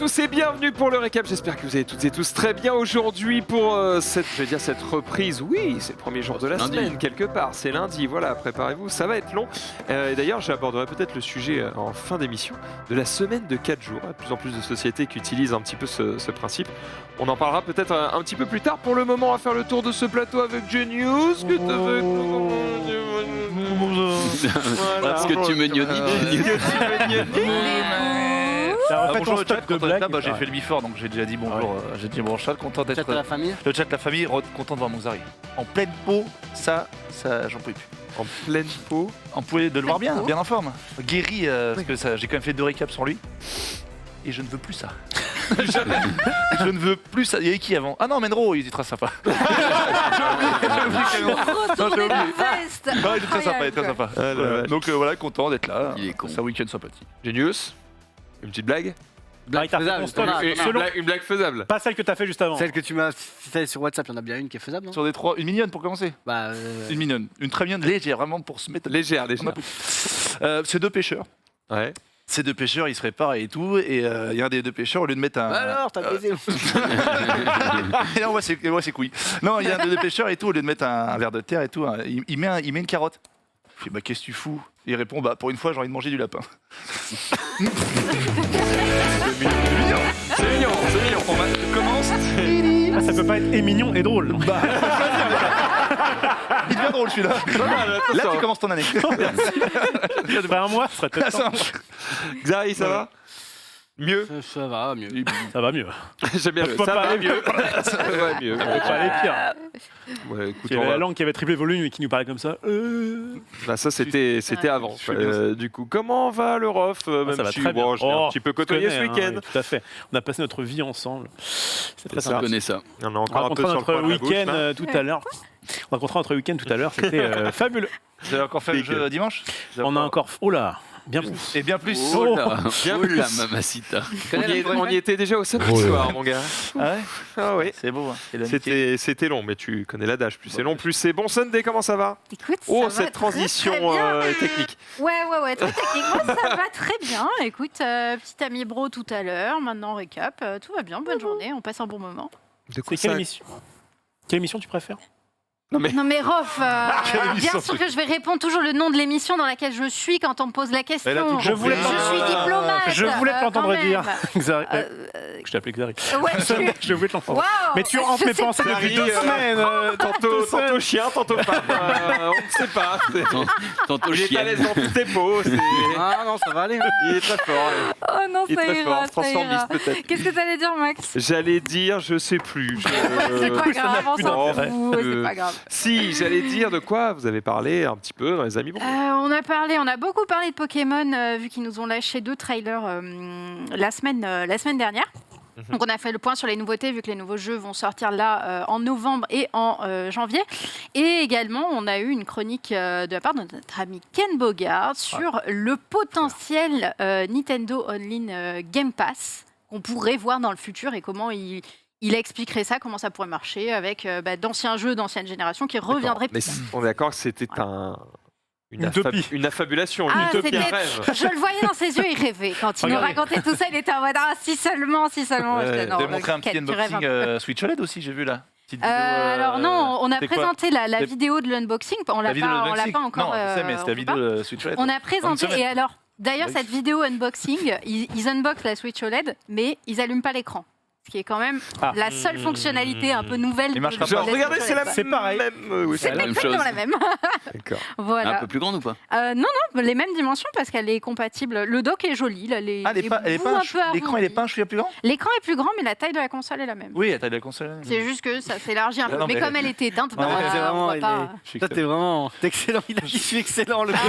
tous et bienvenue pour le récap. J'espère que vous allez toutes et tous très bien aujourd'hui pour cette reprise. Oui, c'est le premier jour de la semaine quelque part. C'est lundi, voilà, préparez-vous, ça va être long. Et d'ailleurs, j'aborderai peut-être le sujet en fin d'émission de la semaine de 4 jours. Il y a de plus en plus de sociétés qui utilisent un petit peu ce principe. On en parlera peut-être un petit peu plus tard. Pour le moment, on va faire le tour de ce plateau avec Genius. Parce que tu me gnodis. Bonjour le chat, j'ai fait le before donc j'ai déjà dit bonjour. J'ai dit bon chat, content d'être. Le chat de la famille. Le chat de la famille, content de voir Monzari. En pleine peau, ça j'en pouvais plus. En pleine peau. On pouvait de le voir bien en forme. Guéri, parce que ça, j'ai quand même fait 2 récaps sur lui. Et je ne veux plus ça. Je ne veux plus ça. Il y avait qui avant? Ah non, Menro, il était très sympa. J'ai oublié. Non, il était très sympa, il est très sympa. Donc voilà, content d'être là. Il est con. C'est un week-end sympathique. Genius, une petite blague. Une blague faisable. Pas celle que t'as fait juste avant. Celle que tu m'as fait sur WhatsApp, il y en a bien une qui est faisable, non? Sur des 3, une mignonne pour commencer. Bah, Une mignonne, une très mignonne, légère, vraiment pour se mettre. Légère. C'est 2 pêcheurs. Ouais. Ces 2 pêcheurs, ils se réparent et tout, et il y a un des 2 pêcheurs, au lieu de mettre un. Alors, t'as baisé. Et on voit ses couilles. Non, il y a un des 2 pêcheurs et tout, au lieu de mettre un verre de terre et tout, il met une carotte. Je dis, bah qu'est-ce que tu fous? Il répond, bah pour une fois, j'ai envie de manger du lapin. C'est mignon. On commence. Ah, ça peut pas être et mignon et drôle. Bah, il devient drôle celui-là. Là, tu commences ton année. Après un mois, ça serait peut-être temps. Xari, ça va? Mieux. Ça va, mieux. Ça va mieux. J'aime bien. Peut Ça pas va aller mieux. Ça va mieux. Ça peut pas aller pire. Ouais, écoute, Il y avait la langue qui avait triplé volume et qui nous parlait comme ça. Bah, ça c'était avant. Du coup, comment va le ROF? Même ça va si, très bien. bon, je l'ai un petit peu côtoyé ce week-end. Tout à fait. On a passé notre vie ensemble. C'est très On sympa. connaît ça. On a On encore un peu racontera sur le notre coin de la bouche, week-end là. tout à l'heure. On racontera notre week-end tout à l'heure. C'était fabuleux. Vous avez encore fait le jeu dimanche? On a encore. Oh là, bien plus. Et bien plus. Oh là, Bien oh plus. là, mamacita. On y était déjà au samedi soir, mon gars. Ah ouais? Ah oui. C'est beau. Hein. Et l'amitié. C'était long, mais tu connais l'adage. Plus c'est long, plus c'est bon. Sunday, comment ça va? Écoute, Oh, ça va cette transition très bien. technique. Ouais, très technique. Moi, ça va très bien. Écoute, petit ami bro tout à l'heure, maintenant récap, tout va bien, bonne journée, on passe un bon moment. De C'est quelle émission? Quelle émission tu préfères? Non mais Rof, Quelle émission, bien sûr que je vais répondre toujours le nom de l'émission dans laquelle je suis quand on me pose la question. Elle a tout Je voulais compris. Je suis diplomate. Je voulais te l'entendre quand même. dire. Xari. Euh, Je t'ai appelé Xari. ouais, Je voulais te l'entendre. Waouh. Mais tu hantes mes pensées depuis 2 semaines. Tantôt chien, tantôt femme. On ne sait pas. Tantôt Il est à l'aise chienne. dans tous tes peaux. Ah non, ça va aller. Il est très fort. Oh non, Il est ça très fort. ira, ça Transformiste ira. peut-être. Qu'est-ce que t'allais dire, Max? J'allais dire, je sais plus. C'est pas grave, on s'en d'intérêt. fout, c'est pas grave. Si, j'allais dire de quoi vous avez parlé un petit peu dans les amis. Bon. On a beaucoup parlé de Pokémon vu qu'ils nous ont lâché 2 trailers la semaine dernière. Donc on a fait le point sur les nouveautés vu que les nouveaux jeux vont sortir là en novembre et en janvier. Et également on a eu une chronique de la part de notre ami Ken Bogard sur le potentiel Nintendo Online Game Pass qu'on pourrait voir dans le futur et comment il expliquerait ça, comment ça pourrait marcher avec d'anciens jeux d'ancienne génération qui reviendraient. Mais on est d'accord que c'était une affabulation, une utopie, un rêve. Je le voyais dans ses yeux, il rêvait. Quand il nous racontait tout ça, il était en mode si seulement. Vous avez montré un petit unboxing Switch OLED aussi, j'ai vu là. Alors non, on a présenté la vidéo de l'unboxing. On l'a pas encore. Non, je sais, mais c'était la vidéo Switch OLED. On a présenté et alors. D'ailleurs, cette vidéo unboxing, ils unboxent la Switch OLED, mais ils allument pas l'écran. Ce qui est quand même la seule fonctionnalité un peu nouvelle. Genre, regardez, c'est pareil. C'est exactement la même. D'accord. Voilà. Un peu plus grande ou pas? Non, les mêmes dimensions parce qu'elle est compatible. Le dock est joli. Là, l'écran, il est pas un chouïa plus grand? L'écran est plus grand, mais la taille de la console est la même. Oui, la taille de la console. C'est juste que ça s'élargit un peu. Non, mais comme elle était éteinte, Ouais, c'est vraiment, on va pas... Toi, t'es vraiment excellent. Il a dit, je suis excellent. Le Bah,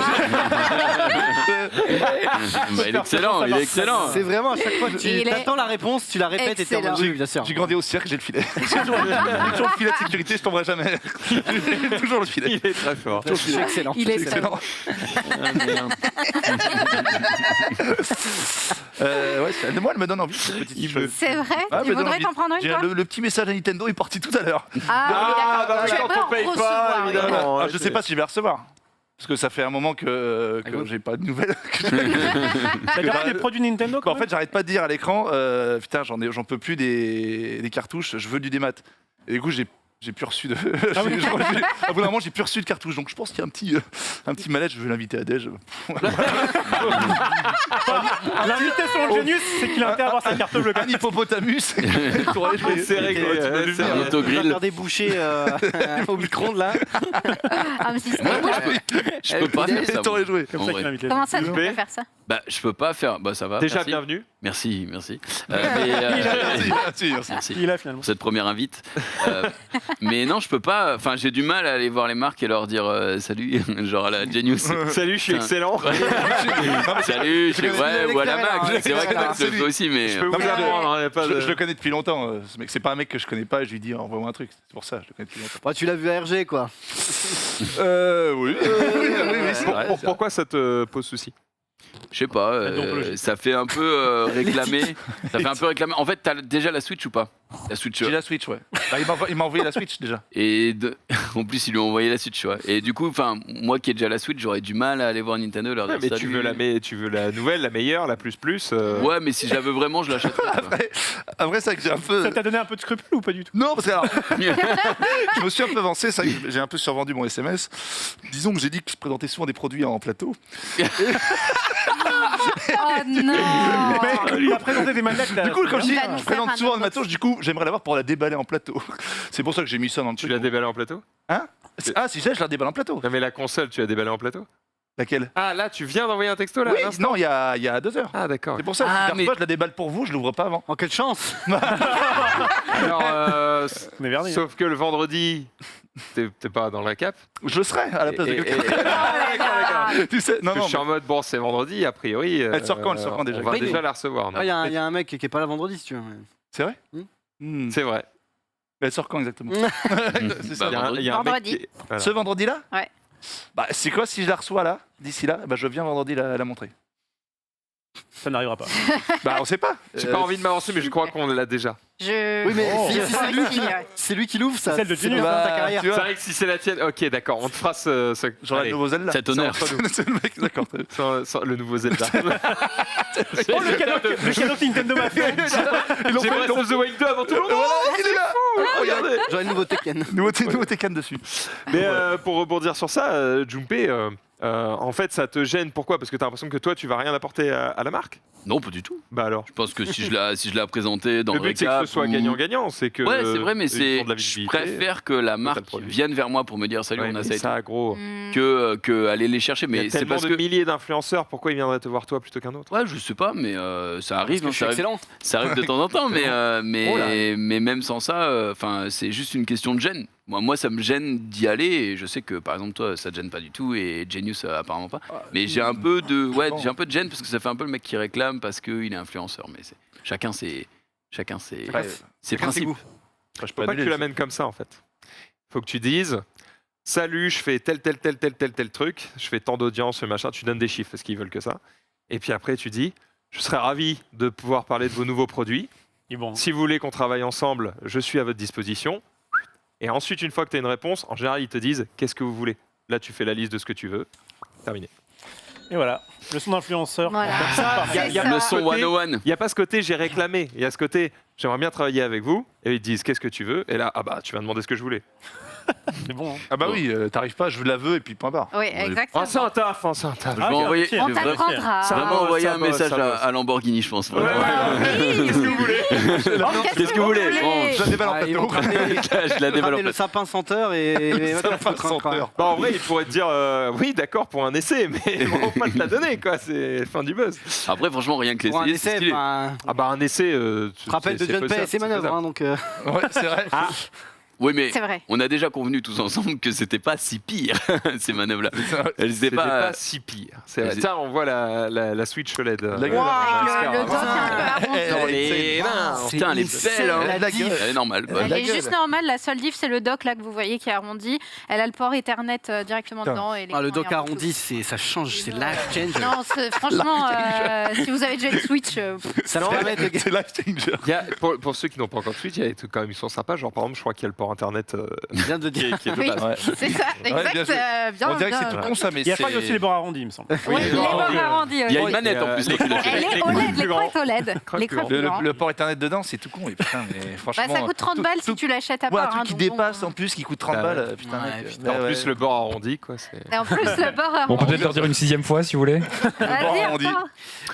il est excellent, il est excellent. C'est vraiment à chaque fois que Il tu est attends la réponse, tu la répètes et t'es en mode oui, bien sûr. J'ai grandi au cirque, j'ai le filet. J'ai toujours le filet de sécurité, je tomberai jamais. J'ai toujours le filet. Il est très fort. Je suis excellent. Il est Excellent. Moi, elle me donne envie, cette petite chose. C'est vrai. Ah, Tu me donne voudrais envie. t'en prendre une, toi? Le petit message à Nintendo est parti tout à l'heure. Ah, oui, d'accord. bah, Tu quand vas on paye en pas, recevoir, évidemment. Je sais pas si je vais recevoir. Parce que ça fait un moment que j'ai pas de nouvelles. T'as gardé les produits Nintendo En fait, j'arrête pas de dire à l'écran, putain, j'en peux plus des cartouches, je veux du démat. Et du coup, j'ai plus reçu de. Ah oui. À bout d'un moment, j'ai plus reçu de cartouches. Donc, je pense qu'il y a un petit mal-être. Je vais l'inviter à Dej. L'invitation de Genius, c'est qu'il a intérêt à avoir sa carte bleue. Un hippopotamus. Pour aller jouer. C'est réglé. C'est un On va autogrill. faire des bouchées au micro-ondes là. Ah, mais si c'est Moi, pas je peux pas faire ça. T'aurais joué. Comme En ça vrai. qu'il invite les Comment ça, tu Je peux vais. pas faire ça? Bah, je peux pas faire. Bah, ça va. Déjà, merci. bienvenue. Merci. Merci. Merci. Il a finalement. Pour cette première invite. Mais non, je peux pas. Enfin, j'ai du mal à aller voir les marques et leur dire salut, genre à la Genius. Salut, je suis Putain. excellent. Salut, je fais ouais, ou à la l'extérieur, Mac. C'est vrai que Max le fait aussi, mais. Je peux vous Non, mais apprendre, il y a pas de... Je le connais depuis longtemps. Ce mec, c'est pas un mec que je connais pas. Et je lui dis, envoie-moi un truc. C'est pour ça, je le connais depuis longtemps. Bah, tu l'as vu à RG quoi. Oui. C'est vrai. Pourquoi ça te pose souci? Je sais pas, déontologie. ça fait un peu réclamer. Ça fait un peu réclamer. En fait, t'as déjà la Switch ou pas? La Switch. J'ai la Switch, ouais. Bah, il m'a envoyé la Switch déjà. Et en plus, ils lui ont envoyé la Switch, ouais. Et du coup, enfin, moi qui ai déjà la Switch, j'aurais du mal à aller voir Nintendo et leur Ouais, dire mais tu salut. veux la nouvelle, la meilleure, la plus. Ouais, mais si je la veux vraiment, je l'achèterai. quoi. Après, c'est vrai que j'ai un peu. Ça t'a donné un peu de scrupule ou pas du tout? Non, parce que alors, je me suis un peu avancé, c'est vrai que j'ai un peu survendu mon SMS. Disons que j'ai dit que je présentais souvent des produits en plateau. Oh non! Mais il a présenté des manettes là. Du coup, comme je dis, Il va nous je faire présente un souvent de unboxing. matos, du coup, j'aimerais l'avoir pour la déballer en plateau. C'est pour ça que j'ai mis ça dans le Tu truc. l'as déballé en plateau? Ah, si je la déballe en plateau. Non, mais la console, tu l'as déballée en plateau? Laquelle? Ah, là, tu viens d'envoyer un texto, là? Oui, à l'instant non, il y a 2 heures. Ah, d'accord. C'est pour ça que Ah, parfois mais- je la déballe pour vous, je l'ouvre pas avant. Oh, quelle chance! Alors, On est vernis, hein. sauf que le vendredi, t'es pas dans la cape. Je le serai à la place de quelqu'un. Tu sais, non, Parce que non. je suis en mode, bon, c'est vendredi, a priori. Elle sort quand déjà On va Oui, déjà mais- la recevoir. non Il y a un mec qui est pas là vendredi si tu veux. C'est vrai Hmm. Hmm. C'est vrai. Elle sort quand exactement? C'est ça. Bah, Il y a un mec Vendredi. qui- voilà. Ce vendredi-là? Ouais. Bah, c'est quoi si je la reçois là, d'ici là, bah, je viens vendredi la montrer. Ça n'arrivera pas. Bah, on sait pas. J'ai pas envie de m'avancer, mais je crois qu'on l'a déjà. Oui, mais Oh. si Ouais. c'est lui qui l'ouvre, ça. C'est celle de c'est Genius. dans Bah, ta carrière. tu C'est vois, vrai que si c'est la tienne, ok, d'accord, on te fera ce. j'aurai Allez, le nouveau Zelda. Cet honneur. C'est entre nous. C'est le mec, d'accord. le nouveau Zelda. Oh, le cadeau que Nintendo m'a fait. J'ai Breath of the Wild 2 avant tout le monde. Voilà, il est là. Regardez. J'aurai le nouveau Tekken. Nouveau Tekken dessus. Mais pour rebondir sur ça, Junpei, en fait, ça te gêne. Pourquoi? Parce que t'as l'impression que toi, tu vas rien apporter à la marque. Non, pas du tout. Bah alors. Je pense que si je la présentais dans Le le but, c'est que récap ce soit ou- gagnant-gagnant. C'est que. Ouais, c'est vrai, mais ils font c'est. de la Je visibilité. préfère que la marque produit. vienne vers moi pour me dire salut, Ouais, on a mais ça, ça, gros. Hmm. que aller les chercher. Il y Mais a c'est tellement parce de que. milliers d'influenceurs. Pourquoi ils viendraient te voir toi plutôt qu'un autre? Ouais, je sais pas, mais ça arrive. Parce que hein, je suis ça arrive. excellent. Ça arrive de temps en temps, mais, Oh là. mais même sans ça, enfin, c'est juste une question de gêne. Moi, ça me gêne d'y aller, et je sais que par exemple toi, ça te gêne pas du tout, et Genius apparemment pas. Mais j'ai un peu de, j'ai un peu de gêne parce que ça fait un peu le mec qui réclame parce qu'il est influenceur. Mais chacun ses principes. Je peux pas que tu l'amènes comme ça en fait. Faut que tu dises salut, je fais tel truc, je fais tant d'audience, machin, tu donnes des chiffres parce qu'ils veulent que ça. Et puis après tu dis je serais ravi de pouvoir parler de vos nouveaux produits. Et bon. Si vous voulez qu'on travaille ensemble, je suis à votre disposition. Et ensuite, une fois que tu as une réponse, en général, ils te disent qu'est-ce que vous voulez. Là, tu fais la liste de ce que tu veux. Terminé. Et voilà. Leçon d'influenceur. Voilà. Il y a- il y a C'est le ça. son Leçon côté- 101. Il n'y a pas ce côté j'ai réclamé. Il y a ce côté j'aimerais bien travailler avec vous. Et ils te disent qu'est-ce que tu veux. Et là, ah bah, tu vas demander ce que je voulais. C'est bon. Hein. Ah bah oui, t'arrives pas, je la veux et puis point barre. Oui, exactement. Ah, c'est un taf, c'est un taf. Je vais envoyer, fier. On je vais vraiment- t'apprendra. Ça- vraiment envoyer ça un bosse, message ça bosse. à Lamborghini, je pense. Qu'est-ce que vous voulez Qu'est-ce que vous voulez Bon, Je la déballe en Ah, ils plateau. vont cramer je la déballe en le place. sapin senteur et Sapin senteur. Bah, en vrai, il pourrait te dire oui, d'accord, pour un essai, mais ils vont pas te la donner, quoi. C'est fin du buzz. Après, franchement, rien que pour un l'essayer, c'est essai. stylé. enfin, Ah bah, un essai. je rappelle de John Pay et ses manœuvres, hein, donc. Ouais, c'est vrai. Oui, mais C'est vrai. on a déjà convenu tous ensemble que c'était pas si pire, ces manœuvres-là. Elles étaient C'était pas. pas si pire. C'est vrai. Mais Tiens, on voit la Switch OLED. La gueule. Wow, J'espère, le hein. doigt un peu arrondi. Dans les mains. Putain, elle est belle, hein. La gueule. Elle est normale. Ouais. Elle La est gueule. juste normale, la seule diff c'est le dock là que vous voyez qui est arrondi. Elle a le port Ethernet directement Putain. dedans. Et l'écran Le est dock arrondi, ça change, c'est life change. Non, franchement, si vous avez déjà une Switch, Ça me permet de. C'est life changer. Il y a, pour ceux qui n'ont pas encore de Switch, il y a des trucs quand même qui sont sympas. Genre, par exemple, je crois qu'il y a le port internet Bien de dire. qui est de Oui. base. Ouais. C'est ça, Ouais, exact. bien Bien, On dirait que c'est bien. tout con ça, mais Il y a c'est. pas aussi les bords arrondis, il me semble. Oui, les bords arrondis. Il y a oui. une manette en plus. les quand tu l'as fait. Elle est les OLED, plus l'écran grands. est OLED. L'écran plus est grand. Le port Ethernet dedans, c'est tout con. Et putain, mais franchement. Bah, ça coûte 30 balles si tu l'achètes à Ouais, un part. truc hein, qui donc bon. dépasse en plus, qui coûte 30 Bah balles. Ouais, Putain, mec. putain. En plus, le bord arrondi, quoi. Et en plus, le bord arrondi. On peut peut-être leur dire une 6e fois si vous voulez. Vas-y, arrondi. attends.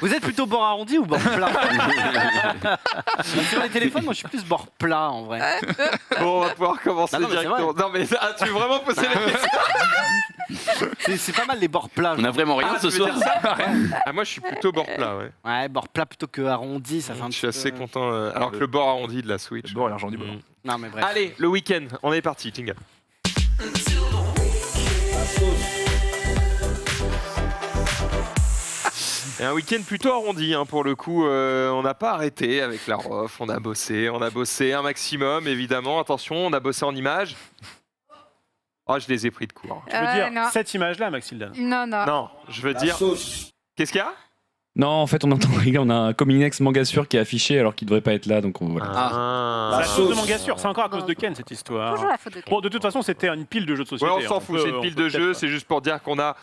Vous êtes plutôt bord arrondi ou bord plat Sur les téléphones, moi je suis plus bord plat en vrai. Bon, on va pouvoir commencer Non, mais c'est directement. Non, mais tu veux vraiment poser la question? C'est pas mal les bords plats. On a vraiment rien ce tu veux soir. dire ça Ah, moi, je suis plutôt bord plat, ouais. Ouais, bord plat plutôt que arrondi, ça fait un Je petit suis assez peu- content. Alors que le bord arrondi de la Switch. Le bord et l'argent du bord. Non mais bref. Allez, le week-end, on est parti, jingle. Et un week-end plutôt arrondi, hein, pour le coup. On n'a pas arrêté avec la ROF, on a bossé un maximum, évidemment. Attention, on a bossé en images. Oh, je les ai pris de court. Je veux dire, non. cette image-là, Maxildan. Non, non. Non, je veux dire. Qu'est-ce qu'il y a? Non, en fait, on entend, les gars, on a un Cominex Mangasure qui est affiché alors qu'il devrait pas être là, donc voilà. Ah. C'est à cause de Mangasure, c'est encore à cause de Ken cette histoire. Toujours la faute de Ken. Bon, de toute façon, c'était une pile de jeux de Ouais, société. on s'en fout, c'est une pile de jeux, c'est juste pour dire qu'on a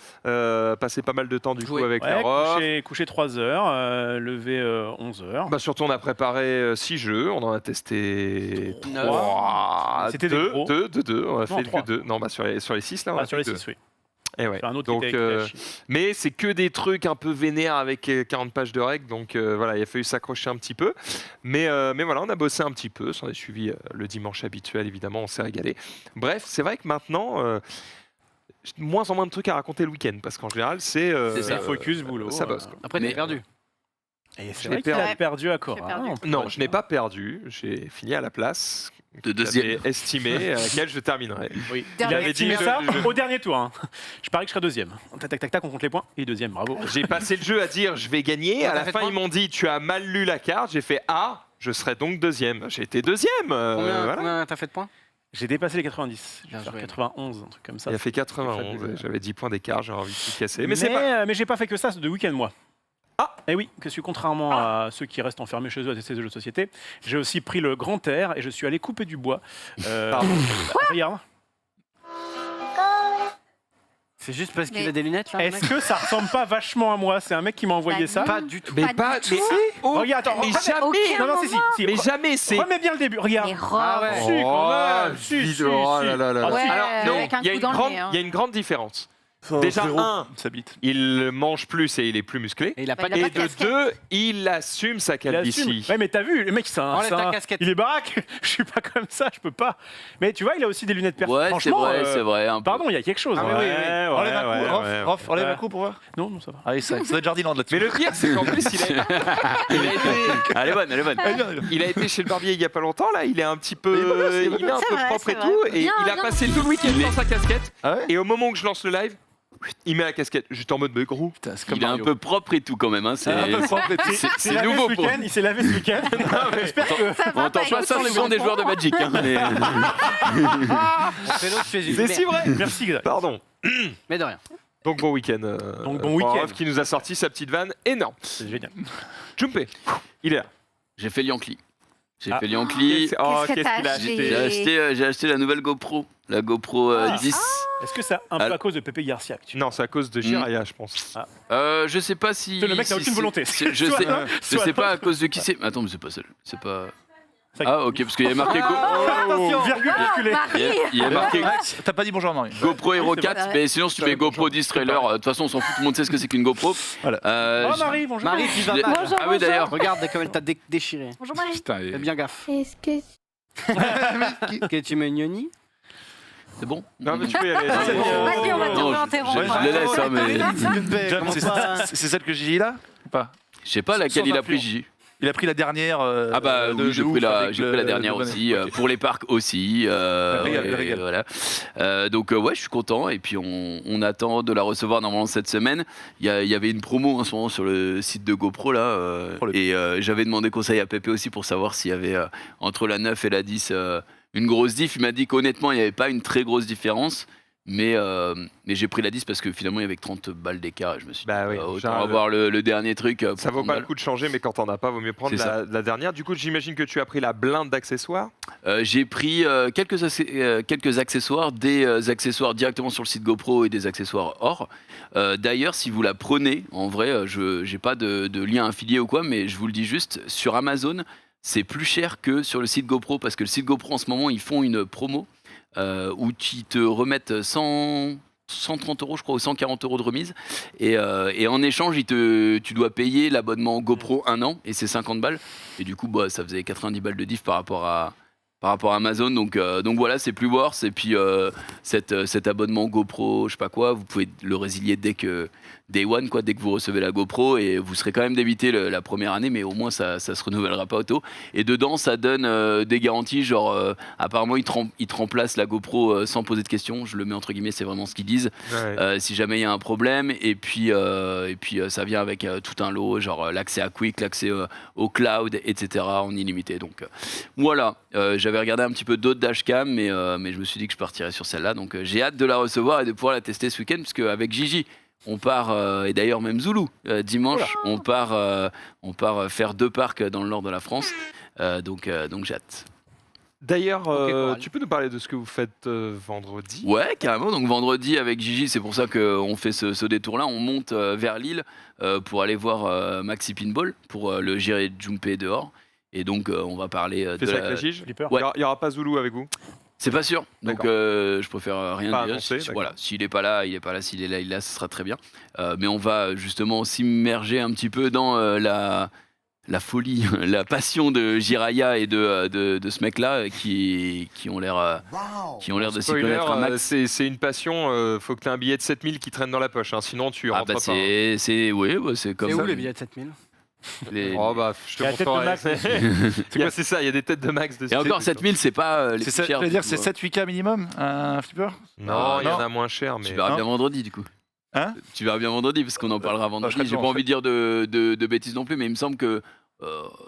passé pas mal de temps du coup avec la ROF. couché 3 heures, levé 11 heures. Bah surtout on a préparé 6 jeux, on en a testé Neuf. 3, C'était des gros. 2, on a Non, fait trois. que 2. Non, bah sur les 6 là, on a Sur les fait 2. 6, oui. Et ouais. Sur un autre Donc, qui était avec Tachi. mais c'est que des trucs un peu vénères avec 40 pages de règles, donc voilà, il a fallu s'accrocher un petit peu. Mais voilà, on a bossé un petit peu, s'en est suivi le dimanche habituel, évidemment, on s'est régalé. Bref, c'est vrai que maintenant, moins en moins de trucs à raconter le week-end, parce qu'en général, c'est ça. Focus, boulot. ça bosse, quoi. Après Mais- t'es perdu. Et Je c'est l'ai vrai qu'il a perdu. perdu à J'ai Cora. perdu. on peut Non, pas je n'ai dire. pas perdu, j'ai fini à la place De deuxième. j'avais estimé à laquelle je terminerai. Oui. Il Dernier avait dit tir. ça Je- au dernier tour. hein. Je parie que je serai deuxième. Tac, tac, tac, tac, on compte les points. Et deuxième, bravo. J'ai passé le jeu à dire je vais gagner. À t'as la fait fin, quoi ils m'ont dit tu as mal lu la carte. J'ai fait ah, je serai donc deuxième. J'ai été deuxième. Voilà. Combien t'as fait de points J'ai dépassé les 90. Je vais Bien faire joué. 91, un truc comme ça. Il a fait 91. Fabuleux. J'avais 10 points d'écart. J'ai envie de tout casser. Mais Mais, c'est pas. mais j'ai pas fait que ça de week-end, moi. Ah. Et oui, que contrairement à ceux qui restent enfermés chez eux à tester des jeux de société, j'ai aussi pris le grand air et je suis allé couper du bois. Pardon. Regarde. C'est juste parce qu'il Mais- a des lunettes là le Est-ce mec que ça ressemble pas vachement à moi? C'est un mec qui m'a envoyé Bah, ça. non. Pas du tout. Mais Pas pas. du Mais, tout. oh, Regarde, attends, mais remets- jamais. Aucun Non, non, si, si. Mais jamais. C'est. Remets bien le début. Regarde. Les Ah robes. ouais. Si, quand même. Si, vide- si, oh si. là là là là. Ah, Ouais, si. Alors non, avec un il y a coup une dans le grande, nez, hein. il y a une grande différence. Déjà un, Ça bite. il mange plus et il est plus musclé. Et il a Bah, pas il a Et pas de de casquette. 2, il assume sa Il assume. calvitie. Ouais, mais t'as vu, le mec, c'est un. Enlève c'est ta un- casquette. Il est baraque. Je suis pas comme ça, je peux pas. Mais tu vois, il a aussi des lunettes percées. Ouais, c'est Franchement, vrai, c'est vrai. un peu. Pardon, il y a quelque chose. Ah, hein. oui, oui, oui. Ouais, Enlève un ouais, coup, ouais, Rof, enlève ouais. un coup pour voir. Non, non, ça va. Allez, ça doit être Jardiland là-dessus. Mais le pire, c'est qu'en plus, il a été. Elle est bonne, elle est bonne. Il a été chez le barbier il y a pas longtemps, là, il est un petit peu, Il est beau gosse, il est beau il est un C'est peu vrai, propre c'est et vrai. tout, et Bien, il a bien. passé tout le week-end dans sa casquette, Ah ouais et au moment où je lance le live, il met la casquette, juste en mode mais gros. Putain, c'est comme Il est un Mario. peu propre et tout quand même. Hein. C'est c'est lavé nouveau ce pour. week-end, il s'est lavé ce week-end. J'espère que. Ça On va entend pas pas être ça sur les souvent des bons joueurs de points. Magic. Hein, mais- C'est l'autre, tu fais une C'est merde. si vrai. Merci, Xavier. Pardon. Mais de rien. Donc bon week-end. Donc, bon pour week-end. Raph qui nous a sorti sa petite vanne énorme. C'est génial. Jumpé, il est là. J'ai fait Yankee. J'ai Ah. fait Yankee. Oh, Qu'est-ce que qu'est-ce t'as qu'il a acheté acheté J'ai acheté la nouvelle GoPro. La GoPro 10. Est-ce que c'est un peu Alors- à cause de Pepe Garcia que tu... Non, c'est à cause de Jiraya, je pense. Je sais pas si. Le mec n'a si aucune c'est- volonté. Je Soit sais, l'un, je soit sais pas à l'autre. cause de qui c'est. Attends, mais c'est pas ça. C'est pas. Ça- Ah, ok, parce qu'il y avait marqué Attention, virgule virgulée. il y a marqué T'as pas dit bonjour à Marie. GoPro Hero Oui, c'est 4, vrai. mais sinon si tu mets GoPro 10 trailer, de toute façon on s'en fout, tout le monde sait ce que c'est qu'une GoPro. Voilà. Oh, Marie, bonjour. Marie, tu vas Je l'ai- mal. Bonjour, Ah oui d'ailleurs, Regarde comme elle t'a déchiré. Bonjour Marie. Putain, Fais bien gaffe. Est-ce que Que tu me gnoni c'est bon. Non, mais tu peux y aller. Vas-y, on va te Non, interrompre. je les laisse, hein, mais John, Comment c'est ça c'est celle que j'ai dit là ou pas? je sais pas laquelle Sans il a pris influence. Gigi. Il a pris la dernière. Ah bah oui, j'ai pris la dernière bonnet. aussi, pour les parcs aussi. régal, et le régal. voilà. Donc ouais, je suis content et puis on attend de la recevoir normalement cette semaine. Il y avait une promo en ce moment sur le site de GoPro là, Oh, le- et j'avais demandé conseil à Pépé aussi pour savoir s'il y avait entre la 9 et la 10 une grosse diff. Il m'a dit qu'honnêtement il n'y avait pas une très grosse différence. Mais j'ai pris la 10 parce que finalement il y avait que 30 balles d'écart et je me suis dit Bah oui, autant genre, avoir le dernier truc. Pour Ça vaut 30 pas le balles. coup de changer, mais quand t'en as pas, vaut mieux prendre C'est ça. la dernière. Du coup, j'imagine que tu as pris la blinde d'accessoires. J'ai pris quelques accessoires, des accessoires directement sur le site GoPro et des accessoires hors. D'ailleurs, si vous la prenez, en vrai, je n'ai pas de lien affilié ou quoi, mais je vous le dis juste, sur Amazon, c'est plus cher que sur le site GoPro, parce que le site GoPro, en ce moment, ils font une promo où ils te remettent 130 euros, je crois, ou 140 euros de remise. Et en échange, tu dois payer l'abonnement GoPro 1 an, et c'est 50 balles. Et du coup, ça faisait 90 balles de diff par rapport à Amazon. Donc voilà, c'est plus worth. Et puis cet abonnement GoPro, je sais pas quoi, vous pouvez le résilier dès que Day One, quoi, dès que vous recevez la GoPro, et vous serez quand même débité la première année, mais au moins ça se renouvellera pas auto. Et dedans, ça donne des garanties, genre apparemment ils te remplacent la GoPro sans poser de questions. Je le mets entre guillemets, c'est vraiment ce qu'ils disent. Ouais. Si jamais il y a un problème, et puis ça vient avec tout un lot, genre l'accès à Quick, l'accès au cloud, etc. en illimité. Donc voilà, j'avais regardé un petit peu d'autres dashcam, mais je me suis dit que je partirais sur celle-là. Donc j'ai hâte de la recevoir et de pouvoir la tester ce week-end, parce qu'avec Gigi, on part, et d'ailleurs même Zoulou, dimanche, on part faire 2 parcs dans le nord de la France. Donc j'ai hâte. D'ailleurs, Coralie. tu peux nous parler de ce que vous faites vendredi? Ouais, carrément. Donc vendredi avec Gigi, c'est pour ça qu'on fait ce détour-là. On monte vers Lille pour aller voir Maxi Pinball pour le J'irai jumper dehors. Et donc on va parler Fais de ça avec la Gige. Flipper. Ouais. Il y aura pas Zoulou avec vous? C'est pas sûr. Donc D'accord. je préfère rien Pas dire. annoncer, Voilà, s'il est pas là, il est pas là. S'il est là, il est là, ce sera très bien. Mais on va justement s'immerger un petit peu dans la folie, la passion de Jiraya et de ce mec-là qui ont l'air de s'y Spoiler, connaître un max. c'est une passion. Faut que tu aies un billet de 7000 qui traîne dans la poche, hein, sinon tu Ah rentres bah pas. c'est comme C'est ça. où les billets de 7000? Les- Oh bah, je te Il y a la tête de montrerai. Max. C'est quoi, c'est ça, il y a des têtes de Max dessus. Et encore 7000, c'est pas les C'est plus ça, chers. je veux dire, du c'est coup, 7-8K minimum, un flipper? Non, il y en Non. a moins cher, mais. Tu verras Non. bien vendredi du coup. Hein? Tu verras bien vendredi parce qu'on en parlera je vendredi. serai J'ai dedans, pas en envie de dire de bêtises non plus, mais il me semble que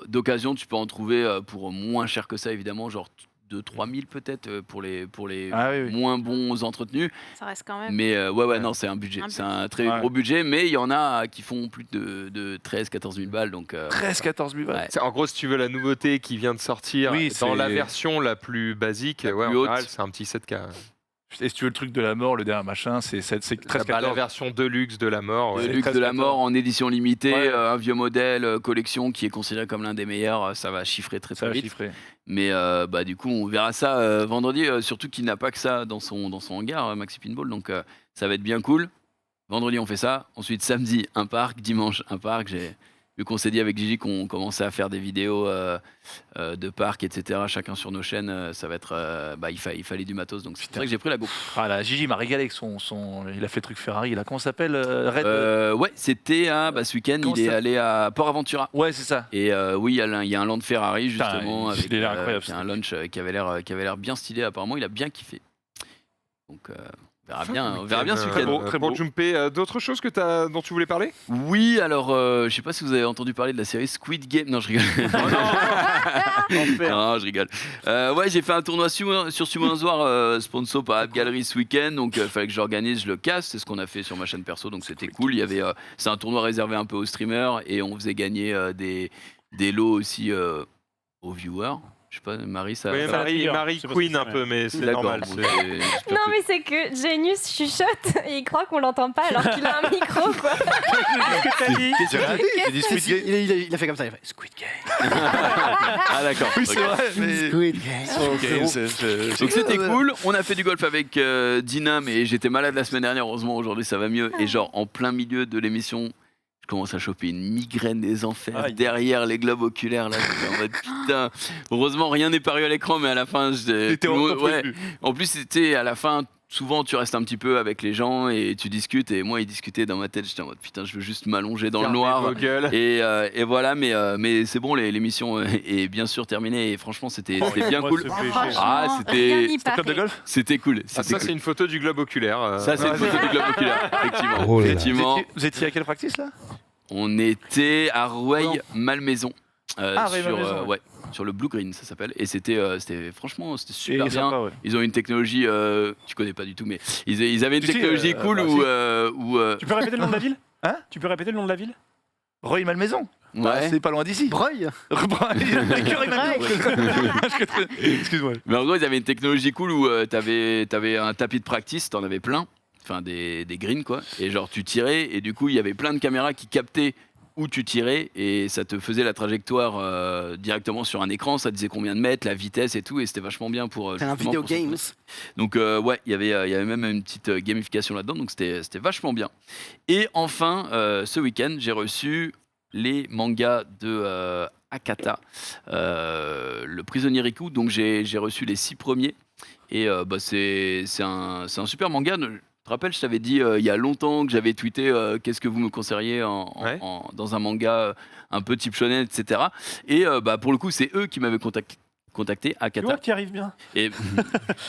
d'occasion tu peux en trouver pour moins cher que ça évidemment, genre 2-3 000 peut-être pour les Ah oui, oui. moins bons entretenus. Ça reste quand même. Mais ouais, non, c'est un budget. Un C'est un très Ouais. gros budget, mais il y en a qui font plus de 13-14 000 balles. Donc, 13-14 000 balles. ouais. En gros, si tu veux la nouveauté qui vient de sortir, Oui, dans c'est- la version la plus basique, La ouais, plus en haute. général, c'est un petit 7K. Et si tu veux le truc de la mort, le dernier machin, c'est 13-14. Bah, la version Deluxe de la mort. Le ouais. luxe de la 13-14. mort en édition limitée, Ouais. un vieux modèle, collection qui est considéré comme l'un des meilleurs, ça va chiffrer très Ça très va vite. chiffrer. Mais du coup, on verra ça vendredi, surtout qu'il n'a pas que ça dans son hangar, Maxi Pinball, donc ça va être bien cool. Vendredi, on fait ça. Ensuite, samedi, un parc. Dimanche, un parc. Vu qu'on s'est dit avec Gigi qu'on commençait à faire des vidéos de parcs, etc., chacun sur nos chaînes, ça va être. Il fallait du matos, donc c'est Putain. vrai que j'ai pris la GoPro. Ah là, Gigi m'a régalé avec son. Il a fait le truc Ferrari, là. Comment ça s'appelle Red Ouais, c'était ce week-end, Comment il est ça allé à Port Aventura. Ouais, c'est ça. Et oui, il y a un land Ferrari Putain, justement, il avec a l'air incroyable, qui a un launch qui avait l'air bien stylé. Apparemment, il a bien kiffé. Donc, on verra bien ce Très week-end. beau, très Pour beau. jumper, d'autres choses dont tu voulais parler? Oui, alors, je sais pas si vous avez entendu parler de la série Squid Game. Non, je rigole. Non, je rigole. Ouais, j'ai fait un tournoi sur Sumonsoir, sponsor par App Gallery ce week-end. Donc, il fallait que j'organise, je le casse. C'est ce qu'on a fait sur ma chaîne perso. Donc, c'était cool. Il y avait, c'est un tournoi réservé un peu aux streamers. Et on faisait gagner des lots aussi aux viewers. Je sais pas, Marie, ça. Oui, ça- Marie C'est pas Queen ce que un c'est, peu, mais c'est D'accord. normal. bon, c'est- j'espère Non, que- mais c'est que Genius chuchote et il croit qu'on l'entend pas alors qu'il a un micro, quoi. Qu'est-ce que t'as dit J'ai dit Squid Game. Il a fait comme ça, il a fait Squid Game. Ah, d'accord. Oui, ok. c'est vrai, mais. Squid Game. Ok, c'est- Donc c'était cool, on a fait du golf avec Dina, mais j'étais malade la semaine dernière, heureusement aujourd'hui ça va mieux. Et genre en plein milieu de l'émission, je commence à choper une migraine des enfers Aïe. derrière les globes oculaires là. J'étais en mode putain, heureusement rien n'est paru à l'écran, mais à la fin, T'étais tout le en monde- t'en pouvais ouais. plus. En plus c'était à la fin. Souvent, tu restes un petit peu avec les gens et tu discutes. Et moi, ils discutaient dans ma tête. J'étais en mode putain, je veux juste m'allonger dans le Fermez noir. vos gueules. Et voilà, mais c'est bon, l'émission est bien sûr terminée. Et franchement, c'était bien Moi, cool. ce Oh, péché. franchement, Ah, c'était- rien n'y C'était club de paraît. golf C'était cool. Ah, C'était ça, cool. c'est une photo du globe oculaire. Ça, c'est une photo du globe oculaire, effectivement. Oh là là. Effectivement, Vous étiez à quelle practice là? on était à Rueil-Malmaison. Rueil-Malmaison, ouais, sur le Blue Green, ça s'appelle. Et c'était franchement, c'était Et super bien. sympa, ouais. Ils ont une technologie, tu connais pas du tout, mais ils avaient une Si, technologie cool bah, où, si. où Tu peux répéter le nom de la ville Hein? Tu peux répéter le nom de la ville Roy Malmaison. Ouais. C'est pas loin d'ici. Breuil. Excuse-moi. Mais en gros, ils avaient une technologie cool où t'avais un tapis de practice, t'en avais plein, enfin des greens quoi, et genre tu tirais, et du coup il y avait plein de caméras qui captaient où tu tirais, et ça te faisait la trajectoire directement sur un écran, ça disait combien de mètres, la vitesse et tout, et c'était vachement bien pour. C'est un justement, vidéo pour se- games. Donc ouais, il y avait même une petite gamification là-dedans, donc c'était vachement bien. Et enfin, ce week-end, j'ai reçu les mangas de Akata, le prisonnier Riku. Donc j'ai reçu les 6 premiers, et c'est un super manga. Je te rappelle, je t'avais dit il y a longtemps que j'avais tweeté qu'est-ce que vous me conseilleriez dans un manga un peu type shonen, etc. Et pour le coup, c'est eux qui m'avaient contacté Tu Akata. vois que tu arrives bien. Et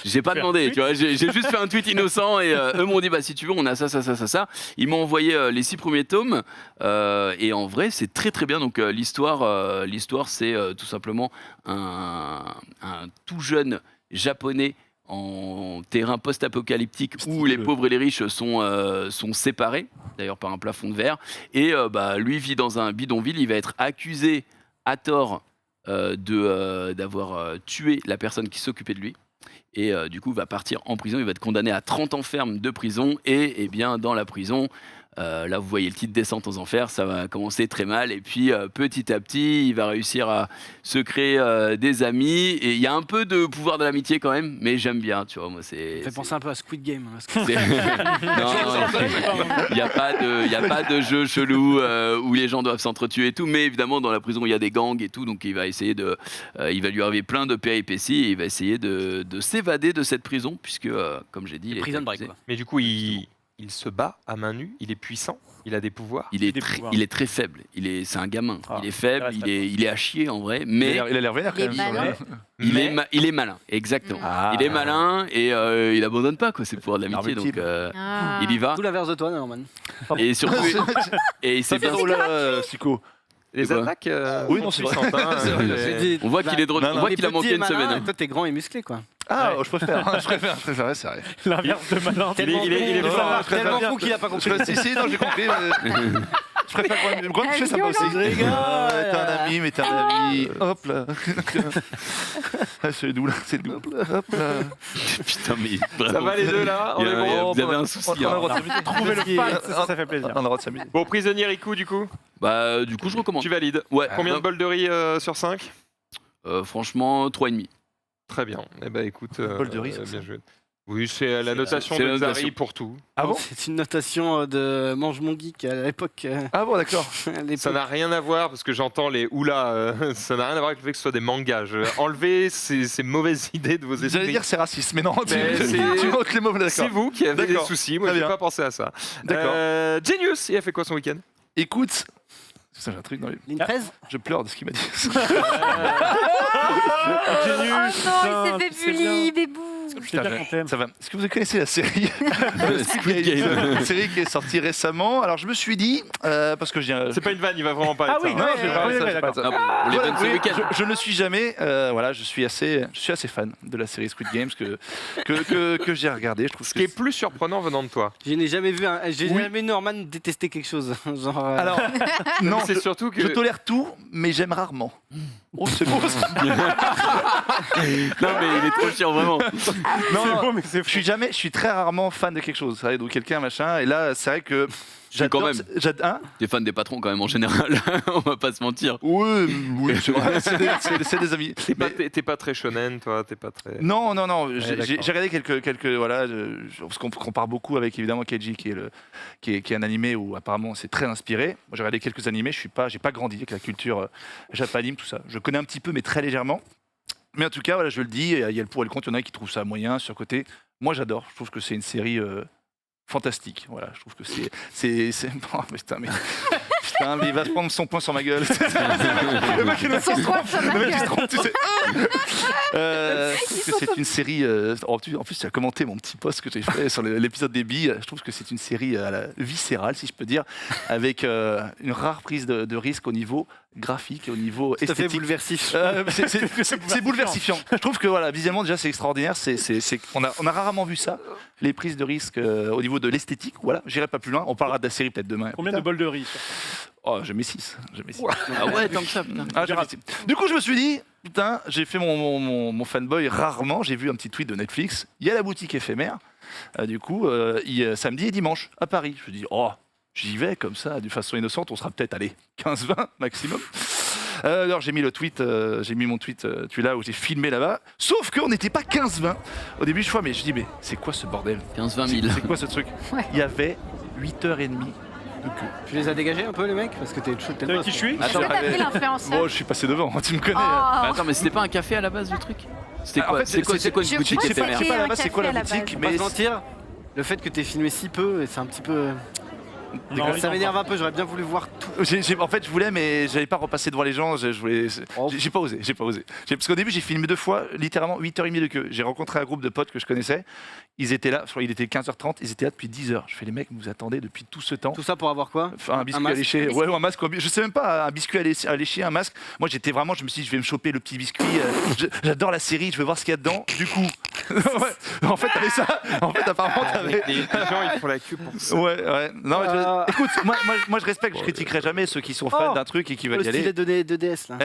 j'ai pas Faire demandé, un tu vois, j'ai juste fait un tweet innocent, et eux m'ont dit si tu veux on a ça. Ils m'ont envoyé les 6 premiers tomes, et en vrai c'est très très bien. Donc l'histoire c'est tout simplement un tout jeune japonais en terrain post-apocalyptique où les pauvres et les riches sont séparés, d'ailleurs par un plafond de verre, et lui vit dans un bidonville. Il va être accusé à tort d'avoir tué la personne qui s'occupait de lui, et du coup va partir en prison. Il va être condamné à 30 ans ferme de prison, et bien dans la prison, là vous voyez le titre Descente aux enfers, ça va commencer très mal, et puis petit à petit il va réussir à se créer des amis, et il y a un peu de pouvoir de l'amitié quand même, mais j'aime bien, tu vois, moi c'est... Ça fait penser un peu à Squid Game. Il n'y a pas de jeu chelou où les gens doivent s'entretuer et tout, mais évidemment dans la prison il y a des gangs et tout, donc il va essayer il va lui arriver plein de péripéties, et il va essayer de s'évader de cette prison, puisque comme j'ai dit, il est Prison Break, accusé. quoi. Mais du coup, il se bat à main nue, il est puissant, il a des pouvoirs. Il est des très, pouvoirs. il est très faible. C'est un gamin. Ah, il est faible. ça reste Il est à chier en vrai, Il mais a l'air vénère quand Il est même. malin. il est malin. Exactement. Ah. Il est malin, et il abandonne pas quoi. C'est le pouvoir de l'amitié, donc Ah. il y va. Tout l'inverse de toi, Norman. Et surtout, et c'est bien. drôle, Psycho. Les C'est quoi attaques Oui, non, c'est vrai. puissantes, hein, C'est vrai, les- On voit qu'il est drôle. Non, On non, voit Il est qu'il a petit manqué et une malin, semaine. et toi, t'es grand et musclé, quoi. Ah, je préfère, c'est vrai. L'inverse de malin. Tellement il est fou, fort, tellement fou qu'il a pas compris. Si, non, j'ai compris. Je préfère Grand Michel, ça va aussi. T'es un ami, mais t'es un ami. Hop là. C'est doux là, c'est doux. Hop là. Putain, mais Ça vraiment, va les deux là, on est bon. vous avez un souci. On a le droit de hein. s'amuser. Trouver le fight, ça fait plaisir. On a le droit de s'amuser. Bon, prisonnier Riku du coup, Du coup, je recommande. tu valides. Ouais. Combien de bol de riz sur 5? Franchement, 3,5. Très bien. Eh ben écoute, Bol de riz, c'est bien ça. joué. Oui, c'est la notation c'est de la Zari notation. pour tout. Ah bon? C'est une notation de Mange mon geek à l'époque. Ah bon, d'accord. Ça n'a rien à voir, parce que j'entends les oula, ça n'a rien à voir avec le fait que ce soit des mangas. Enlevez ces mauvaises idées de vos esprits. J'allais dire c'est raciste, mais non, tu c'est- manques les mots, C'est d'accord. vous qui avez des D'accord. soucis, moi Très j'ai bien. pas pensé à ça. D'accord. Genius, il a fait quoi son week-end? Écoute, ça, j'ai un truc dans les... Ligne 13 Je pleure de ce qu'il m'a dit. Oh non, il s'est fait bully, bébou. C'est bien qu'on t'aime. Ça va. Est-ce que vous connaissez la série Squid Game. Une série qui est sortie récemment. Alors je me suis dit, parce que j'ai... C'est pas une vanne, il va vraiment pas Ah être oui, ça. Non, je vais pas oui, ça, je vais pas d'accord. ça. On les Voilà, donne ce oui, week-end. je ne suis jamais, voilà, je suis assez fan de la série Squid Games que j'ai regardé. Je trouve Ce que qui est plus surprenant venant de toi. Je n'ai jamais vu Oui. jamais Norman détester quelque chose. Genre, alors non, C'est surtout que je tolère tout, mais j'aime rarement. Oh, c'est beau. ça. Non, mais il est trop chiant, vraiment. Non, C'est non, beau, mais c'est fou. je suis très rarement fan de quelque chose. Ça, donc quelqu'un machin. Et là, c'est vrai que quand même. Hein? T'es fan des patrons quand même en général, on va pas se mentir. Oui, c'est vrai. C'est des amis. Mais- t'es pas très shonen, toi, t'es pas très. Non, j'ai d'accord. regardé quelques voilà, parce qu'on compare beaucoup avec évidemment Keiji qui est un animé où apparemment c'est très inspiré. Moi j'ai regardé quelques animés, j'ai pas grandi avec la culture japanime, tout ça. Je connais un petit peu mais très légèrement. Mais en tout cas, voilà, je le dis, il y a le pour et le contre, il y en a qui trouvent ça moyen, surcoté. Moi j'adore, je trouve que c'est une série fantastique. Voilà, je trouve que c'est oh, putain, mais il va se prendre son poing sur ma gueule. Le mec, il Son poing sur ma le mec, il se gueule. trompe, tu sais. Je trouve que c'est une série. En plus, tu as commenté mon petit post que j'ai fait sur l'épisode des billes. Je trouve que c'est une série à la viscérale, si je peux dire, avec une rare prise de risque au niveau graphique et au niveau tout à fait esthétique. bouleversif. C'est bouleversifiant. Je trouve que voilà, visuellement déjà c'est extraordinaire. On a rarement vu ça, les prises de risque au niveau de l'esthétique. Voilà, j'irai pas plus loin. On parlera de la série peut-être demain. Combien de bols de riz Oh, j'ai mis 6. Ah ouais, tant que ça, putain. Ah, j'ai mis 6. Du coup, je me suis dit, putain, j'ai fait mon fanboy rarement. J'ai vu un petit tweet de Netflix. Il y a la boutique éphémère. Du coup, samedi et dimanche à Paris. Je me dis, oh, j'y vais comme ça, de façon innocente. On sera peut-être, allez, 15-20 maximum. Alors j'ai mis le tweet, j'ai mis mon tweet, tu là où j'ai filmé là-bas. Sauf qu'on n'était pas 15-20. Au début, je dis, mais c'est quoi ce bordel 15-20 000. C'est quoi ce truc Ouais. Il y avait 8h30 de queue. Tu les as dégagés un peu, les mecs? Parce que t'es chaud de Vous savez qui je suis? Est-ce que t'as pris l'influenceur? Bon, je suis passé devant, tu me connais. Oh. Mais attends, mais c'était pas un café à la base le truc? C'était En quoi? fait, C'est quoi c'est- une je boutique crois que éphémère? Je sais pas un là-bas c'est quoi la café à la boutique, On va pas mais se mentir, le fait que t'aies filmé si peu, c'est un petit peu. Non, Ça m'énerve un peu, j'aurais bien voulu voir tout. en fait, je voulais, mais j'allais pas repasser devant les gens. Oh. J'ai pas osé. Parce qu'au début, j'ai filmé 2 fois, littéralement 8h30 de queue. J'ai rencontré un groupe de potes que je connaissais. Ils étaient là, je crois qu'il était 15h30, ils étaient là depuis 10h. Je fais, les mecs, vous attendez depuis tout ce temps. Tout ça pour avoir quoi? Enfin, un biscuit à masque. lécher, ouais, ou un masque, je sais même pas, un biscuit à lécher, un masque. Moi, j'étais vraiment, je me suis dit, je vais me choper le petit biscuit. J'adore la série, je veux voir ce qu'il y a dedans. Du coup, ouais, en fait, t'avais ça. En fait, apparemment, t'avais. Les gens, ils font la queue pour ça. Ouais. Non, mais Ah. écoute, moi, je respecte, je critiquerai jamais ceux qui sont fans Oh, d'un truc et qui Le veulent y aller. stylet de DS là.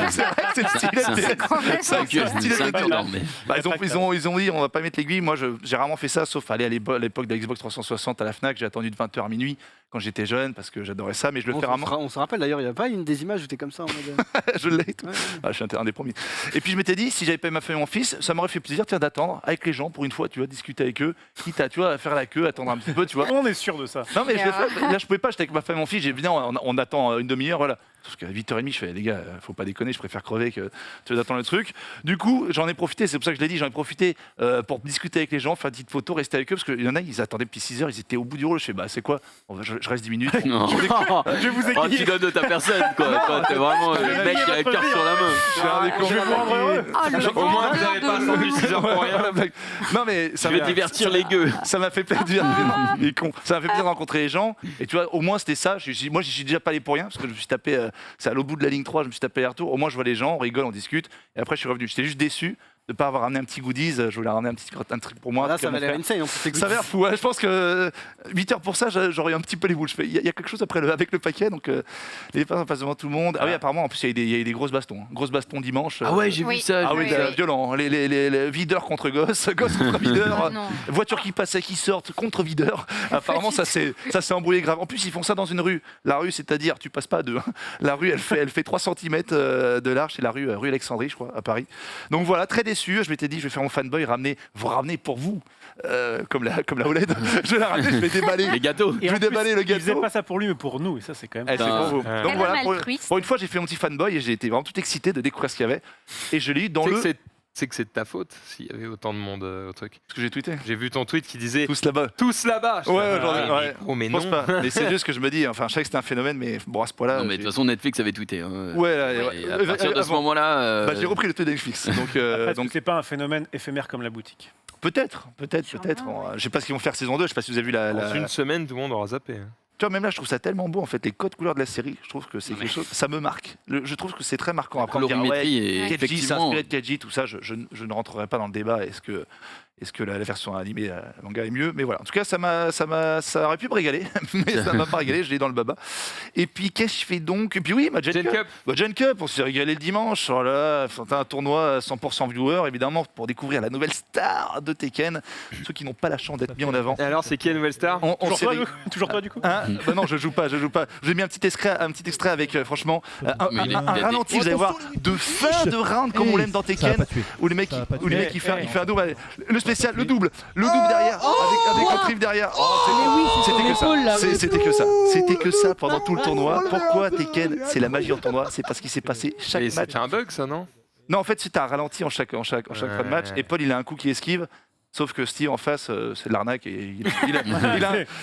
C'est vrai que c'est le stylet de DS. Complètement. C'est un stylet de 5 DS. ans, mais. Bah, ils ont dit on va pas mettre l'aiguille. Moi j'ai rarement fait ça, sauf aller à l'époque de la Xbox 360 à la Fnac. J'ai attendu de 20h à minuit quand j'étais jeune parce que j'adorais ça, mais je le fais rarement. On se rappelle d'ailleurs, il n'y a pas une des images où t'es comme ça en mode. Je l'ai. Tout. Ouais. Ah, je suis un des premiers. Et puis je m'étais dit, si j'avais pas eu ma femme et mon fils, ça m'aurait fait plaisir tiens, d'attendre avec les gens pour une fois, tu vois, discuter avec eux, quitte à, tu vois, à faire la queue, attendre un petit peu, tu vois. On est sûr de ça. Non mais je l'ai Yeah. fait. Là je pouvais pas, j'étais avec ma femme et mon fils, j'ai dit non, on attend une demi-heure, voilà. Sauf qu'à 8h30, je fais les gars, faut pas déconner, je préfère crever que d'attendre le truc. Du coup, j'en ai profité, c'est pour ça que je l'ai dit, j'en ai profité pour discuter avec les gens, faire une petite photo, rester avec eux, parce qu'il y en a, ils attendaient depuis 6h, ils étaient au bout du rôle. Je fais bah c'est quoi je reste 10 minutes. Non. Je vais vous Oh, tu égayer. donnes de ta personne, quoi. Toi, t'es vraiment le mec qui a le cœur sur la main. Je suis un des cons. Je vais vous rendre heureux. Oh, le Au moins, vous vendeur n'avez de pas attendu 6 heures pour rien. Non mais ça Je vais m'a- divertir les gueux. Ça m'a fait plaisir. Les cons. Ça m'a fait plaisir de rencontrer les gens. Et tu vois, au moins c'était ça. Moi, j'y suis déjà pas allé pour rien parce que je me suis tapé. C'est à l'autre bout de la ligne 3. Je me suis tapé les retours. Au moins, je vois les gens, on rigole, on discute. Et après, je suis revenu. J'étais juste déçu de ne pas avoir ramené un petit goodies. Je voulais ramener un truc pour moi. Là, un truc ça à va mon l'air frère. insane. En plus, Ça a l'air fou. Ouais, je pense que 8 heures pour ça, j'aurais eu un petit peu les boules. Il y a quelque chose après avec le paquet. Donc, les personnes passent devant tout le monde. Ah oui, apparemment, en plus, il y a eu des grosses bastons. Grosses bastons dimanche. Ah ouais, j'ai vu Oui. ça. Ah oui, oui. violent. Les videurs contre gosses, gosses contre videurs. Ah non. Voitures qui passaient, qui sortent, contre videurs. Apparemment, ça s'est embrouillé grave. En plus, ils font ça dans une rue. La rue, c'est-à-dire, tu passes pas à deux. Hein. La rue, elle fait 3 cm de large. C'est la rue Alexandrie, je crois, à Paris. Donc voilà, très déçu. Je m'étais dit, je vais faire mon fanboy, vous ramener pour vous. Comme la OLED. Je vais la ramener, je vais déballer. Les gâteaux. Je vais déballer le Il faisait gâteau. pas ça pour lui, mais pour nous. Et ça, c'est quand même. Eh, c'est pour vous. Ouais. Donc Quel voilà, homme altruiste. pour une fois, j'ai fait mon petit fanboy et j'ai été vraiment tout excité de découvrir ce qu'il y avait. Et je l'ai eu dans Tu sais le. que c'est que c'est de ta faute s'il y avait autant de monde au truc. Ce que j'ai tweeté. J'ai vu ton tweet qui disait Tous là-bas. tous là-bas. Je Ouais, fais, j'en ai- ah, ouais. oh, mais Je non. pense pas. Mais c'est juste que je me dis, enfin, je savais que c'était un phénomène, mais bon, à ce point-là. Non, mais de toute façon, Netflix avait tweeté. hein. Ouais, Et à partir de ce moment-là. Bah, j'ai repris le tweet de Netflix. Donc, Est-ce donc que c'est pas un phénomène éphémère comme la boutique? peut-être. Sûrement, Je sais pas ce qu'ils vont faire saison 2. Je sais pas si vous avez vu la. Dans une semaine, tout le monde aura zappé. Tu vois, même là, je trouve ça tellement beau, en fait, les codes couleurs de la série. Je trouve que c'est quelque chose. Ça me marque. Je trouve que c'est très marquant. La Après, on me dira, colorimétrie est Keiji, c'est effectivement. inspiré de Keiji, tout ça. Je ne rentrerai pas dans le débat. Est-ce que la version animée, la manga est mieux? Mais voilà. En tout cas, ça aurait pu me régaler, mais ça m'a pas régalé. Je l'ai dans le baba. Et puis, qu'est-ce que je fais donc? Et puis oui, ma Gen Gen Cup. Cup. Bah, Gen Cup, on s'est régalé le dimanche. Voilà, c'était un tournoi 100% viewer, évidemment, pour découvrir la nouvelle star de Tekken. Ceux qui n'ont pas la chance d'être mis en avant. Et alors, c'est qui la nouvelle star On Toujours s'est toi, régalé. Toujours toi, du coup? Hein bah non, je joue pas. J'ai mis un petit extrait avec, franchement, Mais il un a des- ralenti, vous allez voir, de fin de round comme on l'aime dans Tekken, où le mec, il fait un double. Le spécial, le double derrière, avec un trip derrière. C'était que ça. C'était que ça pendant tout le tournoi. Pourquoi Tekken, c'est la magie en tournoi? C'est parce qu'il s'est passé chaque Et match. c'était un bug, ça, non? Non, en fait, c'était un ralenti en chaque fin de match. Et Paul, il a un coup qui esquive. Sauf que Steve en face, c'est de l'arnaque et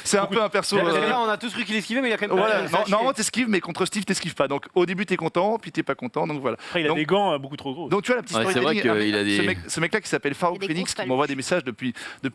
c'est un peu un perso. Là, on a tous cru qu'il esquivait, mais il a quand même Voilà, pas. normalement t'esquives, mais contre Steve t'esquives pas. Donc au début t'es content, puis t'es pas content, donc voilà. Après, il a Donc- des gants beaucoup trop gros. Donc tu vois la petite Ouais, c'est storytelling, vrai qu'il a des- ce mec-là qui s'appelle Il y Farouk a des Phoenix, grosses qui m'envoie des messages depuis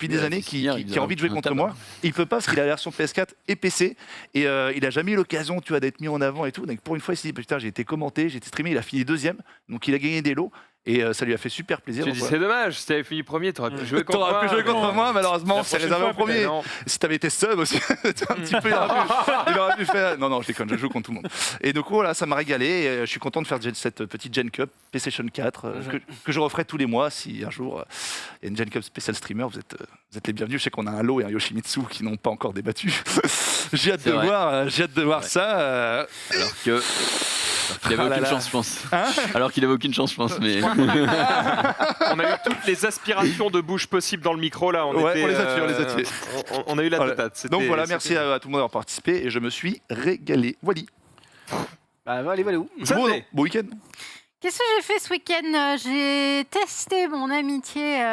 des Ouais, années, c'est qui hier, a il envie de jouer faisait un contre tabac. moi. Et il peut pas parce qu'il a la version PS4 et PC, et il a jamais eu l'occasion, tu vois, d'être mis en avant et tout. Donc pour une fois il s'est dit putain, j'ai été commenté, j'ai été streamé, il a fini deuxième, donc il a gagné des lots. Et ça lui a fait super plaisir. Tu donc dis voilà. c'est dommage, si t'avais fini premier, t'aurais pu jouer contre T'aurais moi. pu jouer contre moi, malheureusement, La c'est prochaine réservé au fois, premier. Non. Si t'avais été sub aussi, un petit peu, il aurait pu faire. Non, je déconne, je joue contre tout le monde. Et donc voilà, ça m'a régalé. Et je suis content de faire cette petite Gen Cup PlayStation 4 que je referai tous les mois si un jour il y a une Gen Cup spécial streamer. Vous êtes les bienvenus. Je sais qu'on a un Lo et un Yoshimitsu qui n'ont pas encore débattu. J'ai hâte de voir ça. Alors que. Il avait aucune chance, je pense. Alors qu'il avait aucune chance, je pense. Mais... On a eu toutes les aspirations de bouche possibles dans le micro là. On les a tués. On a eu la Voilà. totale. Donc voilà, merci à tout le monde d'avoir participé et je me suis régalé. Voilà. Bah, allez où Bon week-end. Qu'est-ce que j'ai fait ce week-end? J'ai testé mon amitié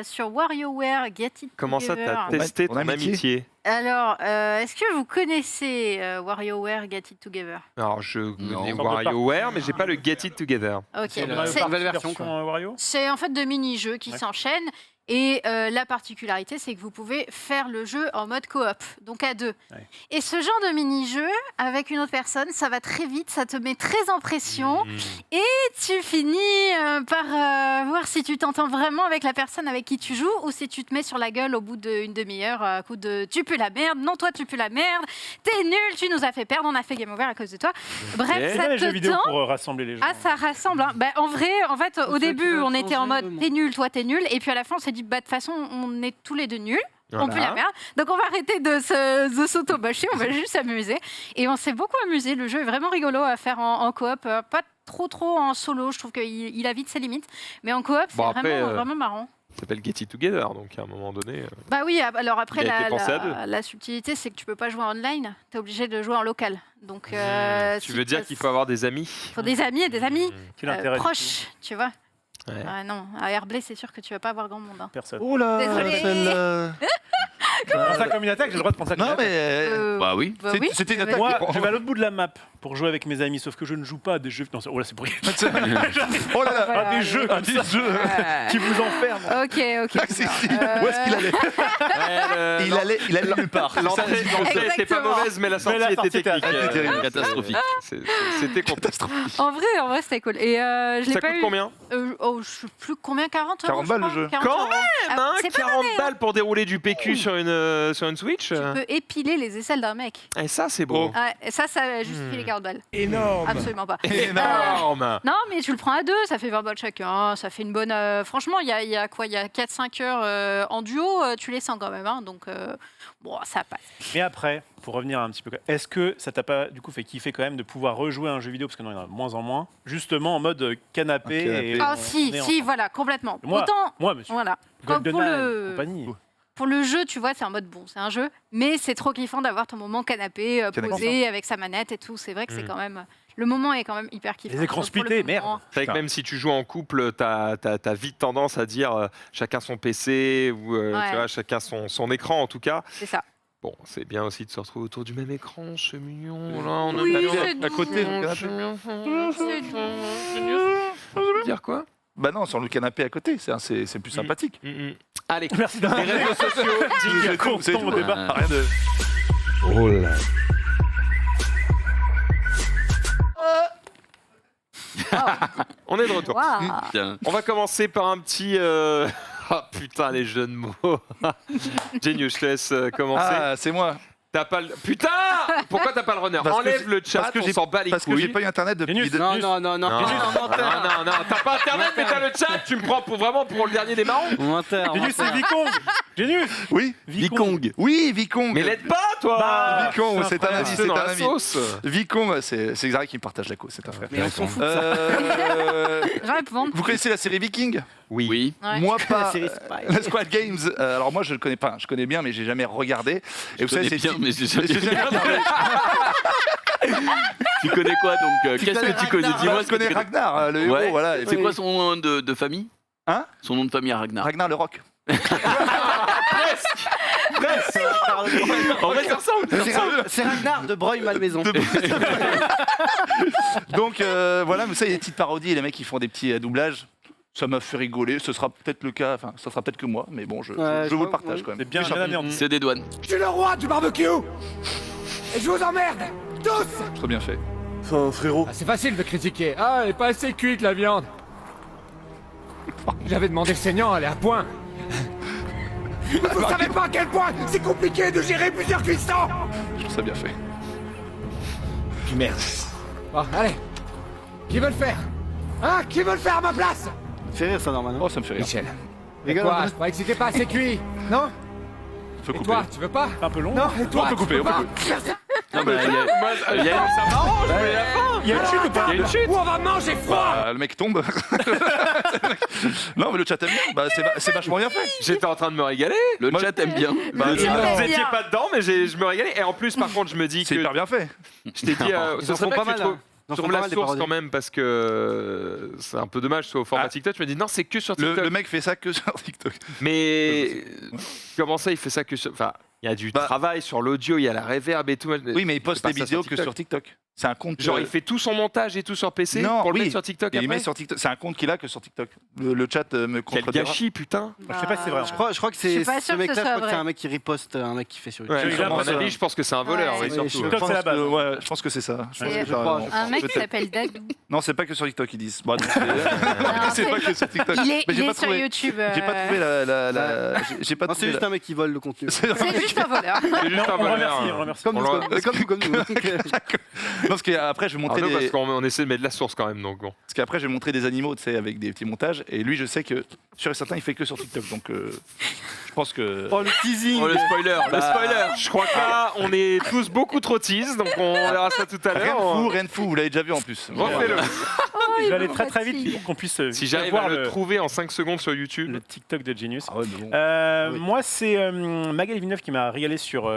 sur WarioWare Get It Comment ça, Together. t'as testé Ton ton amitié amitié? Alors, est-ce que vous connaissez WarioWare Get It Together? Alors, je connais Non. WarioWare, mais j'ai pas le Get It Together. Ok. C'est Mario C'est- Kart nouvelle version, quoi. Wario. C'est en fait de mini-jeux qui Ouais. s'enchaînent. Et la particularité, c'est que vous pouvez faire le jeu en mode coop, donc à 2. Ouais. Et ce genre de mini-jeu, avec une autre personne, ça va très vite, ça te met très en pression. Et tu finis par voir si tu t'entends vraiment avec la personne avec qui tu joues ou si tu te mets sur la gueule au bout d'une demi-heure à coup de « tu pues la merde »,« non, toi, tu pues la merde »,« t'es nul, tu nous as fait perdre, on a fait game over à cause de toi ». Bref, Il y a ça les jeux te vidéo tend. pour rassembler les gens. Ah, ça rassemble. Hein. Bah, en fait, au ça, début, tu vas on était en changer, mode moi. t'es nul, toi t'es nul. Et puis à la fin, on s'est dit, bah, de toute façon, on est tous les deux nuls. On pue Voilà. la merde. Donc on va arrêter de s'auto-bâcher, on va juste s'amuser. Et on s'est beaucoup amusé. Le jeu est vraiment rigolo à faire en coop. Pas trop en solo, je trouve qu'il a vite ses limites. Mais en coop, c'est Bon, après, vraiment marrant. Ça s'appelle Get It Together, donc à un moment donné. Bah oui, alors après, Il a été pensé à deux. la subtilité, c'est que tu peux pas jouer en online. Tu es obligé de jouer en local. Donc, Tu veux dire qu'il faut avoir des amis? faut des amis et des amis Quel intérêt du coup proches, tu vois. Ouais. Ah non, à Airblay, c'est sûr que tu vas pas avoir grand monde. Hein. Personne. Oh là, Désolée. celle-là. Je prends ça comme une attaque, j'ai le droit de prendre ça comme une Non, attaque. mais. Bah oui. Bah oui. C'était une Bah, attaque. Moi, je vais à l'autre bout de la map pour jouer avec mes amis, sauf que je ne joue pas à des jeux. Non, oh là, c'est pourri. Oh là là. Voilà, À des jeux comme ça qui vous enferment. Ok. Si. Où est-ce qu'il allait Il allait nulle part. L'entrée était pas Exactement. mauvaise, mais la sortie était technique. terrible. Catastrophique. C'était catastrophique. En vrai, c'était cool. Et je l'ai Ça pas coûte eu. combien? Je sais plus combien, 40 euros. 40 balles, je le jeu. crois. 40 Quand euros. même, Ah, hein, c'est pas 40 donné, hein. balles pour dérouler du PQ sur une Switch. Tu peux épiler les aisselles d'un mec. Et ça, c'est beau. Ah, et ça justifie les 40 balles. Énorme. Absolument pas. Énorme. Non, mais tu le prends à deux, ça fait 20 balles chacun. Ça fait une bonne. Franchement, il y a quoi? Il y a 4-5 heures en duo, tu les sens quand même. Hein, donc, bon, ça passe. Mais après, pour revenir un petit peu, est-ce que ça t'a pas du coup fait kiffer quand même de pouvoir rejouer à un jeu vidéo, parce que non, il y en a de moins en moins, justement en mode canapé, Un canapé. et Ah, on si, est si, voilà, complètement. Moi, Autant, Moi, monsieur. voilà. Comme pour GoldenEye, le, compagnie. pour le jeu, tu vois, c'est en mode bon, c'est un jeu, mais c'est trop kiffant d'avoir ton moment canapé, Canapé. posé avec sa manette et tout. C'est vrai que c'est quand même. Le moment est quand même hyper kiffant. Les écrans Donc, pour le splittés, moment, merde. C'est vrai que même si tu joues en couple, t'as vite tendance à dire chacun son PC ou Ouais. tu vois, chacun son écran en tout cas. C'est ça. Bon, c'est bien aussi de se retrouver autour du même écran, c'est mignon. Là, on Oui, a c'est à côté, doux. donc, c'est mignon. C'est doux. Ça veut dire quoi? Bah non, sur le canapé à côté, c'est plus sympathique. Allez, Merci les réseaux sociaux, C'est Dig. tout, c'est ton tout. débat. Rien de. Oh là. On est de retour. Waouh. Tiens. On va commencer par un petit. Ah putain, les jeux de mots. Genius, je te laisse commencer. Ah, c'est moi. T'as pas le. Putain! Pourquoi t'as pas le runner? Parce que Enlève j'ai- le chat, parce que on j'ai- s'en bat les Parce que couilles. j'ai pas eu internet depuis. Genius. Non, Juste- non, non, non. Non, non, t'as pas internet, mais t'as le chat. Tu me prends vraiment pour le dernier des marrons. Menteur. Genius, c'est Vicong. Genius. Oui, Vicong. oui, Vicong. Mais l'aide pas, toi. Bah, Vicong, c'est un ami, Reste c'est dans un la ami. sauce. Vicombe, c'est Xari qui me partage la cause, c'est un frère. Mais on s'en fout. Je vais répondre. Vous connaissez la série Viking? Oui. Oui. Ouais. Moi pas. La série Spy. La Squad Games. Alors moi je le connais pas. Je connais bien, mais j'ai jamais regardé. Et vous savez, connais bien, c'est mais j'ai jamais j'ai jamais regardé. Tu connais quoi donc Qu'est-ce que tu connais? Dis-moi Je ce que tu connais connais. Ragnar, le héros, Ouais. voilà. C'est quoi son nom de famille? Hein? Son nom de famille à Ragnar. Ragnar le Rock. En vrai, ça ressemble. C'est Ragnar de Breuil-Malmaison. Donc voilà, mais ça, il y a des petites parodies et les mecs qui font des petits doublages. Ça m'a fait rigoler. Ce sera peut-être le cas. Enfin, ça sera peut-être que moi, mais bon, je Ouais, vous le crois, partage ouais. quand même. C'est bien Méchant. anéanti. C'est des douanes. Je suis le roi du barbecue et je vous emmerde tous. Très bien fait. Ah, c'est facile de critiquer. Ah, elle est pas assez cuite la viande. J'avais demandé le saignant, elle est à point. Vous savez pas à quel point c'est compliqué de gérer plusieurs cuissons. Je trouve ça bien fait. Puis merde. Bon, allez. Qui veut le faire? Hein? Qui veut le faire à ma place? Fait rire ça normalement. Oh, ça me fait rire. Michel. Et Rigole, quoi? hein. Je croyais que c'était pas assez cuit. Non? Faut Et couper. toi, tu veux pas? Un peu long. Non, et toi, On peut tu couper, veux on peut pas? couper. Non, mais il y a Ça m'arrange, mais la fin. Il y a une chute ou pas? Il y a une chute. Ou on va manger froid. Le mec tombe. Non, mais le chat aime bien. Bah, c'est vachement bien fait. J'étais en train de me régaler. le chat aime bien. Bah, Le chat vous aime étiez bien. pas dedans, mais je me régalais. Et en plus, par contre, je me dis C'est que hyper bien fait. je t'ai dit, Ils ce en serait font pas pas que tu mal, hein. Ils en trouves font pas la mal, des source parodies. quand même parce que c'est un peu dommage que ce soit au format Ah. TikTok. Je me dis non, c'est que sur TikTok. Le mec fait ça que sur TikTok. Mais comment ça, il fait ça que sur... Enfin, il y a du Bah. travail sur l'audio, il y a la reverb et tout. Oui, mais il poste pas les ça vidéos sur que TikTok. sur TikTok. C'est un compte. Genre, il fait tout son montage et tout sur PC Non, pour le oui. mettre sur TikTok Et il après. met sur TikTok. C'est un compte qu'il a que sur TikTok. Le chat me Quel contredira. gâchis, putain. Je sais pas si c'est vrai. Je crois que Je c'est suis pas ce sûre que mec-là, ce je crois soit que c'est vrai. un mec qui riposte un mec qui fait sur YouTube. Ouais, J'ai à mon l'impression- avis, je pense que c'est un voleur. Ouais. oui, Oui, surtout. je TikTok, c'est la base. Ouais, je pense que c'est ça. Je pense C'est- que t'as raison. Un mec qui Peut-être. s'appelle Dadou. Non, c'est pas que sur TikTok ils disent. Bon, Non, c'est pas que sur TikTok. Il est, Mais j'ai il pas est sur trouvé. YouTube. J'ai pas trouvé j'ai pas Non, c'est trouvé juste un mec qui vole le contenu. C'est C'est juste un voleur. C'est juste un On voleur. remercie, on remercie. Comme On nous, l'a- comme nous. Non, parce qu'après, je vais montrer Arnaud, des... parce qu'on essaie de mettre de la source quand même, donc bon. Parce qu'après, je vais montrer des animaux, tu sais, avec des petits montages. Et lui, je sais que, sûr et certain, il fait que sur TikTok. Donc, je pense que... Oh, le teasing. Oh, le spoiler. Le spoiler. Je crois que là, on est tous beaucoup trop tease, donc on verra ça tout à l'heure. Rien de fou, vous l'avez déjà vu en plus. Refais-le. Je vais aller très très vite pour qu'on puisse Si j'arrive voir à le trouver en 5 secondes sur YouTube. le TikTok de Genius. Ah ouais, mais bon. Oui. Moi, c'est Magali Villeneuve qui m'a régalé sur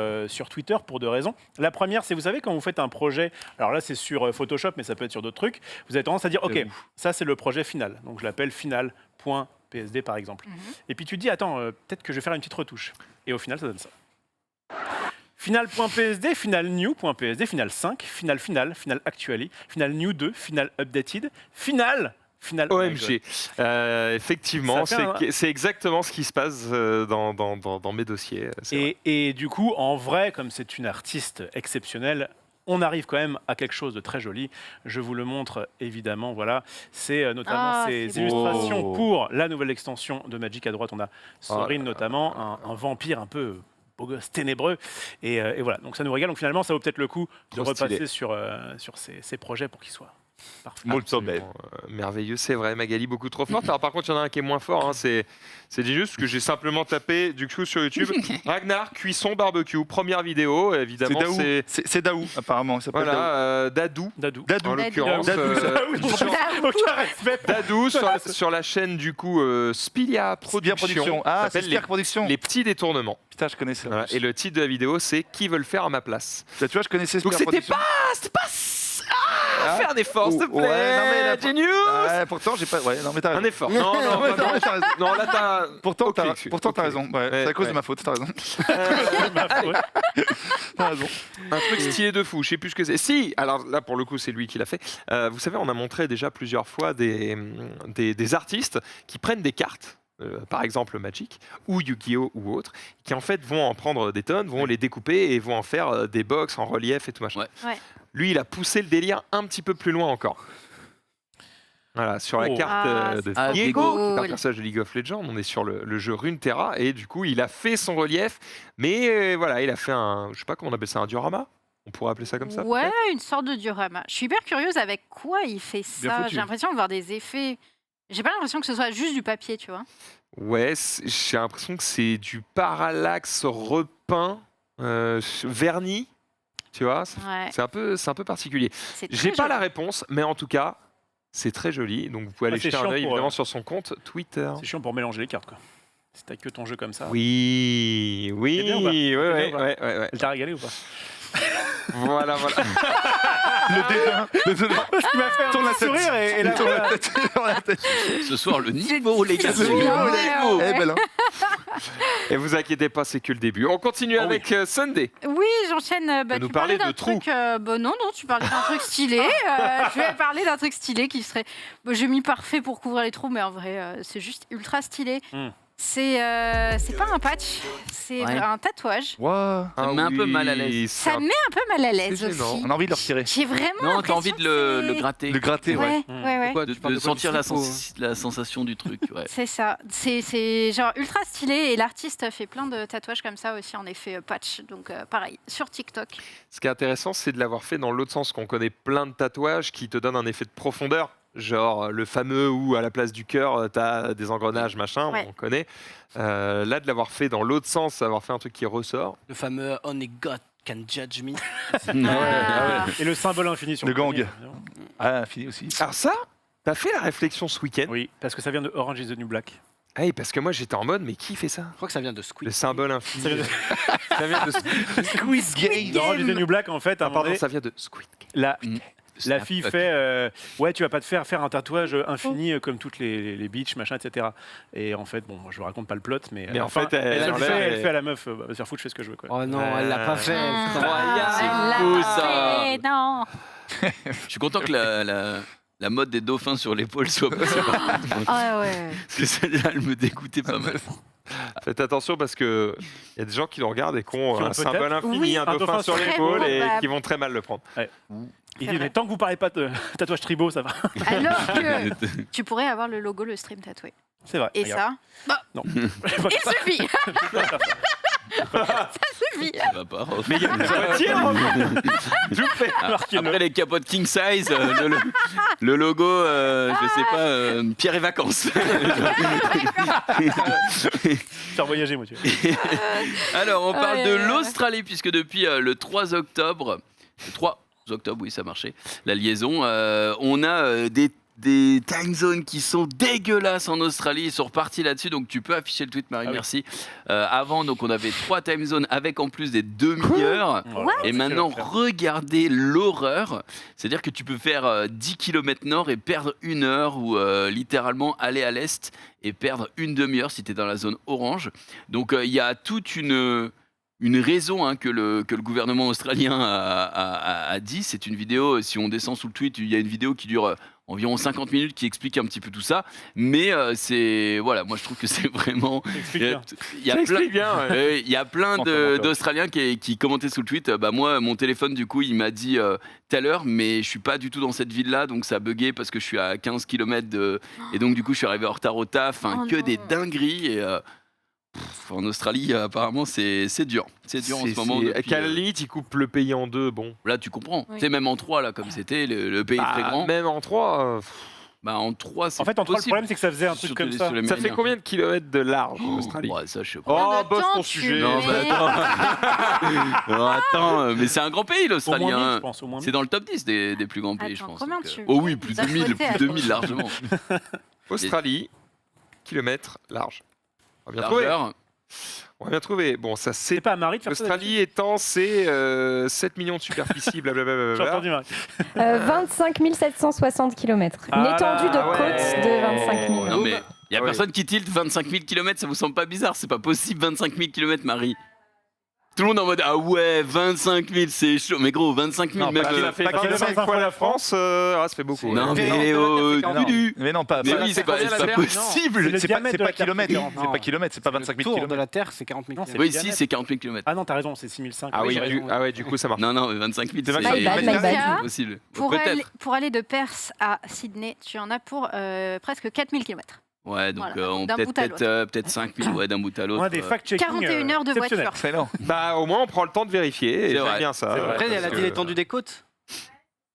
Twitter pour 2 raisons. La première, c'est, vous savez, quand vous faites un projet, alors là, c'est sur Photoshop, mais ça peut être sur d'autres trucs, vous avez tendance à dire, OK, ça, c'est le projet final. Donc, je l'appelle final.psd, par exemple. Et puis, tu te dis, attends, peut-être que je vais faire une petite retouche. Et au final, ça donne ça. Final.psd, final new.psd, final 5, final actually, final new 2, final updated, final. OMG. Effectivement, Ça fait c'est exactement ce qui se passe dans mes dossiers. c'est vrai. Et du coup, en vrai, comme c'est une artiste exceptionnelle, on arrive quand même à quelque chose de très joli. Je vous le montre évidemment. Voilà, c'est notamment ces c'est beau. illustrations pour la nouvelle extension de Magic. À droite, on a Sorin, là notamment, un vampire un peu beau gosse, ténébreux. Et voilà, donc ça nous régale. Donc finalement, ça vaut peut-être le coup de Trop repasser stylé. sur ces projets pour qu'ils soient parfaits. Molto bene. Absolument, merveilleux, c'est vrai. Magali, beaucoup trop forte. Alors, par contre, il y en a un qui est moins fort. Hein, c'est juste que j'ai simplement tapé du coup sur YouTube Ragnar cuisson barbecue. Première vidéo, C'est évidemment. Daou. C'est C'est Daou, apparemment. Il s'appelle Daou. voilà, Dadou. Dadou. Dadou. En l'occurrence, Ah oui, aucun respect. Dadou sur la chaîne du coup Spilia Bien Production. production. Ah, s'appelle c'est Spier Production. les petits détournements. Putain, je connaissais. Voilà, et le titre de la vidéo, c'est Qui veut le faire à ma place. Bah, tu vois, je connaissais Donc Spier c'était Production. faire un effort, s'il te plaît. Ouais, non, mais là, Genius. Ouais, pourtant, j'ai pas. Ouais, non, mais t'as raison. Un effort. Non, non, Ouais, non, t'as raison. non, là t'as. Pourtant, Ok, t'as raison. Ouais, c'est à cause ouais. de ma faute, t'as raison. Allez, T'as raison. un truc stylé de fou, je sais plus ce que c'est. Si, alors là pour le coup c'est lui qui l'a fait. Vous savez, on a montré déjà plusieurs fois des artistes qui prennent des cartes. Par exemple Magic ou Yu-Gi-Oh ou autre, qui en fait vont en prendre des tonnes, vont les découper et vont en faire des box en relief et tout machin. Ouais. Ouais. Lui, il a poussé le délire un petit peu plus loin encore. Voilà, sur la Oh. carte de Ah, Diego, cool. qui est un personnage de League of Legends, on est sur le jeu Runeterra, et du coup, il a fait son relief, mais voilà, il a fait un, je sais pas comment on appelle ça, un diorama. On pourrait appeler ça comme ça. Ouais, peut-être une sorte de diorama. Je suis hyper curieuse avec quoi il fait Bien ça. foutu. J'ai l'impression de voir des effets. J'ai pas l'impression que ce soit juste du papier, tu vois. Ouais, j'ai l'impression que c'est du parallaxe repeint, verni, tu vois. Ouais, C'est un peu particulier. c'est J'ai très pas joli. la réponse, mais en tout cas, c'est très joli. Donc vous pouvez aller Ouais, c'est jeter un chiant œil pour, évidemment sur son compte Twitter. C'est chiant pour mélanger les cartes, quoi. Si t'as que ton jeu comme ça. Oui, oui, C'est bien ou pas ouais, C'est bien ouais, ou pas ouais, ouais. Elle t'a régalé ou pas? Voilà, voilà. Le dédain. Désolé. Parce qu'il m'a fait un Tourne la petit tête. sourire et là, Tourne la voilà. tête. Tourne la tête. Ce soir, le niveau, les gars. C'est Le niveau, ouais, les- ouais. Eh, belle, hein. Et vous inquiétez pas, c'est que le début. On continue Oh oui. avec Sunday. Oui, j'enchaîne. nous Tu parler parlais de d'un trous. truc. Non, tu parlais d'un truc stylé. Je vais parler d'un truc stylé qui serait. J'ai mis parfait pour couvrir les trous, mais en vrai, c'est juste ultra stylé. Mm. C'est pas un patch, c'est Ouais. un tatouage. Ouah. Ça me met un peu mal à l'aise. Ça me met un peu mal à l'aise C'est gênant. aussi. On a envie de le retirer. J'ai vraiment. Non, t'as envie l'impression de le que c'est- gratter. Le gratter, ouais. Ouais, ouais, ouais. ouais. De parles de quoi, sentir du la, slip la sensation du truc. Ouais. C'est ça. C'est genre ultra stylé et l'artiste fait plein de tatouages comme ça aussi en effet patch. Donc pareil, sur TikTok. Ce qui est intéressant, c'est de l'avoir fait dans l'autre sens, qu'on connaît plein de tatouages qui te donnent un effet de profondeur. Genre le fameux où à la place du cœur, t'as des engrenages, machin, Ouais. on connaît. Là, de l'avoir fait dans l'autre sens, avoir fait un truc qui ressort. Le fameux Only God can judge me. Ah. Et le symbole infini sur Le gang. poignet. Ah, fini aussi. Alors ça, t'as fait la réflexion ce week-end. Oui, parce que ça vient de Orange is the New Black. Ah oui, parce que moi j'étais en mode, mais qui fait ça? Je crois que ça vient de Squid. Le symbole infini. Ça vient de- Ça vient de Squid Game. Dans Orange is the New Black, en fait, à un Ah, moment pardon, donné, ça vient de Squid Game. la fille fait ouais, tu vas pas te faire un tatouage infini comme toutes les bitches, machin, etc. Et en fait, bon, moi, je vous raconte pas le plot, mais, Mais en fait, elle, elle le enlève fait, elle et- fait à la meuf, va se faire foutre, je fais ce que je veux. Quoi. Oh non, elle l'a pas fait. Ah, fou, la ça. paix, non. Je suis content que la mode des dauphins sur l'épaule soit passée par là. Ah ouais. Parce que celle-là, elle me dégoûtait pas mal. Faites attention parce que il y a des gens qui nous regardent et qui ont Qui ont un symbole peut-être- infini, Oui, un un dauphin dauphin sur très l'épaule beau, et bah. qui vont très mal le prendre. Il C'est dit, vrai. mais tant que vous parlez pas de tatouage tribaux, ça va. Alors que tu pourrais avoir le logo, le stream tatoué. C'est vrai. Et regarde. ça, Non. il suffit. Ça suffit. Ça va pas. Mais il y a une voiture. Je vous fais. Après les capotes king size, le logo, je sais pas, Pierre et vacances. Faire voyager, moi, tu vois. Alors, on parle Ouais, de ouais, ouais. l'Australie, puisque depuis le 3 octobre, le 3 octobre, oui, ça marchait, la liaison, on a des time zones qui sont dégueulasses en Australie. Ils sont repartis là-dessus, donc tu peux afficher le tweet, Marie, Ah oui. merci. Avant, donc, on avait 3 time zones avec en plus des demi-heures. Voilà. Et maintenant, regardez l'horreur. C'est-à-dire que tu peux faire 10 km nord et perdre 1 heure, ou littéralement aller à l'est et perdre une demi-heure si tu es dans la zone orange. Donc il y a toute une raison que le gouvernement australien a dit. C'est une vidéo, si on descend sous le tweet, il y a une vidéo qui dure environ 50 minutes qui explique un petit peu tout ça. Mais c'est... Voilà, moi je trouve que c'est vraiment... Explique bien. Il y a Ça plein... explique bien. Ouais. Il y a plein d'Australiens qui commentaient sous le tweet. Bah moi, mon téléphone, du coup, il m'a dit telle heure, mais je suis pas du tout dans cette ville-là, donc ça a bugué parce que je suis à 15 km et donc du coup, je suis arrivé en retard au taf. Oh Que non. des dingueries. Et en Australie, apparemment, c'est dur. C'est dur en ce moment. À depuis, la limite, ils coupent le pays en deux. Bon. là, tu comprends. Oui. C'est même en 3, là, comme c'était, le pays est très grand. Même en 3, Bah, en 3, c'est En fait, en 3, le possible. problème, c'est que ça faisait un truc Surtout comme les- ça. sur les ça fait Méridiens. combien de kilomètres de large en Australie? Ouais, ça, je sais pas. Oh, Combien de bosse temps ton tu sujet. Non, mets Non, attends, mais c'est un grand pays, Au moins l'Australie. 1000, hein. je pense. Au moins C'est 1000. dans le top 10 des plus grands pays, je Attends, pense. combien donc, tu oh oui, mets plus de d'un 2000, côté à plus de 2000 l'autre. largement. Australie, kilomètres large. On va bien trouver. Largeur. On va bien trouver. Bon, ça C'est c'est. pas à Marie de faire ça. L'Australie étant, c'est 7 millions de superficie, J'ai blablabla. entendu, Marie. 25 760 km. Une Ah étendue de là, côte ouais. de 25 000. Non, mais il n'y a Ouais. personne qui tilte 25 000 km, ça vous semble pas bizarre? C'est pas possible, 25 000 km, Marie. Tout le monde en mode ah ouais, 25 000, c'est chaud. Mais gros, 25 000, Non, même. pas Il a fait Pas qu'il a 25 fait fois la France, ça fait beaucoup. Non, ouais. mais Non. Dudu. Mais non, pas. Mais pas- oui, c'est pas, combien c'est la pas Terre? possible. Le C'est pas, diamètre c'est de pas la Terre, kilomètres, c'est différent. c'est pas kilomètres, c'est pas 25 Le 000 tour de kilomètres. la Terre, c'est 40 000 Non, c'est km. Oui, diamètre. si, c'est 40 000 km. Ah non, t'as raison, c'est 6005. Ah oui, j'ai raison. ah ouais, du coup ça marche. Non, non, mais 25 000, C'est c'est 25 000 My bad, my bad. impossible. Pour Peut-être. aller de Perth à Sydney, tu en as pour presque 4000 km. Ouais, donc Voilà, on d'un bout à peut-être 5 000, ouais, d'un bout à l'autre. On a des fact-checking. 41 heures de exceptionnels. voiture. Excellent. Bah au moins on prend le temps de vérifier. Et C'est vrai. j'aime bien ça. C'est vrai. Après, elle a parce dit que- l'étendue des côtes.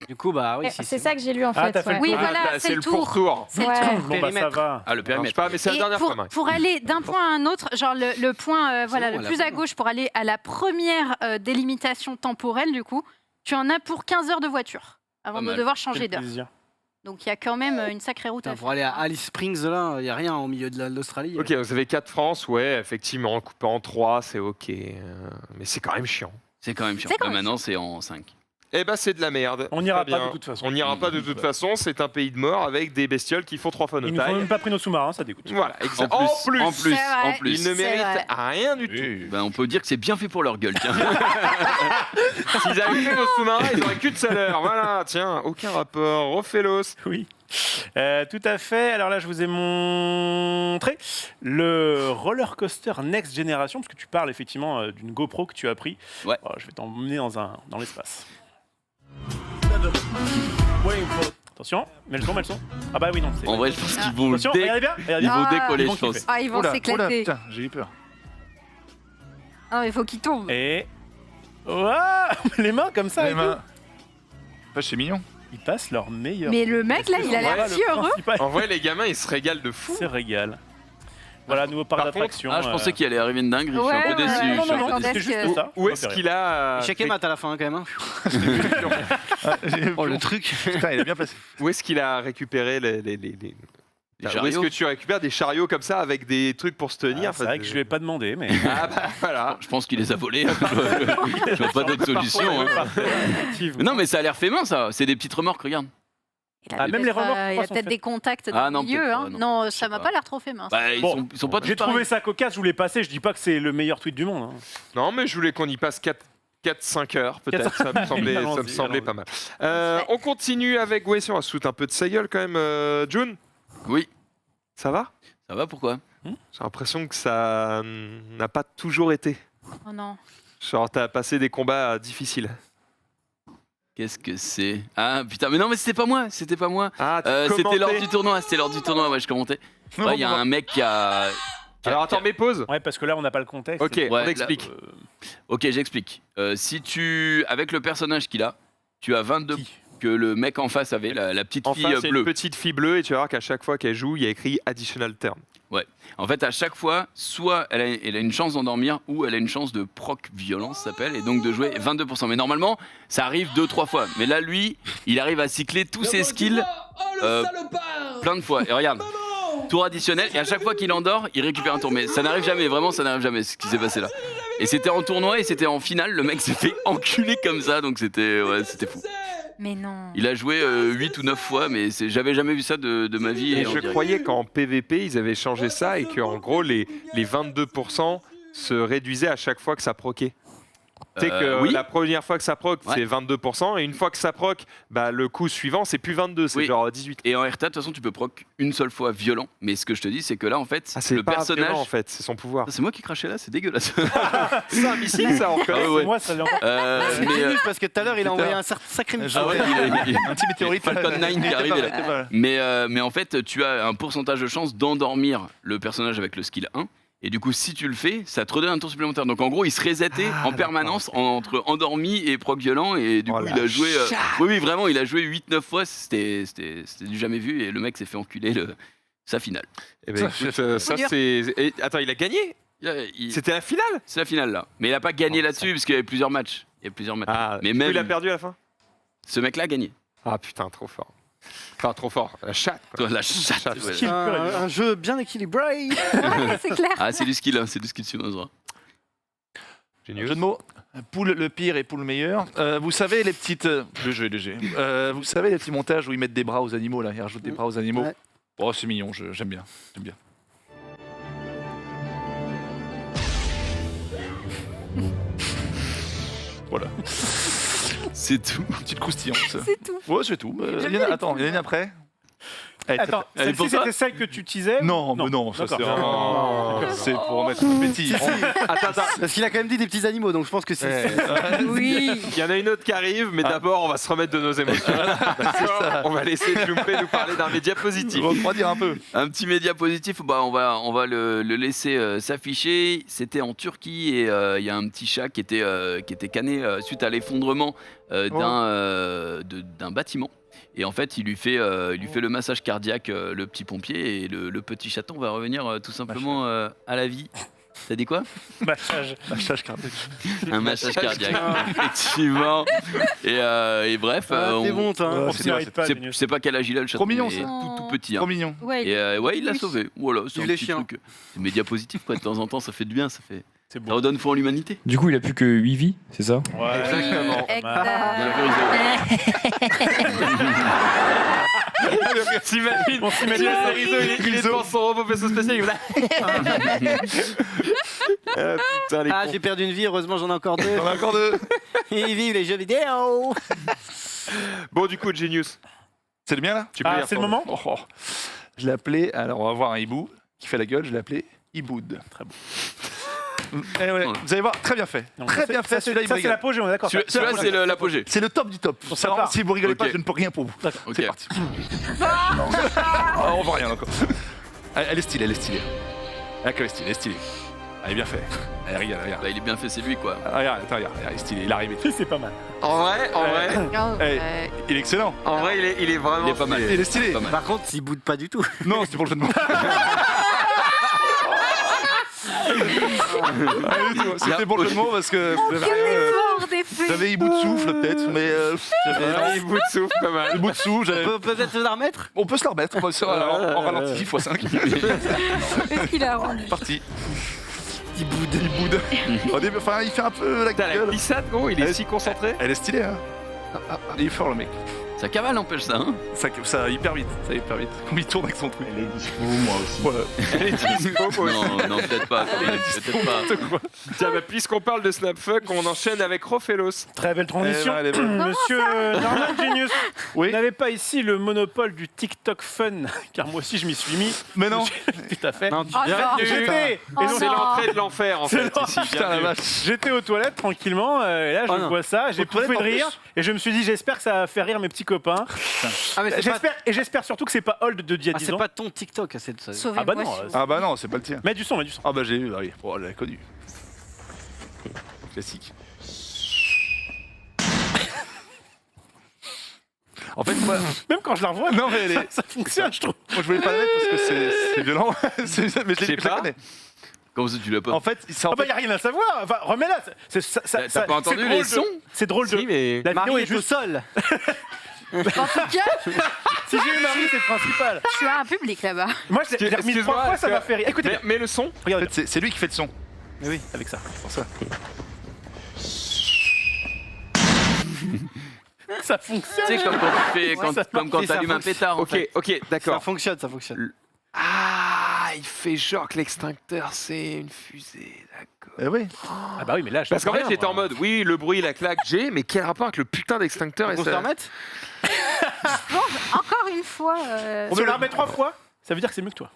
Du coup, bah oui. C'est ça que j'ai lu en Ah, fait. t'as fait le ouais. Oui, Ah, voilà, bah, c'est le tour. pourtour. C'est le Ouais. tour. Bon, bah ça Périmètre. va. Ah, le Ça marche périmètre. pas, mais c'est la Et dernière fois, Marie. pour aller d'un point à un autre, genre le point voilà, bon, le elle a plus fait, à gauche pour aller à la première délimitation temporelle, du coup, tu en as pour 15 heures de voiture avant Pas de mal. devoir Quel changer d'heure. plaisir. Donc il y a quand même une sacrée route à Putain, faire. pour aller à Alice Springs, là, il n'y a rien au milieu de l'Australie. Ok, vous avez 4 France, ouais, effectivement, coupé en 3, c'est ok. Mais c'est quand même chiant. C'est quand même chiant. C'est quand Là, même maintenant, c'est en 5. Eh ben c'est de la merde. On n'ira Très pas bien. de toute façon. On n'ira pas de toute façon, c'est un pays de mort avec des bestioles qui font 3 fois Ils notre nous ont taille. même pas pris nos sous-marins, ça dégoûte. Voilà, En exactement. plus, en plus, C'est vrai. en plus. Ils ne C'est méritent vrai. rien du tout. Ben, on peut dire que c'est bien fait pour leur gueule, tiens. S'ils avaient fait nos sous-marins, ils auraient qu'une de salaire. Voilà, tiens, aucun rapport. Refais-los. Oui. Tout à fait. Alors là, je vous ai montré le roller coaster Next Generation, parce que tu parles effectivement d'une GoPro que tu as pris. Ouais. Je vais t'emmener dans l'espace. Attention, mets le son. Ah bah oui, non. En vrai, je pense qu'ils vont, Attention, regardez bien. ils vont décoller, ils je pense. Ah, ils vont Oula, s'éclater. putain, j'ai eu peur. Ah, il faut qu'ils tombent. Et... Ouah, les mains comme ça. Les et mains. tout. C'est mignon. Ils passent leur meilleur. Mais le mec, là, il a l'air si heureux. En vrai, les gamins, ils se régalent de fou. C'est régal. Voilà, nouveau parc Par contre- d'attraction. Ah, je pensais qu'il allait arriver une dinguerie, je suis un peu Ouais, déçu. ouais, je suis un peu non, déçu. c'est juste Où- ça. Où est-ce qu'il a... Échec et mat à la fin, quand même. hein. Oh, le truc. Putain, il est bien placé. Où est-ce qu'il a récupéré les... Où est-ce chariots. que tu récupères des chariots comme ça avec des trucs pour se tenir? Ah, c'est vrai que je lui ai pas demandé, mais... Ah bah voilà. Je pense qu'il les a volés. Je vois pas d'autre solution. hein. Mais non, mais ça a l'air fait main, ça. C'est des petites remorques, regarde. Il Ah, même les remorques, il y pourquoi a sont peut-être faites des contacts dans Ah, le non, milieu. peut-être Hein. pas, non. Non, Je ça sais m'a pas. pas l'air trop fait mince. Bah, ils Bon, sont pas tous J'ai trouvé pareils. ça cocasse, je voulais passer. Je dis pas que c'est le meilleur tweet du monde. hein. Non, mais je voulais qu'on y passe 4-5 heures, peut-être. Ça me semblait, Allons-y. pas mal. On continue avec... Ouais, si on va se foutre un peu de sa gueule quand même. June, Oui, ça va? ça va, pourquoi? J'ai l'impression que ça n'a pas toujours été. Oh non. Genre, t'as passé des combats difficiles. Qu'est-ce que c'est? Ah putain, mais non, mais c'était pas moi, c'était pas moi. Ah, C'était lors du tournoi, ouais, je commentais. Ouais, il y a un mec qui a. Alors attends, mais pause. Ouais, parce que là, on n'a pas le contexte. Ok, Ouais, on là, explique. Ok, j'explique. Si tu, avec le personnage qu'il a, tu as 22 Qui que le mec en face avait, la petite En fille face, c'est une bleue. petite fille bleue et tu vas voir qu'à chaque fois qu'elle joue, il y a écrit additional term. En fait, à chaque fois, soit elle a une chance d'endormir ou elle a une chance de proc violence, ça s'appelle, et donc de jouer 22%. Mais normalement, ça arrive 2-3 fois. Mais là, lui, il arrive à cycler tous ses skills plein de fois. Et regarde, tour additionnel, et à chaque fois qu'il endort, il récupère un tour. Mais ça n'arrive jamais, vraiment, ça n'arrive jamais ce qui s'est passé là. Et c'était en tournoi et c'était en finale, le mec s'est fait enculer comme ça, donc c'était fou. Mais non. Il a joué 8 ou 9 fois, mais j'avais jamais vu ça de ma vie. Et en je direct. croyais qu'en PVP, ils avaient changé ça et qu'en gros, les 22% se réduisaient à chaque fois que ça proquait. Tu sais que oui. la première fois que ça proc, Ouais. c'est 22%, et une fois que ça proc, bah, le coup suivant, c'est plus 22, c'est Oui. genre 18. Et en RTA, de toute façon, tu peux proc une seule fois violent. Mais ce que je te dis, c'est que là, en fait, Ah, c'est le pas personnage. vraiment, en fait, c'est son pouvoir. C'est moi qui crachais là, c'est dégueulasse. C'est un missile, ça, on reconnaît. Ah ouais. Moi, ça l'ai encore. C'est mais, Linus, parce que tout à l'heure, il a envoyé Putain. un sacré ah message. ouais, Un petit météorite. Falcon 9 qui est arrivé là. Arrêtez pas. Mais en fait, tu as un pourcentage de chance d'endormir le personnage avec le skill 1. Et du coup, si tu le fais, ça te redonne un tour supplémentaire. Donc en gros, il se resettait en permanence entre endormi et proc violent. Et du Oh coup, la il a joué. Oui, vraiment, il a joué 8-9 fois. C'était du jamais vu. Et le mec s'est fait enculer sa finale. Eh ben, écoute, ça, dur. c'est. Et, attends, il a gagné? C'était la finale? C'est la finale là. Mais il a pas gagné là-dessus parce qu'il y avait plusieurs matchs. Il y a plusieurs matchs. Ah, Mais du coup, même- il a perdu à la fin? Ce mec-là a gagné. Ah putain, trop fort. Enfin, trop fort. La chatte. quoi. Toi, la chatte. ouais. Skill pur et dur. Un jeu bien équilibré. Ouais, c'est clair. Ah, c'est du skill, hein, c'est du skill chinois. Génial. Jeu de mots. Poule le pire et poule le meilleur. Vous savez les petites. Le jeu est léger. Vous savez les petits montages où ils mettent des bras aux animaux là, ils rajoutent des bras aux animaux. Ouais. Oh c'est mignon, j'aime bien. J'aime bien. Voilà. C'est tout. Petite croustillante. C'est tout. Ouais, c'est tout. Attends, il y en a une après. Allez, Attends, Elle est pour celle-ci, toi c'était celle que tu teasais ou- Non, mais non, ça c'est D'accord. vraiment. Non. C'est pour mettre le petit. Attends. Parce qu'il a quand même dit des petits animaux, donc je pense que c'est. Oui. Il y en a une autre qui arrive, mais d'abord, on va se remettre de nos émotions. D'accord. On va laisser Jumpe nous parler d'un média positif. Refroidir un peu. Un petit média positif, bah on va le laisser s'afficher. C'était en Turquie et il y a un petit chat qui était cané suite à l'effondrement d'un bâtiment. Et en fait, il lui fait le massage cardiaque, le petit pompier, et le petit chaton va revenir tout simplement à la vie. T'as dit quoi? Massage. Massage cardiaque. Un massage cardiaque, effectivement. Et bref, T'es bon, toi. On c'est s'y arrête pas, c'est- Linus. c'est pas quel âge il a le chaton, Trop mignon, mais ça. tout petit. hein. Trop mignon. Ouais, Et ouais, il l'a sauvé. Voilà, c'est un Vive les petit chiens. truc. C'est média positif, quoi. De temps en temps, ça fait du bien, ça C'est ça beau. redonne foi en l'humanité. Du coup, il a plus que 8 vies, c'est ça? Ouais, Exactement. T'imagines, On s'imagine le Rizo, il est devant son robot vaisseau spécial. Il est là. Ah, putain, les Ah, cons. j'ai perdu une vie, heureusement j'en ai encore deux. On a encore deux. Ils vivent les jeux vidéo. Bon, du coup, Genius, C'est le mien là tu peux Ah, lire c'est le ton- moment. Oh. Je l'ai appelé, alors on va voir un hibou qui fait la gueule, je l'ai appelé Iboud. Très bon. Eh ouais, vous allez voir, très bien fait. Non, Très ça, bien fait, celui-là, il me Ça, c'est régale. l'apogée, on est d'accord. Celui-là, c'est l'apogée. C'est le top du top. On Ça, prépare. si vous rigolez pas, Ok. je ne peux rien pour vous. Ok. C'est parti. On voit rien encore. Elle est stylée, elle est stylée. Elle est stylée, elle est stylée. Elle est bien faite. Elle regarde, regarde. Bah, il est bien fait, c'est lui quoi. Regarde, attends, regarde, il est stylé, il est arrivé. C'est pas mal. En vrai, Il est excellent. en vrai, il est vraiment. Il est pas mal. Il est stylé. Pas mal. Par contre, il boude pas du tout. Non, c'est pour le jeu de mots. C'était pour le jeu de mots parce que j'avais un bout de souffle peut-être, mais Il bout de souffle, pas mal. le bout de souffle, On peut peut-être se la remettre. on peut se la remettre, on va se en ralenti x5. Qu'est-ce qu'il a rendu? Parti. Il boude. Au début, enfin, il fait un peu la Putain, la gueule. glissade, gros, il est si concentré. Elle est stylée, hein. Il est fort le mec. Ça cavale, n'empêche ça. Hein. Ça va hyper vite, Comme il tourne avec son truc. Elle est dispo, moi aussi. Elle est dispo, moi aussi. Non, peut-être pas. Peut-être pas. Tiens, bah, puisqu'on parle de Snapfuck, on enchaîne avec Rofelos. Très belle transition. Elle est bonne. Monsieur Norman Genius, Oui. vous n'avez pas ici le monopole du TikTok fun, car moi aussi je m'y suis mis. Mais non. Tout à fait. Non, Oh non. J'étais Oh et donc, C'est non. l'entrée de l'enfer, en fait, ici. Putain la vache. j'étais aux toilettes tranquillement, et là je Oh non. vois ça, j'ai Aux toilettes, pouffé de en rire, plus et je me suis dit j'espère que ça va faire rire mes petits copains. Ah, mais c'est pas, J'espère surtout que c'est pas Hold de d'il y a ah, 10 c'est ans. pas ton TikTok. C'est ça. Sauvez-moi. Ah bah non, s'il vous Ah bah non, c'est pas le tien. Mets du son, mets du son. Ah bah j'ai vu, bah oui. Oh, elle l'a connu. Classique. En fait, moi, Même quand je la revois, non mais elle est- ça fonctionne, je trouve. moi je voulais pas la mettre parce que c'est violent. Mais Je sais je la pas. connais. Comment ça, tu l'as pas En fait, c'est en Ah bah fait- y a rien à savoir. Enfin, remets-la. T'as pas entendu c'est les drôle sons C'est drôle de. Si, mais. La vidéo Marie est est au juste. sol. En tout cas, Si j'ai eu Marie, c'est le principal. tu as un public là-bas. Moi, je l'ai remis 3 fois, ça m'a fait rire. Écoutez, Mais le son. en regardez. fait, c'est lui qui fait le son. Mais oui, avec ça. Pour ça. Ça Tu fonctionne. sais, comme quand tu fais, ça comme quand marche. t'allumes un Ça pétard. en Ok, fait. ok, Ça d'accord. fonctionne, ça fonctionne. Ah, il fait genre que l'extincteur, c'est une fusée, d'accord. Eh oui. Ah bah oui, mais là, je Parce qu'en comprends fait, rien, j'étais en moi. mode, oui, le bruit, la claque, j'ai, mais quel rapport avec le putain d'extincteur et On se ça... la remette. Bon, encore une fois. On me la remet 3 fois. Ça veut dire que c'est mieux que toi.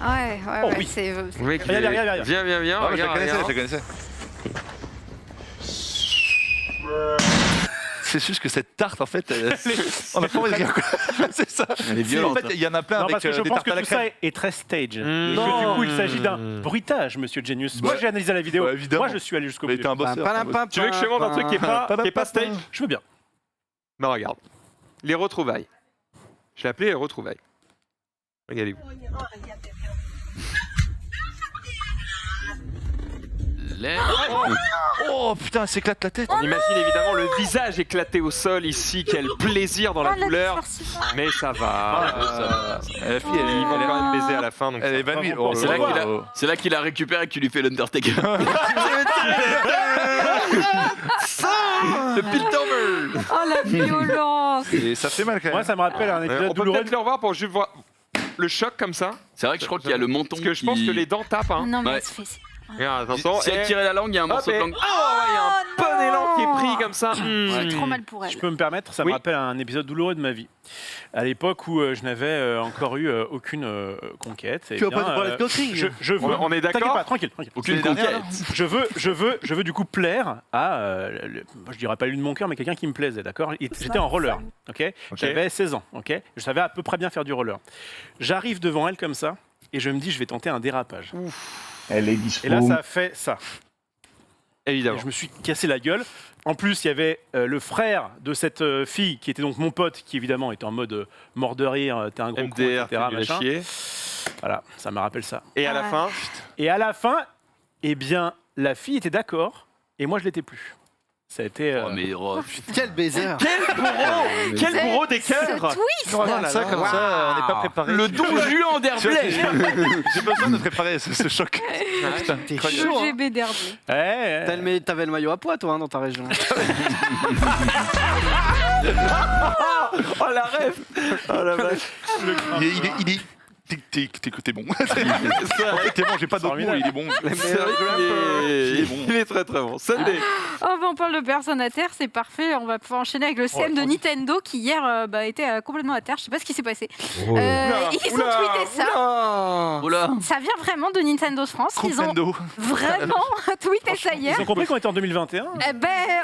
Ouais, Oh ouais, oui. c'est. Mec, Regarde, regarde. viens, Ah, moi, je la regarde, connaissais, je la regarde. connaissais. C'est juste que cette tarte, en fait, on n'a pas envie de rire. Quoi. C'est ça. Elle est violente. En fait, il y en a plein Non, avec parce que je des pense tartes que à la tout ça crème. est très stage. Et que Non. du coup, il s'agit d'un bruitage, monsieur Genius. Moi, Ouais. j'ai analysé la vidéo. Ouais, évidemment. Moi, je suis allé jusqu'au Mais bout. t'es un bosseur. Tu veux que je te montre un truc qui est pas stage? Je veux bien. Non, regarde. Les retrouvailles. Je l'ai appelé les retrouvailles. Regardez-vous. Oh putain, elle s'éclate la tête. On imagine évidemment le visage éclaté au sol ici. Quel plaisir dans la douleur. Mais ça va. La fille, Ils vont quand même baiser à la fin. Donc elle ça est va. évanouie. bon, C'est là qu'il a, c'est là qu'il a récupéré et qu'il lui fait l'Undertaker. Le Piltover. Oh la violence! Et ça fait mal quand même. Moi, ça me rappelle un épisode On peut douloureux. peut-être le revoir pour juste voir le choc comme ça. C'est vrai que je crois qu'il y a le menton. Parce que je pense qui- que les dents tapent. Hein. Non, mais Ouais. elle se fait. Regarde, attention. Si elle et- tirait la langue, il y a un Hop, morceau de et- langue. Oh, il y a un bon élan qui est pris comme ça. C'est trop mal pour elle. Je peux me permettre, ça Oui. me rappelle un épisode douloureux de ma vie. À l'époque où je n'avais encore eu aucune conquête. Tu vas pas nous parler de coquerie. Je veux. On est d'accord. T'inquiète pas, tranquille. Aucune C'est les dernières, conquête. Je veux du coup plaire à, je dirais pas l'une de mon cœur, mais quelqu'un qui me plaisait, d'accord. J'étais en roller, ok. J'avais 16 ans, ok. Je savais à peu près bien faire du roller. J'arrive devant elle comme ça et je me dis, je vais tenter un dérapage. Elle est dispo. Et là, ça a fait ça. Et Évidemment. je me suis cassé la gueule. En plus, il y avait le frère de cette fille qui était donc mon pote, qui évidemment était en mode mort de rire, t'es un gros con, MDR, etc. tu machin. chier. Voilà, ça me rappelle ça. Et à la Ah. fin, Et à la fin, eh bien, la fille était d'accord et moi je l'étais plus. Ça a été. Oh, mais oh, Quel baiser. quel bourreau, quel bourreau des Ce cœurs. twist. Regarde ça comme ça, on n'est pas préparé. le Don Juan d'Herblay. J'ai besoin de préparer ce choc. Putain, T'es incroyable. chaud. hein. GB d'Herblay. Ouais, ouais. T'avais le maillot à poids, toi, hein, dans ta région. Oh la rêve. Oh la vache. Il est t'es bon. En fait, t'es bon, j'ai pas d'autre mot, il est bon. C'est vrai qu'il est très très bon. Sunday. Oh, bah, on parle de personnes à terre, c'est parfait. On va pouvoir enchaîner avec le CM de Nintendo qui hier était complètement à terre. Je sais pas ce qui s'est passé. Ils ont tweeté ça. Oula. Ça vient vraiment de Nintendo France. Ils ont Nintendo. vraiment tweeté ça hier. Ils ont compris qu'on était en 2021.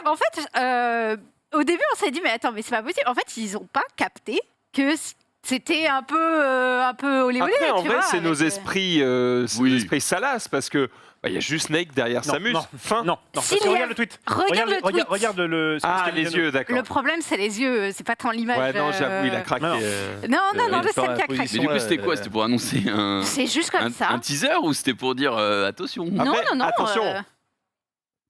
En fait, au début, on s'est dit, mais attends, mais c'est pas possible. En fait, ils ont pas capté que c'était un peu olé olé. Après, en tu vrai, vois, c'est nos avec, esprits, nos esprits salaces parce que il y a juste Snake derrière Samus. Fin. Non, Si, parce que regarde le tweet. Regarde le tweet. Regarde le. Ah, les yeux, d'accord. Le problème, c'est les yeux, c'est pas tant l'image. Ouais, non, j'avoue, il a craqué. Non, le CM qui a craqué. Mais du coup, c'était quoi? C'était pour annoncer un. C'est juste comme ça. Un teaser ou c'était pour dire attention? Non, attention.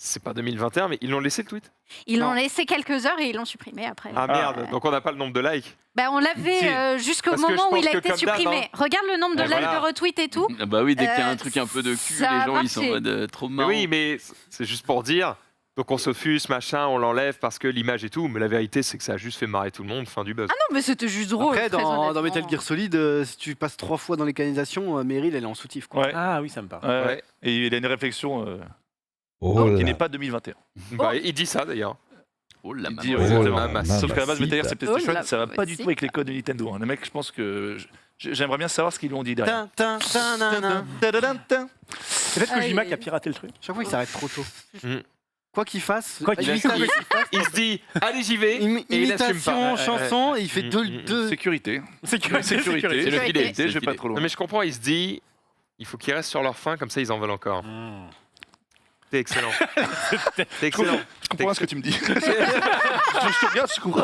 C'est pas 2021, mais ils l'ont laissé le tweet. Ils l'ont laissé quelques heures et ils l'ont supprimé après. Ah merde, donc on n'a pas le nombre de likes. On l'avait jusqu'au Parce que moment je où il pense a que été comme d'hab, supprimé. Regarde le nombre de likes, de retweets et tout. Ah bah oui, dès qu'il y a un truc un peu de cul, les ça a gens ils sont en marché. mode trop Mais marrant. oui, mais c'est juste pour dire. Donc on s'offusque, machin, on l'enlève parce que l'image et tout. Mais la vérité, c'est que ça a juste fait marrer tout le monde. Fin du buzz. Ah non, mais c'était juste drôle. Après, très dans honnêtement. Metal Gear Solid, si tu passes 3 fois dans les canalisations, Meryl, elle est en soutif. Quoi. Ouais. Ah oui, ça me parle. Ouais. Et il a une réflexion qui n'est pas 2021. Bah, il dit ça d'ailleurs. Oh la Il maman. dit, ouais, exactement. la Sauf qu'à la base, Metal Gear, c'est PlayStation, la ça va pas du tout avec les codes de Nintendo. Le mec, je pense que j'aimerais bien savoir ce qu'ils lui ont dit derrière. Peut-être que Jimak a piraté le truc. Chaque fois, il s'arrête trop tôt. Mm. Quoi qu'il fasse, Quoi qu'il fasse. Il se dit, allez, j'y vais. Et il assume imitation, pas. chanson, et il fait deux. Sécurité. Sécurité. C'est le filet. Sécurité. c'est le Je vais pas filet. trop Non, loin. mais je comprends, il se dit, il faut qu'ils restent sur leur faim, comme ça ils en veulent encore. C'est excellent. C'est excellent. Je comprends ce que tu me dis. Je te regarde, je comprends.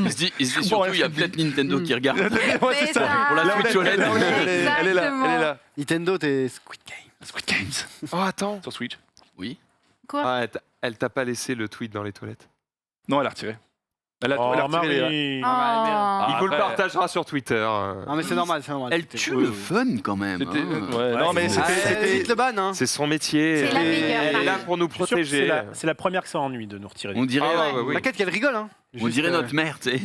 Il se dit surtout, il y a peut-être Nintendo qui regarde. Ouais, c'est ça. Pour la Switch OLED. Elle est là. Nintendo, t'es Squid Game. Squid Games. Oh, attends. Sur Switch. Oui. Quoi Ah, elle t'a pas laissé le tweet dans les toilettes. Non, elle a retiré. Elle a Oh, retiré les. Marie. Oh. Il vous le après- partagera sur Twitter. Non, mais c'est normal, c'est normal. Elle tue le fun quand même. C'était. hein. Ouais, non, mais c'est- c'était. Vite le ban, hein. C'est son métier. C'est la meilleure, Elle est là Marie. pour nous Je suis sûr que protéger. c'est la première que ça ennuie de nous retirer. On dirait, Ah ouais, oui. T'inquiète qu'elle rigole, hein. on dirait notre mère, tu sais.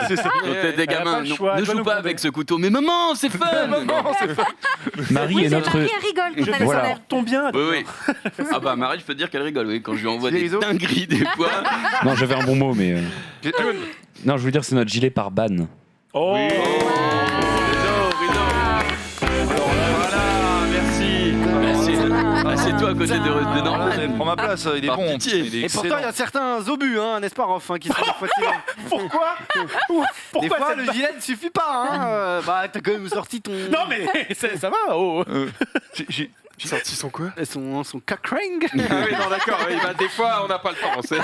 C'est ça. Quand t'es des Elle a pas gamins, le non, choix, elle ne doit joue nous pas gronder. avec ce couteau. Mais maman, c'est fun. Marie Oui, est c'est notre. Marie, elle rigole quand elle Voilà. s'enlève. Tombe bien. Oui, oui. Ah bah Marie, je peux te dire qu'elle rigole, oui, quand je lui envoie Les des réseaux. dingueries des fois. Non, j'avais un bon mot, mais. Non, je voulais dire que c'est notre gilet par ban. Oh. Voilà, merci. Assieds-toi à côté de Norman. Prends ma place, il est Par bon. pitié. Il est Et pourtant, il y excellent. a certains obus, hein, n'est-ce pas, enfin, qui sont parfois tirés. Pourquoi Des Pourquoi fois, cette le ba- gilet ne suffit pas, hein. Bah, t'as quand même sorti ton. Non mais ça va. Oh. J'ai- J'ai sorti son quoi Son cockring. Ah oui, non, d'accord. Oui, bah, des fois, on n'a pas le temps.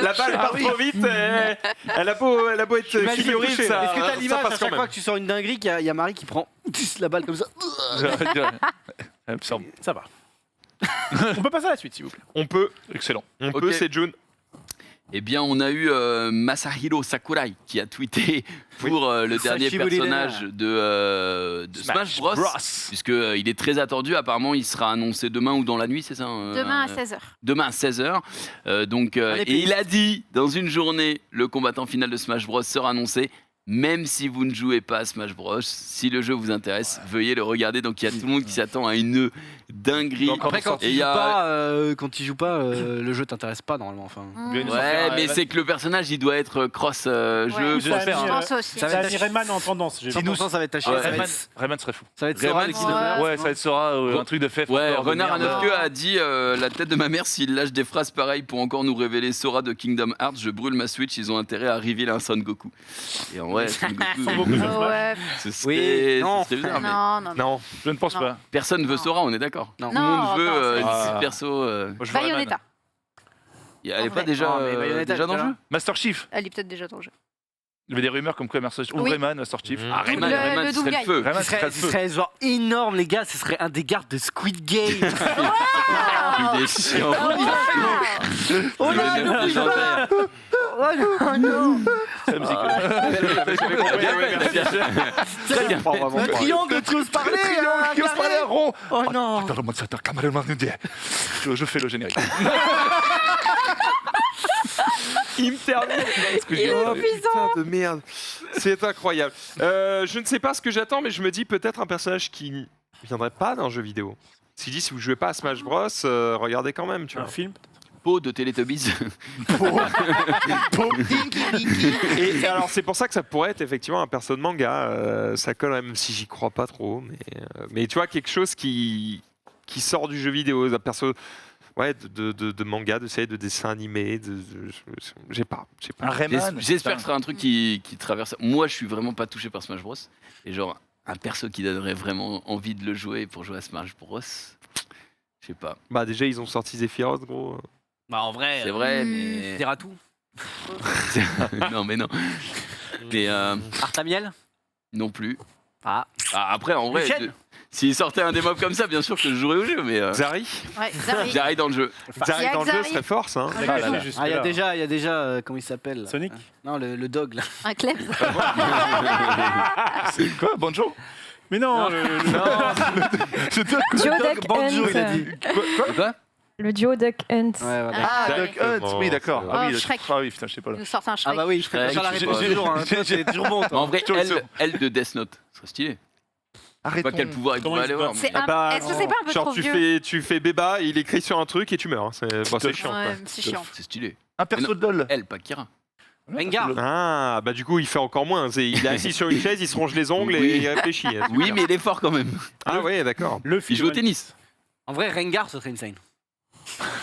La balle part trop vite. Elle a beau être figurine, ça. Est-ce que t'as ça l'image à passe chaque quand fois même. que tu sors une dinguerie qu'il y a Marie qui prend la balle comme ça. Elle me semble. Ça va. On peut passer à la suite, s'il vous plaît. On peut, Excellent. on peut, c'est June. Eh bien, on a eu Masahiro Sakurai qui a tweeté pour le dernier Sashiburi personnage de Smash Bros. Puisqu'il est très attendu. Apparemment, il sera annoncé demain ou dans la nuit, c'est ça Demain à 16h. Demain à 16h. Et il a dit, dans une journée, le combattant final de Smash Bros sera annoncé. Même si vous ne jouez pas à Smash Bros, si le jeu vous intéresse, veuillez le regarder. Donc il y a tout le monde qui s'attend à une dinguerie. Après, quand Et tu il y joues a- pas, le jeu t'intéresse pas normalement. Enfin. Ouais, mais c'est que le personnage, il doit être cross jeu. Ouais, je vais faire, je pense aussi. Ça va être Rayman en tendance. j'ai 100% ça va être taché. Ouais, Ça va Rayman, être- Rayman serait fou. ça va être Rayman Sora avec qui Kingdom Hearts. Ouais, ça va être Sora, un truc de fait. Ouais, encore de Renard à merde. 9 queues a dit la tête de ma mère, s'il lâche des phrases pareilles pour encore nous révéler Sora de Kingdom Hearts, je brûle ma Switch, ils ont intérêt à reveal un Son Goku. Et en vrai, Son Goku, Ouais. ce serait, Oui, non. ce serait bizarre, mais Non. Non, Je ne pense Non. pas. personne veut Sora, on est d'accord. Non. Tout le monde Non, veut non, c'est- ce perso. Moi, je veux Rayman. Bayonetta. Elle est En pas vrai. déjà, Non, mais Bayonetta, déjà dans le déjà. jeu Master Chief. Elle est peut-être déjà dans le jeu. Il y avait des rumeurs comme quoi Master Chief. Ou Oui. Rayman, Master Chief. Mhm. Ah, Rayman, Le Rayman, ce serait double le feu. Rayman, Ce ce serait le ce feu. serait genre énorme, les gars. Ce serait un des gardes de Squid Game. Il est chiant. Oh là, Le non, légendaire. oh non. C'est la musique. Très bien. Un triangle qui ose parler. un Qui ose parler carré. à rond. Oh non. Je fais le générique. il me termine. Il est Oh, épuisant. putain de merde. C'est incroyable. Je ne sais pas ce que j'attends, mais je me dis peut-être un personnage qui ne viendrait pas d'un jeu vidéo. Si dit, si vous jouez pas à Smash Bros, regardez quand même, tu Un vois. film Pot de Teletubbies. Et alors c'est pour ça que ça pourrait être effectivement un perso de manga. Ça colle même si j'y crois pas trop, mais tu vois quelque chose qui sort du jeu vidéo, un perso. Ouais, de manga, de série, de dessin animé, j'ai pas. Un Rayman. J'espère que ce sera un truc qui traverse. Moi, je suis vraiment pas touché par Smash Bros. Et genre, un perso qui donnerait vraiment envie de le jouer pour jouer à Smash Bros. Je sais pas. Bah déjà ils ont sorti Zephyros, gros. Bah en vrai, C'est vrai, mais. c'est tout. Non, mais non. Mais Artamiel. non plus. Ah. Après, en vrai, Lucienne. s'il sortait un des mobs comme ça, bien sûr que je jouerais au jeu, mais. Zari Ouais, Zari. J'arrive dans le jeu. Zari dans le jeu Xari. serait force, hein. Ah, là, là. Ah, il y a déjà, comment il s'appelle là Sonic Non, le dog là. Un club. C'est quoi, Banjo? Mais non, Duo Duck Banjo, il a Hunt. dit. Quoi Le duo Duck Hunt. Ouais, voilà. Ah, Ah, Duck Hunt, oui, d'accord. Oh, Ah oui, Shrek. ah oui, putain, je sais pas là. Nous sortent un Ah Shrek. bah oui, je préfère la J'ai- réponse du jour. Hein. Toi, c'est toujours bon. Mais toi. en vrai, Toujours sûr. elle de Death Note, ce serait stylé. Je sais Arrêtons. pas quel pouvoir il Comment pourrait il se aller voir. bat C'est mais- un- bah, Est-ce que c'est pas un peu Genre trop tu vieux fais Béba, il écrit sur un truc et tu meurs. C'est chiant. Ouais, quoi. c'est chiant. C'est stylé. Un perso de LOL. Elle, pas Kira. Rengar. Ah, bah du coup il fait encore moins. Il est assis sur une chaise, il se ronge les ongles Oui. et il réfléchit. Oui, mais il est fort quand même. Ah ouais, d'accord. le Il film. joue au tennis. En vrai, Rengar, ce serait insane.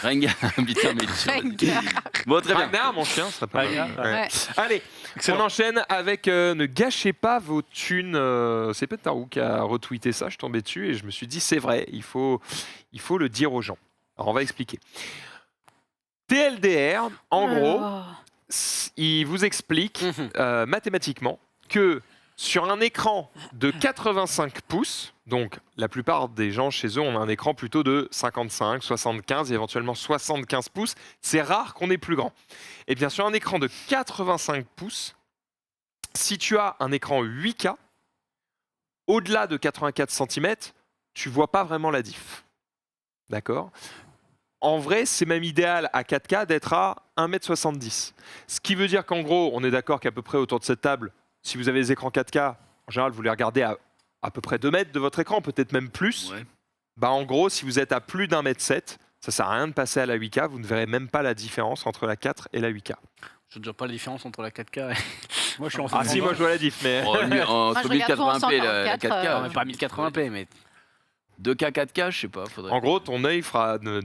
Rengar, putain, mais Rengar. Bon, très bien. Ragnar, mon chien, ça serait pas mal. Ragnar, Ouais. Ouais. Allez, Excellent. on enchaîne avec ne gâchez pas vos thunes. C'est peut-être Tarou qui a retweeté ça, je tombais dessus et je me suis dit c'est vrai, il faut le dire aux gens. Alors on va expliquer. TLDR, en gros, il vous explique mathématiquement que sur un écran de 85 pouces, donc la plupart des gens chez eux ont un écran plutôt de 55, 75 et éventuellement 75 pouces, c'est rare qu'on ait plus grand. Et bien sur un écran de 85 pouces, si tu as un écran 8K, au-delà de 84 cm, tu vois pas vraiment la diff. D'accord ? En vrai, c'est même idéal à 4K d'être à 1m70. Ce qui veut dire qu'en gros, on est d'accord qu'à peu près autour de cette table, si vous avez des écrans 4K, en général, vous les regardez à peu près 2 mètres de votre écran, peut-être même plus. Ouais. Bah, en gros, si vous êtes à plus d'1m7, ça sert à rien de passer à la 8K, vous ne verrez même pas la différence entre la 4 et la 8K. Je ne vois pas la différence entre la 4K et. Moi, je suis en Ah si, moi je vois la diff, mais... En Moi, je regarde tout en 1080p, la 144, 4K. Non, pas 1080p, mais. 2K, 4K, je sais pas. Faudrait. En gros, ton œil fera, ne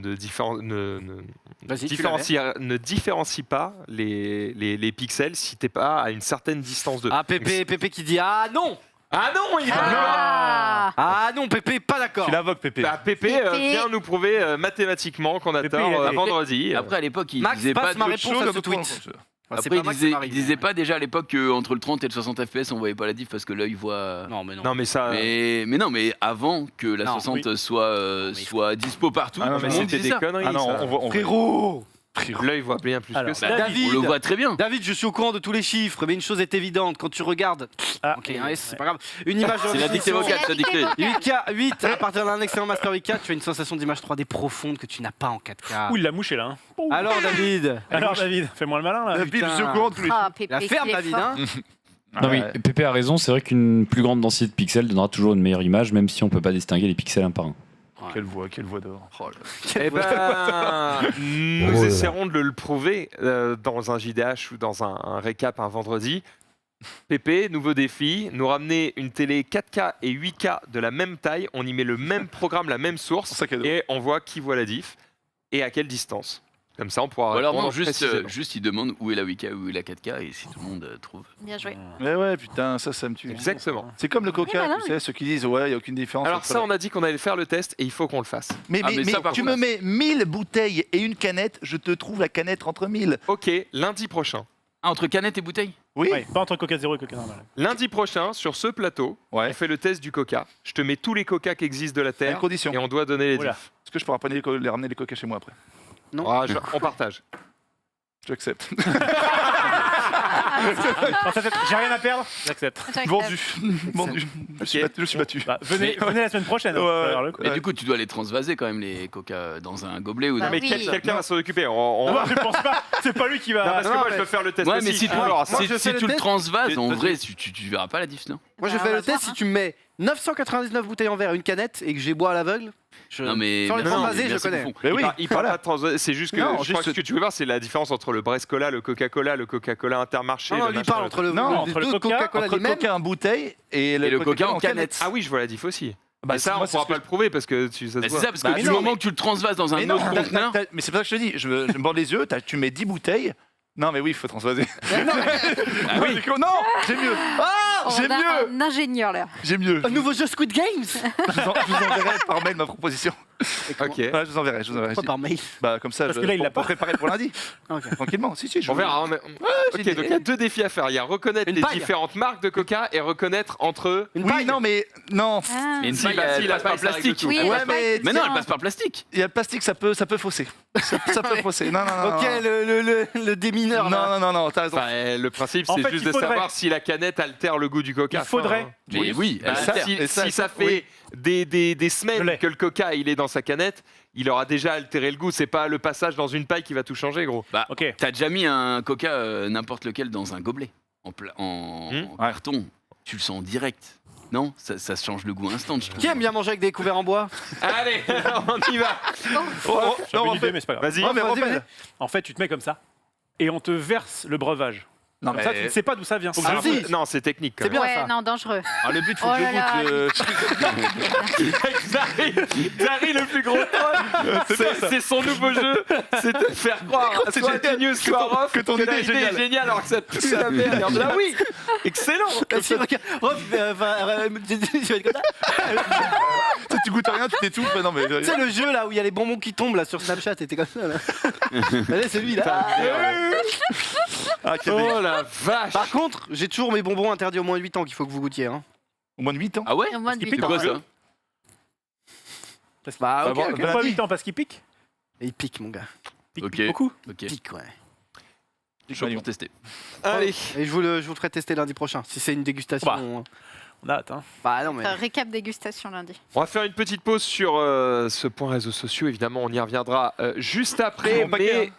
Vas-y, tu l'avais. ne différencie pas les pixels si t'es pas à une certaine distance de... Ah, Pépé qui dit ah non. Ah non, il est pas Ah. Ah non, Pépé, pas d'accord. Tu l'invoques, Pépé. Bah, Pépé Pépé. vient nous prouver mathématiquement qu'on a Pépé, tort il a- vendredi. Après, à l'époque, il Max, disait pas passe ma d'autre réponse chose. à ce tweet. Enfin, c'est Après, pas il moi qui disait, m'arrive. il disait pas déjà à l'époque qu'entre le 30 et le 60 FPS, on voyait pas la diff parce que l'œil voit. Non, mais non. Non mais ça... Mais non, mais avant que la Non, 60 soit dispo partout, Ah non, tout mais le monde c'était disait des ça. conneries. Ah non, ça. on voit. Frérot. L'œil voit bien plus Alors, que ça. Bah, David. on le voit très bien. David, je suis au courant de tous les chiffres, mais une chose est évidente, quand tu regardes, Ah, ok, hein, c'est pas grave, une image de C'est la dictée résolution, vocale, ça dictée. 8K, 8, à partir d'un excellent Master 8K, tu as une sensation d'image 3D profonde que tu n'as pas en 4K. Ouh, il l'a mouché là. Hein. Alors David, Alors, David, fais-moi le malin là. David, je putain. suis au courant de tous les. Ah, Pépé, la ferme qu'il est David, fort. hein. Non, oui, Ouais. Pépé a raison, c'est vrai qu'une plus grande densité de pixels donnera toujours une meilleure image, même si on peut pas distinguer les pixels un par un. Quelle voix d'or. Oh là. Eh ben, nous essaierons de le prouver dans un JDH ou dans un récap un vendredi. Pépé, nouveau défi, nous ramener une télé 4K et 8K de la même taille, on y met le même programme, la même source, Sac à dos. et on voit qui voit la diff et à quelle distance. Comme ça, on pourra Ou alors répondre non, juste précisément. il demande où est la 8K, où est la 4K, et si tout le monde trouve. Bien joué. Mais ouais, putain, ça me tue. Exactement. C'est comme le coca, malin, tu sais, ceux qui disent ouais, il n'y a aucune différence. Alors entre ça, on a dit qu'on allait faire le test et il faut qu'on le fasse. Mais, Ah, mais ça, par tu contre, me mets 1000 bouteilles et une canette, je te trouve la canette entre 1000. Ok, lundi prochain. Ah, entre canette et bouteille. Oui. Ouais, pas entre Coca 0 et Coca normal. Lundi prochain, sur ce plateau, Ouais. on fait le test du coca. Je te mets tous les coca qui existent de la À une Terre condition. et on doit donner les Oula. diffs. Est-ce que je pourrais pas les ramener les coca chez moi après Ah, on partage. J'accepte. J'ai rien à perdre, j'accepte. Vendu. Vendu. Je suis battu. Bah, venez la semaine prochaine. Mais du coup, tu dois les transvaser quand même, les coca, dans un gobelet ou dans... Mais quelqu'un va s'en occuper. Non, je pense pas. C'est pas lui qui va. Non, parce que moi, je peux faire le test Ouais, aussi. mais si tu le transvases, en Tu- vrai, tu verras pas la diff, non? Moi, je fais le test. Si tu me mets 999 bouteilles en verre et une canette et que j'ai bois à l'aveugle, Non, mais sans les non, transvaser, mais je bien sûr connais. qu'on fond. Mais oui, Il parle pas de transvaser, c'est juste que Non, je crois juste- que ce que tu veux voir, c'est la différence entre le Brest Cola, le Coca-Cola Intermarché. Non, le lui machin, parle le entre le Non, les entre le deux Coca, Coca-Cola entre les le mêmes. coca en bouteille et le Coca en canette. Ah oui, je vois la diff aussi. Bah, Et ça, moi, on c'est pourra ce que pas le prouver parce que ça se Bah, c'est voit. ça, parce Bah, que du non, moment mais- que tu le transvases dans un Mais non, autre conteneur... mais c'est pour ça que je te dis, je me bande les yeux, tu mets 10 bouteilles. Non, mais oui, il faut transvaser. Ah oui. Non, j'ai mieux. J'ai On a mieux. un ingénieur là. J'ai mieux. Un nouveau jeu Squid Games. Je vous enverrai par mail ma proposition. Ok. Ouais, je vous enverrai. Pas par mail. Bah, comme ça, Parce que là, il l'a pour pas. préparer pour lundi. Ok. Tranquillement. Si, On verra. hein, mais- Ok, j'ai donc des- il y a deux défis à faire. Il y a reconnaître Une les paille. différentes marques de Coca et reconnaître entre eux. Une Oui, paille. non, mais non. Ah. Mais une Si, paille, bah, si, elle la passe par paille, ça règle plastique. tout. Oui, Ouais, la mais- paille, Mais non, elle tiens. passe par plastique. Il y a le plastique, ça peut fausser. Ça peut fausser. Non, non, non. Ok, le démineur. là. Non, t'as raison. Enfin, le principe, En c'est fait, juste il de faudrait- savoir si la canette altère le goût du Coca. Il faudrait. Enfin, Mais oui, bah, elle altère. si ça fait des Je semaines l'ai. que le Coca il est dans sa canette, il aura déjà altéré le goût. C'est pas le passage dans une paille qui va tout changer, gros. Bah, Ok. t'as déjà mis un coca n'importe lequel dans un gobelet, en carton. Tu le sens direct. Non, ça change le goût instant, je trouve. Qui aime bien manger avec des couverts en bois? Allez, on y va. J'avais une idée, mais c'est pas grave. Vas-y. Non, mais refais-le. En fait, tu te mets comme ça et on te verse le breuvage. Non, Comme ça, tu ne sais pas d'où ça vient. Faut que Alors, je le goûte. non, c'est technique. Quand C'est bien Ouais, ça. non, dangereux. Ah, le but, faut Oh que je là là. goûte. Zari, le plus gros troll, c'est son nouveau jeu, c'est de faire croire C'est soit génial. Genius, soit Rof, que ton la idée est géniale. géniale alors que ça pue la merde. Là, oui, excellent. Si, regarde, Rof, tu vas être comme ça. Tu goûtes à rien, tu t'étouffes. Non, mais. Tu sais le jeu là où il y a les bonbons qui tombent là sur Snapchat, t'es comme ça là. Allez, c'est lui là. Ah, quel Oh la vache. Par contre, j'ai toujours mes bonbons interdits au moins de 8 ans qu'il faut que vous goûtiez. Hein. Au moins de 8 ans. Ah ouais? Au moins de Parce qu'il 8 pique ans. C'est quoi ça? Bah, ok, bon, ok. bah, Pourquoi lundi. 8 ans? Parce qu'il pique. Et il pique, mon gars. Pique, Ok. pique beaucoup. Ok, Pique, ouais. chaud pour tester. Allez. Et je vous le ferai tester lundi prochain. Si c'est une dégustation. Bah. On a hâte. Hein. Bah, non, mais. Récap dégustation lundi. On va faire une petite pause sur ce point réseaux sociaux. Évidemment, on y reviendra juste après. Mon paquet, Mais hein.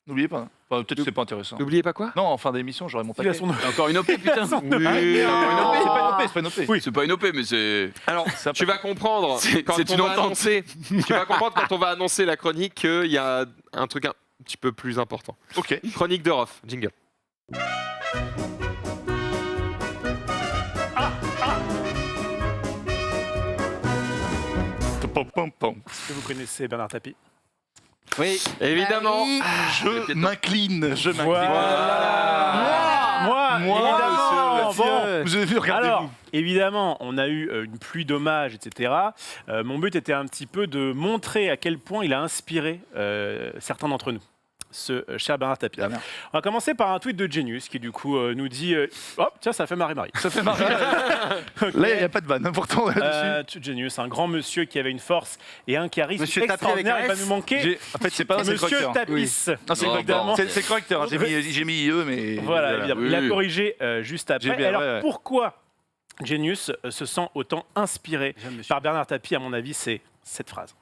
N'oubliez pas. Enfin, peut-être que c'est pas intéressant. n'oubliez pas quoi. Non, en fin d'émission, j'aurai mon Il a paquet. son- Encore une OP, putain. Oui. C'est pas une OP, c'est pas une OP. Oui. C'est pas une OP, mais c'est... Alors, tu vas comprendre C'est quand une on va entente. annoncer. Tu vas comprendre quand on va annoncer la chronique qu'il y a un truc un petit peu plus important. Ok. Chronique de Rof. Jingle. Pom, pom, pom. Est-ce que vous connaissez Bernard Tapie? Oui. Évidemment. Ah oui. Je m'incline. Je m'incline. Voilà. Moi, évidemment. monsieur. Bon. Vous avez vu, regardez-vous. Alors, évidemment, on a eu une pluie d'hommages, etc. Mon but était un petit peu de montrer à quel point il a inspiré certains d'entre nous, ce cher Bernard Tapie. Ah, merde. On va commencer par un tweet de Genius qui, du coup, nous dit hop, tiens, ça fait Marie-Marie. Ça fait marrer. Là, il n'y a pas de vanne. Pourtant, là-dessus. Genius, un grand monsieur qui avait une force et un charisme Monsieur Tapie extraordinaire. avec un Il va S. nous manquer. En fait, c'est pas c'est le Monsieur correcteur. Tapis. Non, c'est le Oh, correcteur. bon. C'est le correcteur. Hein. J'ai mis IE, mais. Voilà, évidemment. Il a Oui. corrigé juste après. J'ai bien, Alors, ouais. pourquoi Genius se sent autant inspiré par Bernard Tapie? À mon avis, c'est cette phrase.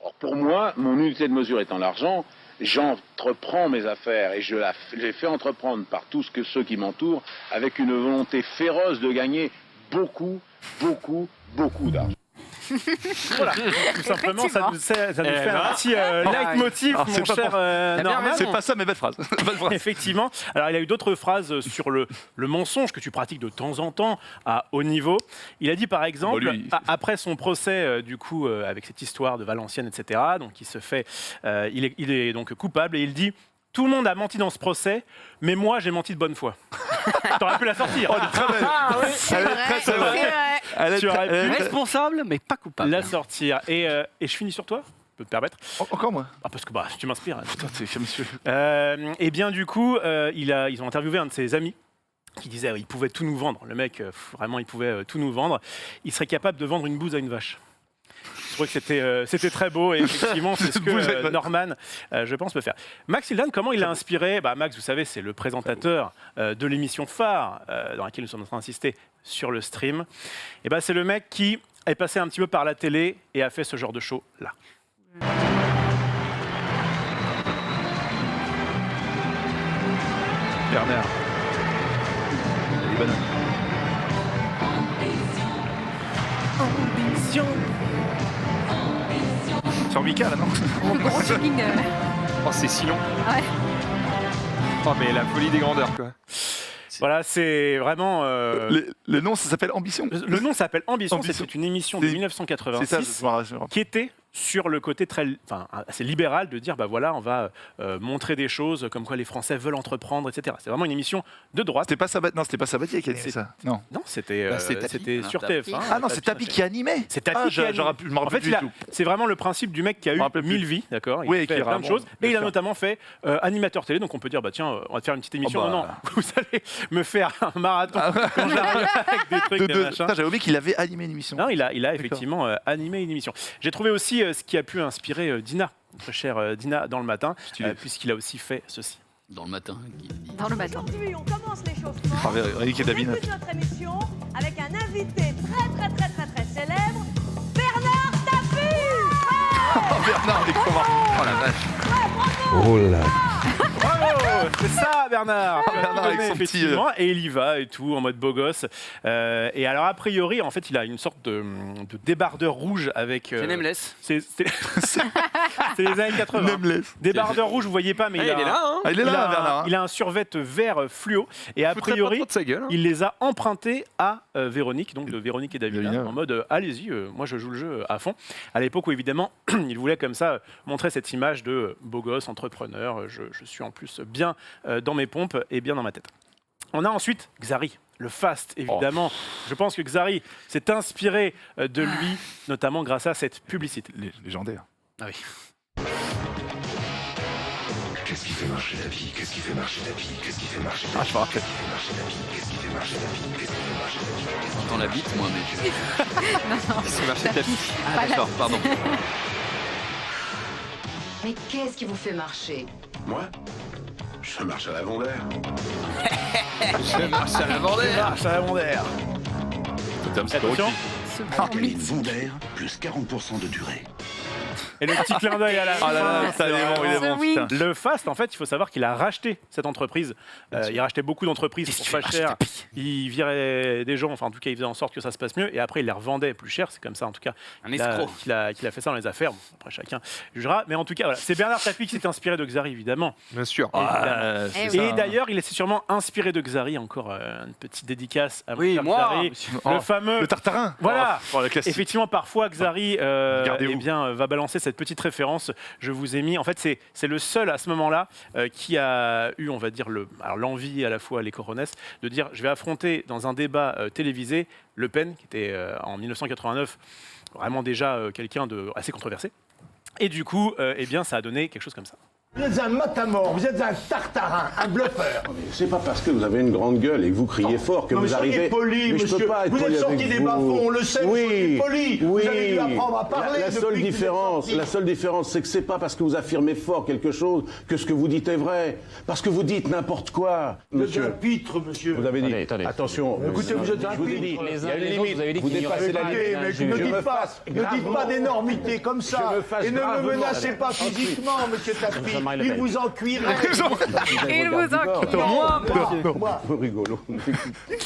Or, pour moi, mon unité de mesure étant l'argent, j'entreprends mes affaires et je les fais entreprendre par tous ceux qui m'entourent avec une volonté féroce de gagner beaucoup, beaucoup, beaucoup d'argent. Voilà, tout simplement, ça nous fait un petit leitmotiv, Alors, mon c'est pas cher Norman. C'est pas ça, mais belle phrase. Belle phrase. Effectivement. Alors, il a eu d'autres phrases sur le mensonge que tu pratiques de temps en temps à haut niveau. Il a dit, par exemple, Bon, lui, après son procès, du coup, avec cette histoire de Valenciennes, etc., donc il se fait, il est donc coupable et il dit. Tout le monde a menti dans ce procès, mais moi j'ai menti de bonne foi. T'aurais pu la sortir. Oh, elle est très belle. C'est Elle est vrai, très, c'est très vrai. belle. Elle est Tu aurais très- pu Responsable, mais pas coupable. la sortir. Et je finis sur toi, je peux te permettre. Encore moi. Ah, parce que bah, tu m'inspires. hein. Putain, c'est monsieur. Et bien du coup, ils ont interviewé un de ses amis qui disait il pouvait tout nous vendre. Le mec, vraiment, il pouvait tout nous vendre. Il serait capable de vendre une bouse à une vache. Je trouvais que c'était très beau et effectivement, c'est ce que Norman, je pense, peut faire. Max Hildan, comment il a inspiré Max, vous savez, c'est le présentateur de l'émission phare dans laquelle nous sommes en train d'insister sur le stream. Et c'est le mec qui est passé un petit peu par la télé et a fait ce genre de show-là. Bernard. Les bananes. Ambition. C'est en Mika là, non? Gros feeling. Oh, c'est si long. Ouais. Oh, mais la folie des grandeurs, quoi. Voilà, c'est vraiment... Le nom, ça s'appelle Ambition. Le nom s'appelle Ambition. C'est une émission de 1986 qui était sur le côté assez libéral de dire, on va montrer des choses comme quoi les Français veulent entreprendre, etc. C'est vraiment une émission de droite. C'était pas Sabatier qui a dit ça. Non, c'était sur TF1. Ah non, c'est Tapi qui animait. C'est Tapi qui animait. Je me rappelle plus du tout. C'est vraiment le principe du mec qui a eu 1000 vies, d'accord. Il a fait plein de choses. Et il a notamment fait animateur télé, donc on peut dire, tiens, on va te faire une petite émission. Non, vous allez me faire un marathon quand j'arrive avec des trucs et machin. J'avais oublié qu'il avait animé une émission. Non, il a effectivement animé une émission. J'ai trouvé aussi ce qui a pu inspirer Dina, notre chère Dina, dans le matin, puisqu'il a aussi fait ceci. Dans le matin. Dans le matin. Aujourd'hui, on commence l'échauffement. Rémi et David. On débute notre émission avec un invité très célèbre, Bernard Tapie. Oh, Bernard, des comment. Oh la vache. Oh là. Bravo, c'est ça Bernard. Bernard avec son petit... Et il y va et tout, en mode beau gosse. Et alors, a priori, en fait, il a une sorte de débardeur rouge avec... C'est Nameless. C'est les années 80. Nameless. Débardeur rouge, vous voyez pas, mais il est là, hein. Il est là, Bernard. Il a un survêt vert fluo. Et a priori, il les a empruntés à Véronique, donc de Véronique et David, en mode allez-y, moi je joue le jeu à fond. À l'époque où, évidemment, il voulait comme ça montrer cette image de beau gosse, entrepreneur. Je suis en plus bien dans mes pompes et bien dans ma tête. On a ensuite Xari, le fast, évidemment. Je pense que Xari s'est inspiré de lui, notamment grâce à cette publicité. Légendaire. Ah oui. Qu'est-ce qui fait marcher la vie? Qu'est-ce qui fait marcher la vie? Qu'est-ce qui fait marcher la vie? Je me rappelle. Qu'est-ce qui fait marcher la vie? Qu'est-ce qui fait marcher la vie? J'entends la bite, moi, mais... Non. Qu'est-ce qui fait marcher la vie? Ah, d'accord, pardon. Mais qu'est-ce qui vous fait marcher? Moi? Je marche à l'avant d'air. Je marche à l'avant d'air. Attention. Une vent d'air plus 40% de durée. Et le petit clin d'œil à la fin. Il est bon, putain. Le Fast, en fait, il faut savoir qu'il a racheté cette entreprise. Il rachetait beaucoup d'entreprises pour pas cher. Il virait des gens, enfin en tout cas, il faisait en sorte que ça se passe mieux. Et après, il les revendait plus cher. C'est comme ça, en tout cas, qu'il a fait ça dans les affaires. Bon, après, chacun jugera. Mais en tout cas, voilà. C'est Bernard Tapie qui s'est inspiré de Xari, évidemment. Bien sûr. Et d'ailleurs, il s'est sûrement inspiré de Xari. Encore une petite dédicace à moi. Xari. Le fameux... Le tartarin. Voilà. Le classique. Effectivement, parfois, Xari va balancer cette petite référence. Je vous ai mis... En fait, c'est le seul à ce moment-là qui a eu, on va dire, l'envie à la fois les coronesses de dire je vais affronter dans un débat télévisé Le Pen, qui était en 1989 vraiment déjà quelqu'un de assez controversé. Et du coup, eh bien, ça a donné quelque chose comme ça. Vous êtes un matamor, vous êtes un tartarin, un bluffeur. C'est pas parce que vous avez une grande gueule et que vous criez fort que vous arrivez... Poli, mais monsieur. je peux pas être vous poli êtes sorti avec des vous. bas-fonds, on le sait, vous êtes poli. Vous avez dû apprendre à parler. La seule différence, c'est que c'est pas parce que vous affirmez fort quelque chose que ce que vous dites est vrai. Parce que vous dites n'importe quoi, monsieur. Vous êtes un pitre, monsieur. Vous avez dit... Attention. Écoutez, vous êtes un pitre. Il y a une limite. Vous dépassez la limite. Ne dites pas d'énormité comme ça. Et ne me menacez pas physiquement, monsieur Tapie. Il vous en cuirait. Il vous en cuirait. Moi. Rigolo.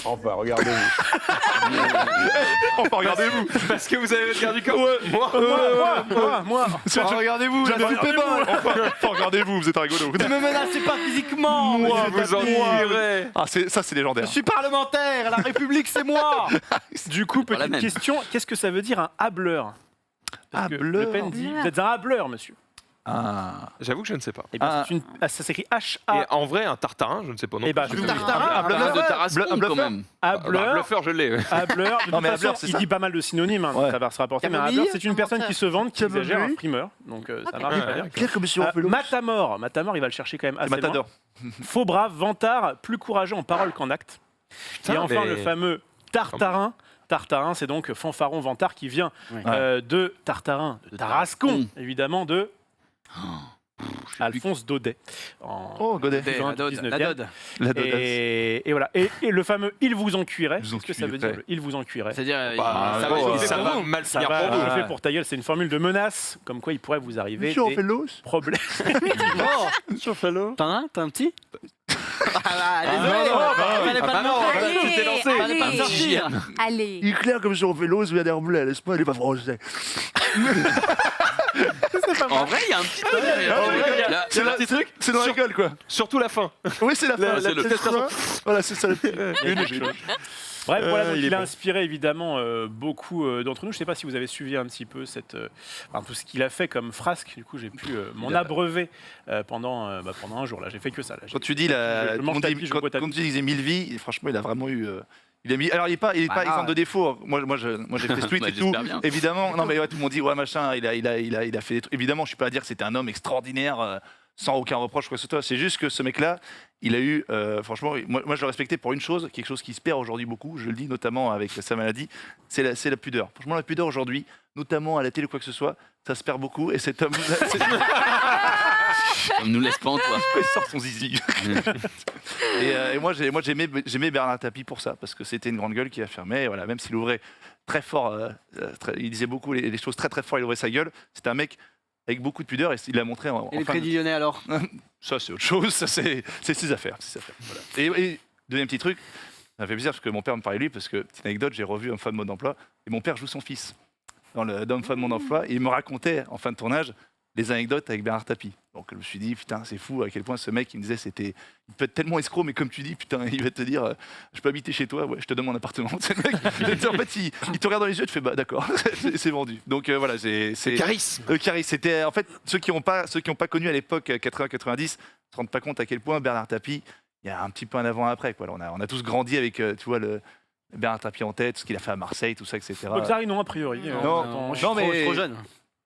Enfin, regardez-vous. Enfin, regardez-vous. Parce que vous avez votre garde du corps. Moi. Regardez-vous. Enfin, regardez-vous, vous êtes un rigolo. Ne me menacez pas physiquement. Moi, vous en direz. Ah, ça, c'est légendaire. Je suis parlementaire. La République, c'est moi. Du coup, petite question, qu'est-ce que ça veut dire un hableur? Parce que Le Pen dit, vous êtes un hableur, monsieur. J'avoue que je ne sais pas. Eh ben, ça s'écrit H-A. Et en vrai, un tartarin, je ne sais pas non plus. Un bluffeur de Tarascon, quand même. Hableur. Bluffeur, je l'ai. Hableur. Non, mais hableur, il dit pas mal de synonymes, ça va se rapporter. Mais un hableur, c'est une personne qui se vante, qui exagère, un primeur. Donc ça marche très bien. Quelle commission on fait l'eau? Matamor, il va le chercher quand même assez loin. Matador. Faux brave, vantard, plus courageux en parole qu'en acte. Et enfin, le fameux tartarin. Tartarin, c'est donc Fanfaron Vantard qui vient de Tartarin, de Tarascon, évidemment, de Alphonse Daudet. Godet. La Dode. Et voilà. Et le fameux « il vous en cuirait », qu'est-ce que ça veut dire, le « il vous en cuirait » C'est-à-dire, ça va mal Ça finir va pour vous. chauffer pour ta gueule, c'est une formule de menace, comme quoi il pourrait vous arriver Tu en des fais l'os problèmes. T'en as un? T'as un petit? Allez. Il est clair comme si on fait l'os, vient d'air bleu, laisse-moi, il est pas français. En vrai, il y a un petit truc. C'est un petit truc, c'est dans la gueule, quoi. Surtout la fin. Oui, c'est la fin. La petite fin. Voilà, c'est ça. Bref, voilà, donc il il est a bon. inspiré évidemment beaucoup d'entre nous. Je ne sais pas si vous avez suivi un petit peu tout ce qu'il a fait comme frasque. Du coup, j'ai pu m'en abreuver pendant un jour. Là, j'ai fait que ça. Là. Quand tu dis quand tu disais 1000 vies, franchement, il a vraiment eu. Il a mis. Alors, il est pas exemple de défaut. Moi, j'ai fait street et tout. Bien. Évidemment, non, mais ouais, tout le monde dit ouais, machin. Il a fait des trucs. Évidemment, je suis pas à dire que c'était un homme extraordinaire. Sans aucun reproche, quoi que ce soit. C'est juste que ce mec-là, il a eu, franchement, moi je le respectais pour une chose, quelque chose qui se perd aujourd'hui beaucoup, je le dis notamment avec sa maladie, c'est la pudeur. Franchement, la pudeur aujourd'hui, notamment à la télé ou quoi que ce soit, ça se perd beaucoup. Et cet homme... On nous laisse pas en toi. Il sort son zizi. et moi j'aimais Bernard Tapie pour ça, parce que c'était une grande gueule qui affirmait, et voilà, même s'il ouvrait très fort, il disait beaucoup les choses très très fort, il ouvrait sa gueule, c'était un mec avec beaucoup de pudeur, et il l'a montré en Et les Crédits Lyonnais alors? Ça, c'est autre chose, ça, c'est ses affaires. Voilà. Et deuxième petit truc, ça m'a fait plaisir parce que mon père me parlait de lui, parce que, petite anecdote, j'ai revu Homme, Femme, Mode d'Emploi, et mon père joue son fils dans Homme, Femme, Mode d'Emploi, et il me racontait, en fin de tournage, les anecdotes avec Bernard Tapie. Donc je me suis dit, putain, c'est fou à quel point ce mec, il me disait, il peut être tellement escroc, mais comme tu dis, putain, il va te dire, je peux habiter chez toi, ouais, je te donne mon appartement. C'est le mec, en fait, il te regarde dans les yeux, tu fais, bah d'accord, c'est vendu. Donc voilà, c'est charisme. Le charisme, c'était, en fait, ceux qui n'ont pas connu à l'époque 80-90, se rendent pas compte à quel point Bernard Tapie, il y a un petit peu un avant-après, quoi. On a tous grandi avec, tu vois, le Bernard Tapie en tête, ce qu'il a fait à Marseille, tout ça, etc. Boxari, non, a priori. Non, Moi, je suis trop jeune.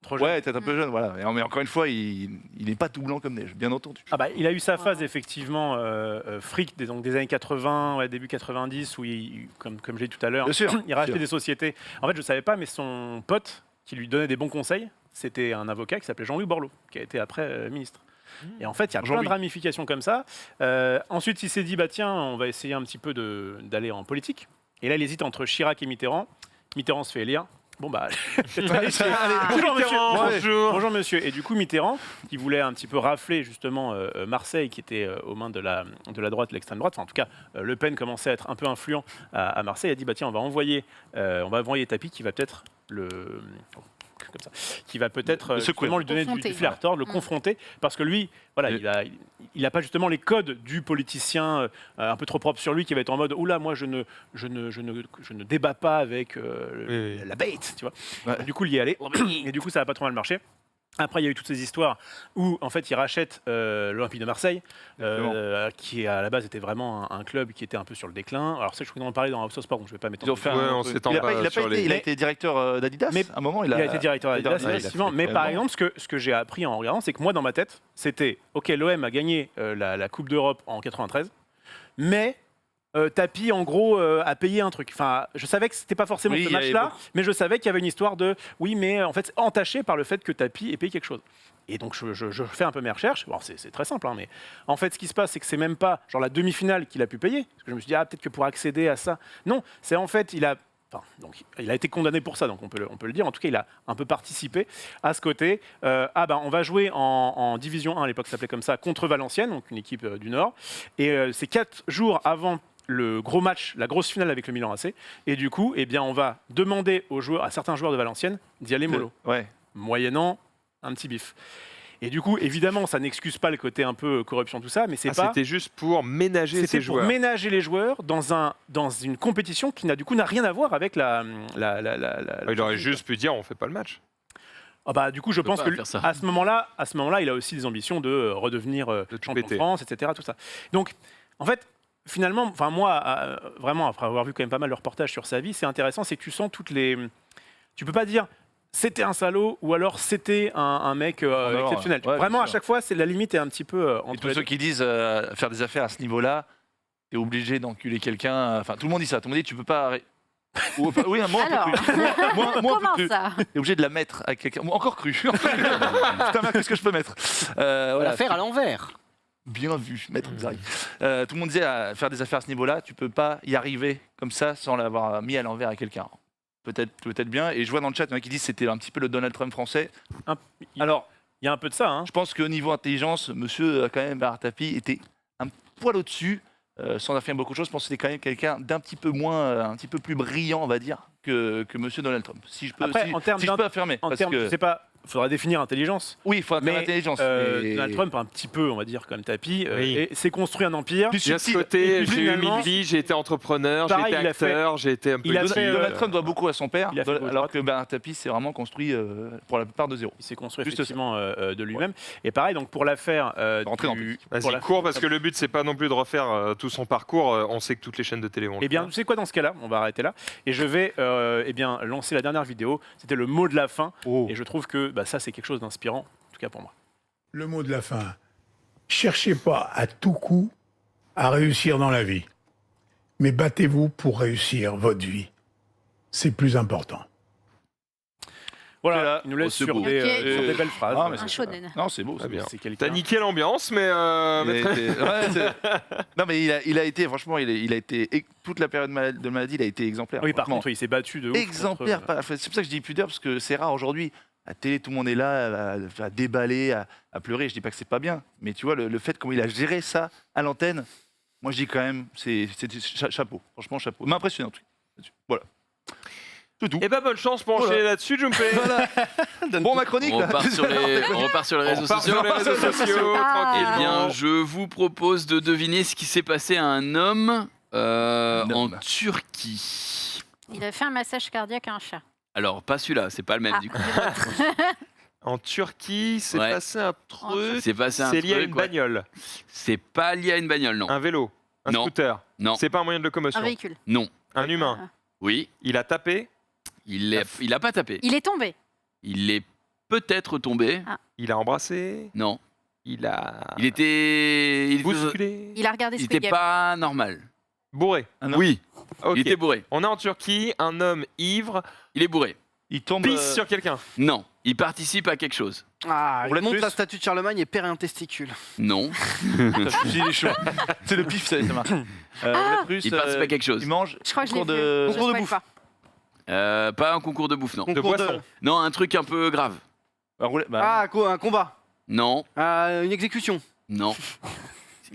Ouais, peut-être un peu jeune, voilà. Mais encore une fois, il n'est pas tout blanc comme neige, bien entendu. Ah bah, il a eu sa phase effectivement fric des années 80, ouais, début 90, où comme j'ai dit tout à l'heure, il rachetait des sociétés. En fait, je ne savais pas, mais son pote qui lui donnait des bons conseils, c'était un avocat qui s'appelait Jean-Louis Borloo, qui a été après ministre. Et en fait, il y a plein de ramifications comme ça. Ensuite, il s'est dit, bah tiens, on va essayer un petit peu d'aller en politique. Et là, il hésite entre Chirac et Mitterrand. Mitterrand se fait élire. Bon bah, bonjour monsieur. Bonjour monsieur. Et du coup Mitterrand, qui voulait un petit peu rafler justement Marseille, qui était aux mains de la droite, de l'extrême droite. Enfin, en tout cas, Le Pen commençait à être un peu influent à Marseille. Il a dit bah tiens, on va envoyer Tapie, qui va peut-être comme ça, qui va peut-être justement lui donner du flair tordre, le confronter, parce que lui, voilà, il n'a pas justement les codes du politicien un peu trop propre sur lui, qui va être en mode oula, moi je ne débat pas avec la bête, tu vois. Ouais. Du coup, il y est allé, et du coup, ça n'a pas trop mal marché. Après, il y a eu toutes ces histoires où, en fait, il rachète l'Olympique de Marseille, qui à la base était vraiment un club qui était un peu sur le déclin. Alors, ça, je crois qu'on en parlait dans House of Sport, donc je ne vais pas mettre. Il a été directeur d'Adidas. Mais à un moment, il a été directeur d'Adidas, effectivement. Mais par exemple, ce que j'ai appris en regardant, c'est que moi, dans ma tête, c'était OK, l'OM a gagné la Coupe d'Europe en 93, mais Tapie, en gros, a payé un truc. Enfin, je savais que c'était pas forcément ce match-là, mais je savais qu'il y avait une histoire de oui, mais en fait, entaché par le fait que Tapie ait payé quelque chose. Et donc, je fais un peu mes recherches. Bon, c'est très simple, hein, mais en fait, ce qui se passe, c'est que c'est même pas genre la demi-finale qu'il a pu payer. Parce que je me suis dit, peut-être que pour accéder à ça. Non, c'est en fait, il a été condamné pour ça, donc on peut le dire. En tout cas, il a un peu participé à ce côté. On va jouer en Division 1, à l'époque ça s'appelait comme ça, contre Valenciennes, donc une équipe du Nord. Et c'est 4 jours avant le gros match, la grosse finale avec le Milan AC. Et du coup, on va demander à certains joueurs de Valenciennes d'y aller mollo, moyennant un petit bif. Et du coup, évidemment, ça n'excuse pas le côté un peu corruption, tout ça, mais c'était juste pour ménager ces joueurs. C'était pour ménager les joueurs dans une compétition qui n'a rien à voir avec la il aurait juste pu dire on fait pas le match. Du coup, je pense que à ce moment-là, il a aussi des ambitions de redevenir champion de France, etc. Tout ça. Donc, en fait, finalement, moi, vraiment, après avoir vu quand même pas mal de reportages sur sa vie, c'est intéressant, c'est que tu sens toutes les... Tu peux pas dire c'était un salaud ou alors c'était un mec exceptionnel. Vraiment, à chaque fois, la limite est un petit peu entre tous ceux qui disent faire des affaires à ce niveau-là, t'es obligé d'enculer quelqu'un. Enfin, tout le monde dit ça. Tout le monde dit tu peux pas Ou, enfin, oui, moi, Alors, un peu cru. Moi, un peu comment cru. ça T'es obligé de la mettre à quelqu'un. Bon, encore cru. Putain, merde, qu'est-ce que je peux mettre La faire à l'envers. Bien vu, maître Xari. Tout le monde disait à faire des affaires à ce niveau-là, tu peux pas y arriver comme ça sans l'avoir mis à l'envers à quelqu'un. Peut-être bien. Et je vois dans le chat, il y en a qui disent que c'était un petit peu le Donald Trump français. Alors, il y a un peu de ça. Hein. Je pense qu'au niveau intelligence, monsieur, quand même, Bernard Tapie était un poil au-dessus. Sans affirmer beaucoup de choses, je pense que c'était quand même quelqu'un d'un petit peu moins, un petit peu plus brillant, on va dire, que monsieur Donald Trump. Si je peux, Après, si, en termes si je peux affirmer. En parce termes, que... je sais pas, il faudra définir intelligence. Oui, il faut faire intelligence. Donald Trump, un petit peu, on va dire, comme Tapie, et s'est construit un empire. Il y a ce côté, j'ai eu 1000 vies, j'ai été entrepreneur, j'ai été acteur, j'ai été un peu... Donald Trump doit beaucoup à son père, alors que Bernard Tapie s'est vraiment construit pour la plupart de zéro. Il s'est construit effectivement de lui-même. Et pareil, donc pour l'affaire... Vas-y, cours, parce que le but, c'est pas non plus de refaire tout son parcours. On sait que toutes les chaînes de télé vont le Eh bien, faire. tu sais quoi, dans ce cas-là, on va arrêter là. Et je vais lancer la dernière vidéo. C'était le mot de la fin. Et je trouve que ça, c'est quelque chose d'inspirant, en tout cas pour moi. Le mot de la fin. Cherchez pas à tout coup à réussir dans la vie. Mais battez-vous pour réussir votre vie. C'est plus important. Voilà, il nous laisse sur des belles phrases. Ah, mais Un shonen. Non, c'est beau, Très bien. C'est quelqu'un. T'as niqué l'ambiance, mais... Non, mais il a été, franchement, il a été toute la période de maladie, il a été exemplaire. Oui, par contre, il s'est battu de ouf. Exemplaire. C'est pour ça que je dis pudeur, parce que c'est rare aujourd'hui. À télé, tout le monde est là à déballer, à pleurer. Je dis pas que c'est pas bien, mais tu vois, le fait comment il a géré ça à l'antenne, moi je dis quand même, c'est chapeau. Franchement, chapeau. Mais impressionnant, en tout cas. Voilà. Et bah bonne chance pour enchaîner là-dessus, Jumpé. Bon, ma chronique. On repart sur les réseaux sociaux. Eh bien, je vous propose de deviner ce qui s'est passé à un homme en Turquie. Il a fait un massage cardiaque à un chat. Alors, pas celui-là, c'est pas le même du coup. En Turquie, c'est passé un truc. C'est lié à une bagnole. C'est pas lié à une bagnole, non. Un vélo. Un scooter. Non. C'est pas un moyen de locomotion. Un véhicule. Non. Un humain. Oui. Il a tapé. Il a pas tapé. Il est tombé. Il est peut-être tombé. Il a embrassé. Non. Il était bousculé. Il a regardé Il Squid était Game. pas normal. Bourré. Oui. Ok. Il était bourré. On est en Turquie, un homme ivre. Il est bourré. Il tombe. Pisse sur quelqu'un. Non. Il participe à quelque chose. Ah, il monte la statue de Charlemagne et perd un testicule. Non. C'est le pif, ça marche. Il participe à quelque chose. Il mange. Je crois que je l'ai concours vu. de Je spoil bouffe. pas. Pas un concours de bouffe, non. De boisson. Non, un truc un peu grave. Ah, un combat. Non. Une exécution. Non.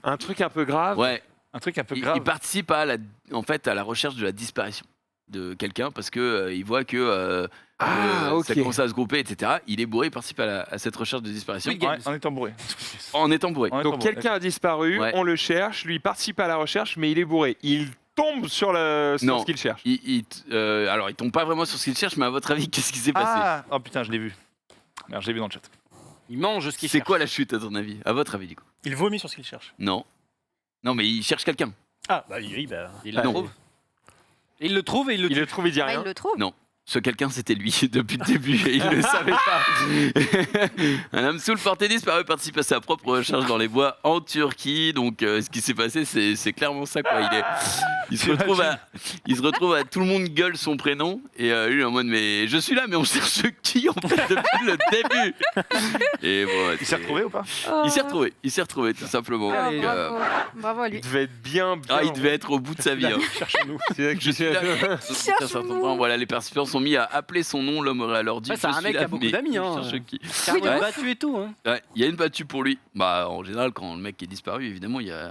Un truc un peu grave. Ouais. Un truc un peu Il grave. participe à la recherche de la disparition de quelqu'un parce que il voit que ça commence à se grouper, etc. Il est bourré, il participe à cette recherche de disparition. En étant bourré. En étant bourré. Donc quelqu'un a disparu, Ouais. on le cherche, lui il participe à la recherche, mais il est bourré. Il tombe sur Non. ce qu'il cherche. Alors, il tombe pas vraiment sur ce qu'il cherche, mais à votre avis, qu'est-ce qui s'est passé? Ah, oh putain, je l'ai vu. Merde, je l'ai vu dans le chat. Il mange ce qu'il C'est cherche. quoi la chute, à ton avis? À votre avis, du coup? Il vomit sur ce qu'il cherche. Non. Non, mais il cherche quelqu'un. Ah, bah oui, bah. Il le trouve. Il le trouve et il le Il tue. le trouve, il dit Bah, rien. il le trouve. Non. Ce quelqu'un, c'était lui depuis le début et il ne le savait pas. Un homme sous le porté disparu participe à sa propre recherche dans les bois en Turquie. Donc, ce qui s'est passé, c'est clairement ça, quoi. Il se retrouve à tout le monde gueule son prénom et lui en mode mais je suis là, mais on cherche qui en fait depuis le début. Et bon, Il s'est retrouvé ou pas? Il s'est retrouvé tout simplement. Oh, Donc, bravo. Bravo à lui. Il devait être bien. il devait être au bout de sa vie. Hein. Cherchons-nous. C'est vrai que je suis là. Cherchons-nous. Voilà, les participants sont mis à appeler son nom. L'homme aurait alors dit. Ouais, c'est je un suis mec là, qui a beaucoup mais d'amis, hein. je cherche qui. Car il est battu et tout. Hein. Ouais, il y a une battue pour lui. Bah, en général, quand le mec est disparu, évidemment, il y a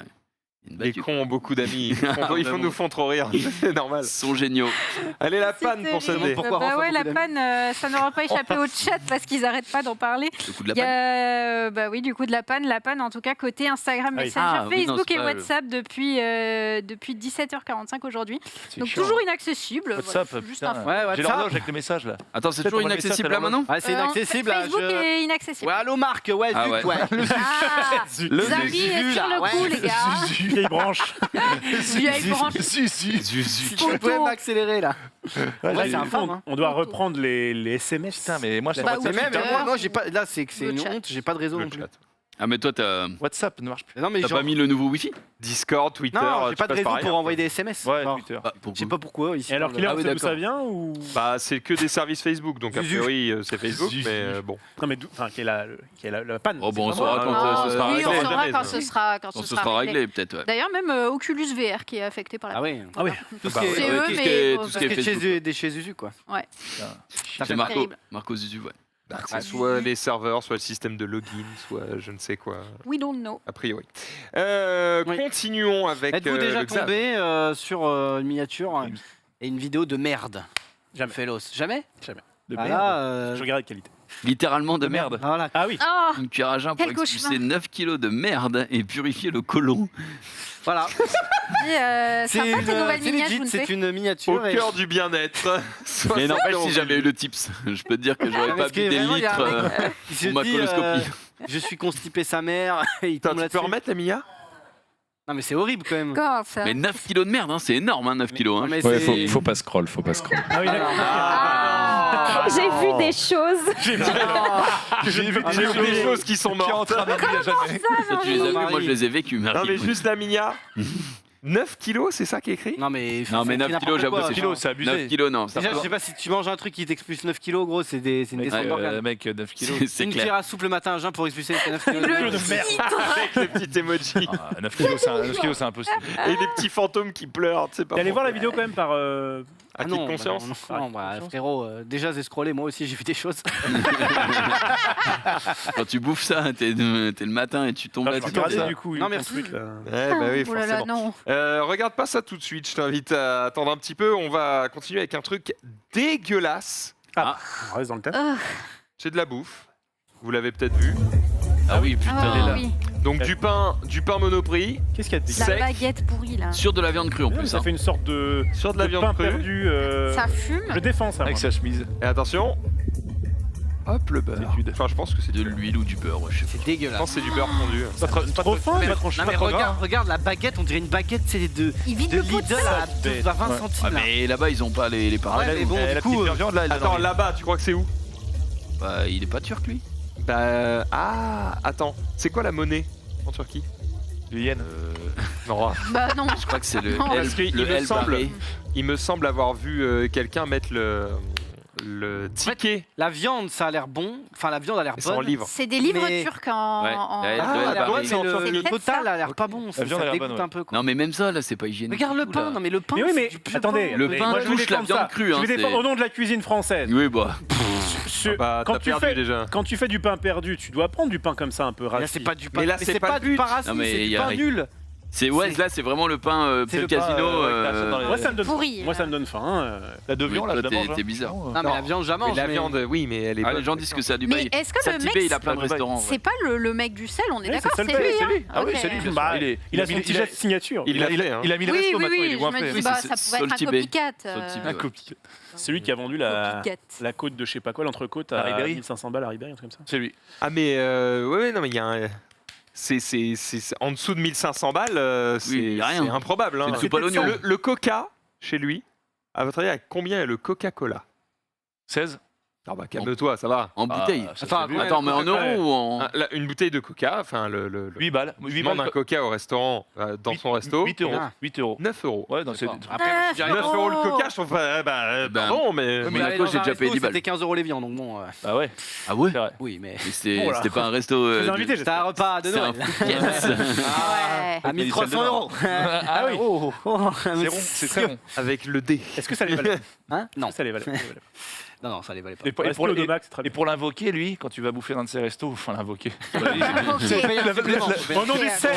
une Les battue. cons ont beaucoup d'amis. Ils nous font trop rire. C'est normal. Ils sont géniaux. Allez, la panne pour C'était- ce dé. Pourquoi Bah Rof a ouais, la beaucoup panne, ça n'aura pas échappé au chat parce qu'ils n'arrêtent pas d'en parler. Le coup de la Il y panne. a, bah oui, du coup de la panne en tout cas côté Instagram, Ah oui. Messenger, Ah oui, non, Facebook c'est et pas WhatsApp depuis 17h45 aujourd'hui. C'est Donc chiant. toujours inaccessible. WhatsApp, voilà, juste putain. info. Ouais, J'ai WhatsApp. l'horloge avec le message là. Attends, c'est Peut-être toujours on va le inaccessible message, là maintenant? Ouais, c'est inaccessible. là, Facebook je- est inaccessible. Ouais, allô Marc, ouais, Ah zut, ouais. ouais. Ah, Le Xavi Zuzu, est sur là, le ouais. coup, les gars. Vieille branche. Vieille branche. Tu pouvais m'accélérer là. Ouais, c'est infâme. Hein. On doit reprendre les SMS. Putain, mais moi, sur Bah, WhatsApp, oui. Mais même, Twitter. moi, j'ai pas. Là, c'est Le une chat. honte, j'ai pas de réseau Le non plus. chat. Ah, mais toi, WhatsApp ne marche plus. Non, mais t'as pas mis le nouveau Wi-Fi? Discord, Twitter. Non, j'ai pas de passes réseau par pour ailleurs, envoyer des SMS. Ouais, Enfin, Twitter. je sais pas pourquoi. Ici, Et alors, dans Killer, le- tu sais d'où d'accord. ça vient ou... Bah, c'est que des services Facebook, donc a Zuzu. priori c'est Facebook, Zuzu. mais bon. Non, mais enfin, qui est la panne. Oh, bon, on C'est saura pas quand moi. ce sera oui, réglé. on saura Jamais, quand ça. ce sera, Quand ce sera réglé, peut-être, ouais. D'ailleurs, même Oculus VR qui est affecté par la Ah oui. Ah oui. Tout ce Bah, qui est- C'est ouais, eux, tout ce mais qui est- bon, tout ce bah, qui est tout ce qui est Facebook. chez Zuzu, quoi. Ouais. C'est fait Marco. terrible. Marco Zuzu, ouais. C'est soit les serveurs, soit le système de login, soit je ne sais quoi, We don't know. a priori. Oui. Continuons avec Êtes-vous déjà le Xav. tombé sur une miniature et une vidéo de merde? Jamais. Félos. Jamais? Jamais. De Ah merde. là, Je regarde la qualité. Littéralement de merde. Voilà. Ah oui. Oh, Une cuillère à jeun pour Quel expulser cauchemar. 9 kilos de merde et purifier le côlon. Voilà. sympa tes nouvelles c'est miniatures, legit, c'est une Au miniature. et- cœur du bien-être. Mais n'empêche, si j'avais eu le tips, je peux te dire que j'aurais Ah, pas parce bu que des vraiment, il y a litres un mec qui se pour ma dit, coloscopie. je suis constipé sa mère. Et il Attends, tombe tu peux là-dessus. remettre la Mia? Non, mais c'est horrible quand même. Encore, ça. Mais 9 kilos de merde, hein, c'est énorme, hein, 9 kilos. Hein. Non, mais Ouais, c'est- faut pas scroll, faut pas scroll. Ah oui, d'accord. J'ai vu des choses. J'ai vu des choses qui sont mortes. Ça, tu les as vus, moi je les ai vécus. Merci. Non mais juste la Mia. 9 kilos, c'est ça qui est écrit? Non, mais. Non, mais c'est 9 n'importe kilos, j'avoue, quoi, c'est enfin. kilos, c'est abusé. 9 kilos, non. Ça Déjà, va. je sais pas si tu manges un truc qui t'expulse 9 kilos, gros, c'est une descente d'organes. Mec, 9 kilos. C'est Une clair. cuillère à soupe le matin à jeun pour expulser 9 kilos. Le de merde. Avec le petit emoji. 9 kilos, c'est impossible. Et des petits fantômes qui pleurent, tu sais pas. T'es allé voir la pourquoi. vidéo quand même par. À qui de non, conscience? bah non, bah, frérot, déjà j'ai scrollé, moi aussi j'ai vu des choses. Quand tu bouffes ça, t'es le matin et tu tombes Ah, je là-dessus. regardais, comme ça. du coup. Non, ton merci. truc, là. Ouais, bah oui, Oh là là, forcément. non. Regarde pas ça tout de suite, je t'invite à attendre un petit peu. On va continuer avec un truc dégueulasse. On reste dans le thème. Ah, C'est de la bouffe. Vous l'avez peut-être vu. Ah oui, putain. ah oui. Donc du pain Monoprix. Qu'est-ce qu'il y a de La Sec. baguette pourrie, là. Sur de la viande crue en dégueu plus. Ça hein. fait une sorte de. Sur de la viande pain crue. perdu. Ça fume. Je défends ça. Avec moi. sa chemise. Et attention. Hop le beurre. Enfin, je pense que c'est De du l'huile ou du beurre, ouais, je sais pas. C'est Je dégueulasse. pense que c'est du beurre fondu. Trop fin, Mais, pas tranché. non, mais regarde la baguette, on dirait une baguette, c'est de Il vide Lidl le pot de à bête. 20 Ouais. centimes. Ah, là. mais là-bas, ils ont pas les pareils. Ouais, mais bon, la du petite coup, viande là, elle est Attends, dans- là-bas, tu crois que c'est où? Bah, il est pas turc, lui. Bah. Ah, attends. C'est quoi la monnaie en Turquie? le yen. Non. Bah non. Je crois que c'est le Non. L. Parce qu'il Le me L semble- barré. Il me semble avoir vu quelqu'un mettre le ticket. La viande, ça a l'air bon. Enfin, la viande a l'air C'est en bonne. livres. C'est des livres Mais- turcs en. Ouais. en- Ouais, Ah, ouais, la bah, bonne, oui. c'est C'est le peut-être total ça. a l'air pas bon. Ça viande a l'air dégoûte bonne, ouais. un peu. Quoi. Non, mais même ça, là, c'est pas hygiénique. Regarde le du tout, pain, là. non mais le pain. Mais oui, c'est mais du pur attendez, pain. Le mais pain moi, je vais touche la défendre viande ça. crue, hein, Je vais c'est- défendre au nom de la cuisine française. Oui, bah. Bah, Quand t'as tu perdu fais- déjà. Quand tu fais du pain perdu, tu dois prendre du pain comme ça un peu Là, rassis. c'est pas du pain. Mais là, c'est pas le du but. pain rassis, Non, mais c'est y du a pain rien. nul. C'est ouais, là, c'est vraiment le pain C'est le le pain, casino. Moi, ça me donne Pourri. Moi, ça me donne faim. La de viande, là, toi, je la mange. t'es bizarre. Non, mais la viande, jamais. Mais la viande, oui, mais elle est Ah, bonne. les gens disent que c'est à Mais Dubaï. est-ce que Ça, le Tibet, mec, il a plein de c'est à Dubaï. restaurants. c'est pas le mec du sel, on est Oui, d'accord? c'est C'est Selpay, lui, c'est hein lui. Ah oui, Ok. c'est lui, bien sûr. Bah, il a son mis- petit geste signature. Il l'a fait, hein. Il a mis les Oui, restos oui, maintenant, il oui, est je moins me fait. dis, bah, c'est ça sur pouvait le être un Tibet. copycat. Sur le Tibet. Un copie. C'est lui qui a vendu la côte de je sais pas quoi, l'entrecôte à Ribéry. 1500 balles à Ribéry, un truc comme ça. C'est lui. Ah, mais ouais, non, mais il y a un. C'est en dessous de 1500 balles, c'est y a rien. c'est improbable. Hein. C'est une soupe à l'oignon. Le Coca, chez lui, à votre avis, à combien est le Coca-Cola? 16. Ah bah calme-toi, ça va. En bouteille. ça, Attends, c'est vu. Attends, mais en euros ou en. Une bouteille de Coca, enfin le 8 balles. tu 8 demandes balles. un Coca au restaurant, dans son resto, 8 euros. Ah. 8 euros. 9 euros. Ouais, non, c'est. Après, moi, je dirais 9 euros le Coca, je trouve pardon, mais... mais aller Monaco, dans j'ai un déjà payé resto, 10 balles. C'était 15 € les viandes, donc bon. Ah ouais. Ah ouais. C'est vrai. Oui, mais. Mais c'était Oh là. c'était pas un resto. Je vous ai invité, C'était un repas de C'est Noël. un Fouquet's. Ouais. À 1300 €. Ah oui. Oh, oh, C'est rond, c'est très rond. Avec le D. Est-ce que ça les valait? Hein Non. Ça les valait. Non, ça les valait pas. Et pour, Resto Odomax, c'est très et bien. pour l'invoquer, lui, quand tu vas bouffer dans de ses restos, enfin l'invoquer. Ok. Au nom du sel.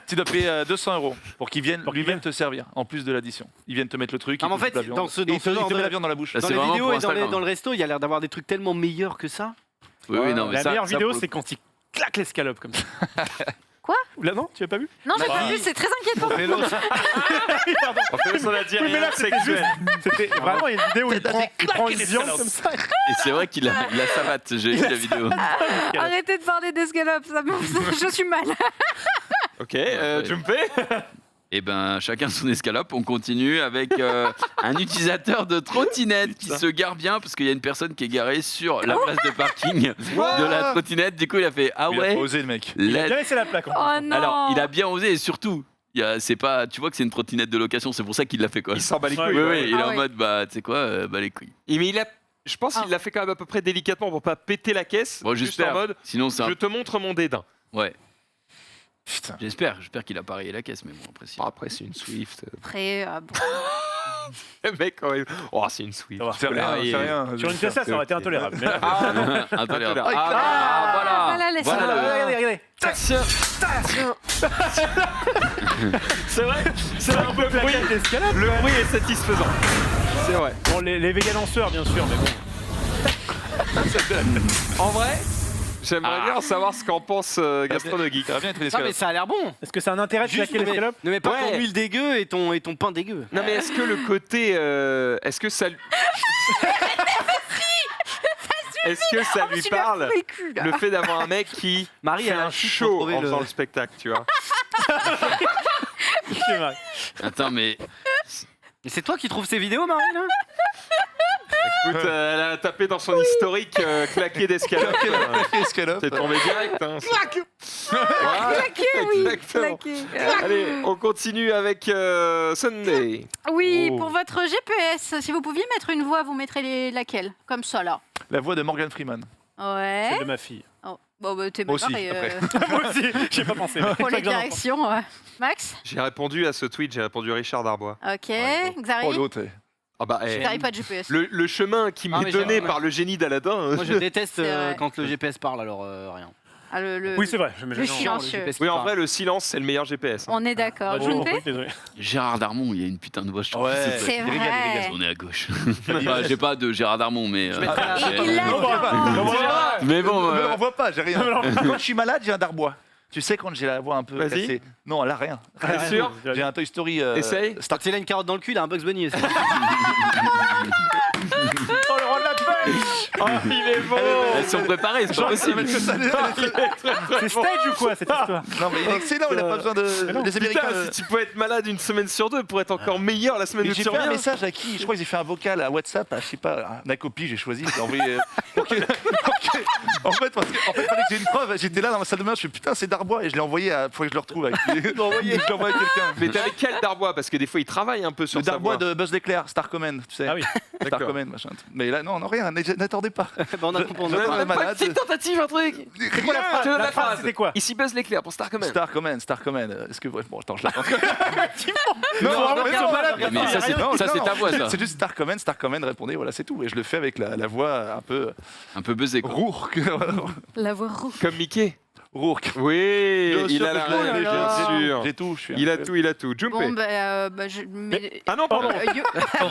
Tu dois payer 200 € pour qu'ils viennent, lui viennent te servir, en plus de l'addition. Ils viennent te mettre le truc. Ah, ils mais en te fait, coupent la viande. dans ce Et ils te genre mettent de- la viande dans la bouche. Là, Dans c'est les vraiment vidéos pour et Instagram. dans le resto, il y a l'air d'avoir des trucs tellement meilleurs que ça. Oui, oui, non, mais La ça. meilleure ça, vidéo, pour le c'est quand il claque l'escalope comme ça. Quoi? Là, non? Tu l'as pas vu? Non, j'ai pas vu, c'est très inquiétant. On fait son Oui, mais là, c'était juste. C'était vraiment une vidéo où il prend une viande comme ça. Et c'est vrai qu'il a la savate, j'ai vu la vidéo. Arrêtez de parler d'escalope, ça me... je suis mal. Ok, tu me fais Et ben chacun son escalope, on continue avec un utilisateur de trottinette qui se gare bien parce qu'il y a une personne qui est garée sur la place de parking de la trottinette. Du coup, il a fait Il a pas osé, le mec. Il a laissé la plaque. Oh non. Alors, il a bien osé et surtout, c'est pas, tu vois que c'est une trottinette de location, c'est pour ça qu'il l'a fait quoi. Il s'en bat les couilles. Oui, il est Ah en ouais. mode bah tu sais quoi, bah les couilles. Mais je pense qu'il l'a fait quand même à peu près délicatement pour pas péter la caisse. Bon, juste j'espère. en mode, Sinon c'est je te montre mon dédain. Ouais. Putain. J'espère qu'il a pas rayé la caisse, mais bon après si. Après, c'est une Swift. Après, bon. Le mec, quand même. Oh, c'est une Swift. C'est rien. Sur une Tesla, ça aurait été intolérable. Mais là, Intolérable. Voilà, Voilà. laisse-le. regardez. C'est vrai, c'est un peu le bruit d'escalade. Le bruit est satisfaisant. C'est vrai. Bon, les véganes lanceurs, bien sûr, mais bon. En vrai, j'aimerais bien savoir ce qu'en pense Gastronogeek. Ça va bien être une Non, escalade. mais ça a l'air bon. Est-ce que c'est un intérêt de Juste claquer l'escalope? ne mets pas Ouais. ton huile dégueu et ton pain dégueu. Non, mais est-ce que le côté. Est-ce que ça. Est-ce que ça lui parle le fait d'avoir un mec qui Marie fait a un un site pour show trouver en le- faisant le spectacle, tu vois? C'est vrai. Attends mais Mais c'est toi qui trouves ces vidéos, Marie, là Écoute, elle a tapé dans son historique claqué d'escalope. Escalope. C'est tombé direct. Hein. Claqué, oui. Exactement. Claqué. Allez, on continue avec Sunday. Oui, pour votre GPS, si vous pouviez mettre une voix, vous mettrez laquelle? Comme ça, là. La voix de Morgan Freeman. Ouais. Celle de ma fille. Oh. Bon, bah, t'es Moi aussi, pareil. après. Moi aussi, j'y ai pas pensé. mais Pour c'est les que j'en ai directions, Max? J'ai répondu à ce tweet, j'ai répondu Richard Darbois. Ok. Oh, Xari? l'autre. Ah bah, Xari, pas de GPS. le chemin qui Ah, m'est mais donné j'ai- par le génie d'Aladin. Moi, je déteste C'est vrai. quand le GPS parle, alors rien. Ah, Oui, c'est vrai. le silencieux. Oui, en vrai, le silence, c'est le meilleur GPS. hein. On est d'accord. Oh, Junpei? désolé. Gérard Darmon, il y a une putain de voix, je trouve. Ouais. s'il te plaît. C'est vrai. On est à gauche. Enfin, j'ai pas de Gérard Darmon, mais. Et il l'a Mais bon. Ne me l'envoie pas, j'ai rien. Quand je suis malade, j'ai un Darbois. Tu sais, quand j'ai la voix un peu Vas-y. cassée. Non, là, rien. T'es sûr? J'ai un Toy Story. Essaye. Quand il a une carotte dans le cul, il a un Bugs Bunny. aussi. Oh, le roi de la pêche! Oh, il est beau. Elles sont préparées, c'est pas possible. C'est stage ou quoi, cette histoire? Non, mais il est excellent, il n'a pas besoin de. Les Américains. Putain, si tu pouvais être malade une semaine sur deux pour être encore meilleur la semaine Mais où j'ai tu fait un reviens. message à qui? Je crois que j'ai fait un vocal à WhatsApp, à, je sais pas, un copie, j'ai choisi, j'ai envoyé. En fait, parce que, fallait que j'ai une preuve. J'étais là dans ma salle de bain, je fais putain, c'est Darbois, et je l'ai envoyé à. Faut que je le retrouve avec. Je l'ai envoyé à quelqu'un. Mais t'es avec quel Darbois? Parce que des fois, il travaille un peu sur Le sa Darbois voix. de Buzz l'éclair, Star Command, tu sais. Ah oui. D'accord. Star Command, machin. Mais là, non, rien, n'attendez pas. Bah, on a compris. Je- Pas une malade. petite tentative, un truc. C'est quoi la phrase? Je te donne La la phrase, phrase. c'était quoi? Ici Buzz l'éclair pour Star Command. Star Command. Est-ce que. Bon, attends, je l'attends. Non, mais non, malade, Mais ça, c'est non, ça, c'est ta voix, ça. C'est juste Star Command, répondez, voilà, c'est tout. Et je le fais avec la voix un peu Un peu buzzé, quoi. Rourke. La voix rouge. Comme Mickey. Rourke. Oui, Bien il sûr a que la je l'ai, rêve, bien sûr. J'ai tout. Je suis Il a tout, il a tout. Bon, Junpei. mais... Ah non, pardon.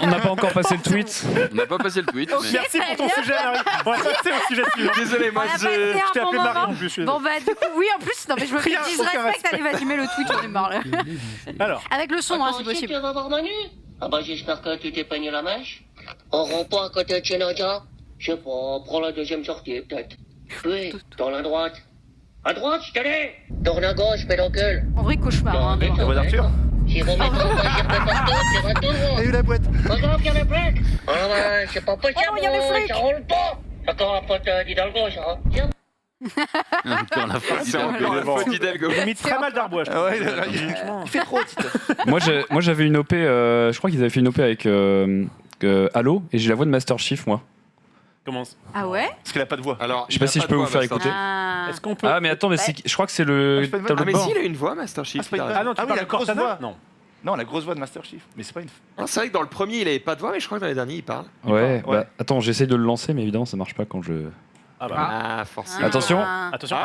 On n'a pas encore passé le tweet. On n'a pas passé le tweet. mais- Merci pour ton Très sujet, Marie. On va passer au sujet suivant. Désolé, moi On a je. passé Je t'ai un bon appelé Marie moment. en plus. je suis Bon, bah, du coup, oui, en plus, non, mais je me fais Rien, aucun disrespect. respect. Allez, vas-y, mets le tweet, j'en ai marre, là. Alors, Avec le son, hein, si possible. Tu vas voir Manu? Ah bah j'espère que tu t'es peigné la mèche. On rentre pas à côté de chez Nadia? Je sais pas, prends la deuxième sortie peut-être. Oui, tourne à droite. À droite, je te dis. Tourne à gauche, pédocule. En vrai, cauchemar. Hein, Tourne, La voix d'Arthur. Si vous mettez pas giré partout, tu vas tout droit. Et la boîte. Pas grave, il y a les flics. Ah ouais, c'est pas possible, Oh non, il y a les flics. ça roule pas. D'accord, la pote d'Hidalgo, ça. Tiens. Encore la phrase C'est encore la faute d'Hidalgo. il imite très mal Darbois, je Ah trouve. ouais, il fait trop, Tite. Moi, j'avais une OP, je crois qu'ils avaient fait une OP avec Halo, et j'ai la voix de Master Chief, moi. Commence. Ah ouais? Parce qu'il a pas de voix. Alors, Je sais pas si je peux vous faire écouter. Ah. Est-ce qu'on peut... Ah, mais attends, mais je crois que c'est le Ah, tableau Ah, de mais bord. si, il a une voix, Master Chief. Ah, c'est pas une- il a raison. Ah non, tu Ah oui, parles la de grosse Cortana? voix. Non. Non, la grosse voix de Master Chief. Mais c'est pas une. Ah, c'est vrai que dans le premier, il avait pas de voix, mais je crois que dans les derniers, il parle. Ouais, Ouais. bah attends, j'essaye de le lancer, mais évidemment, ça marche pas quand je. Ah bah. Ah, forcément. Attention. Attention.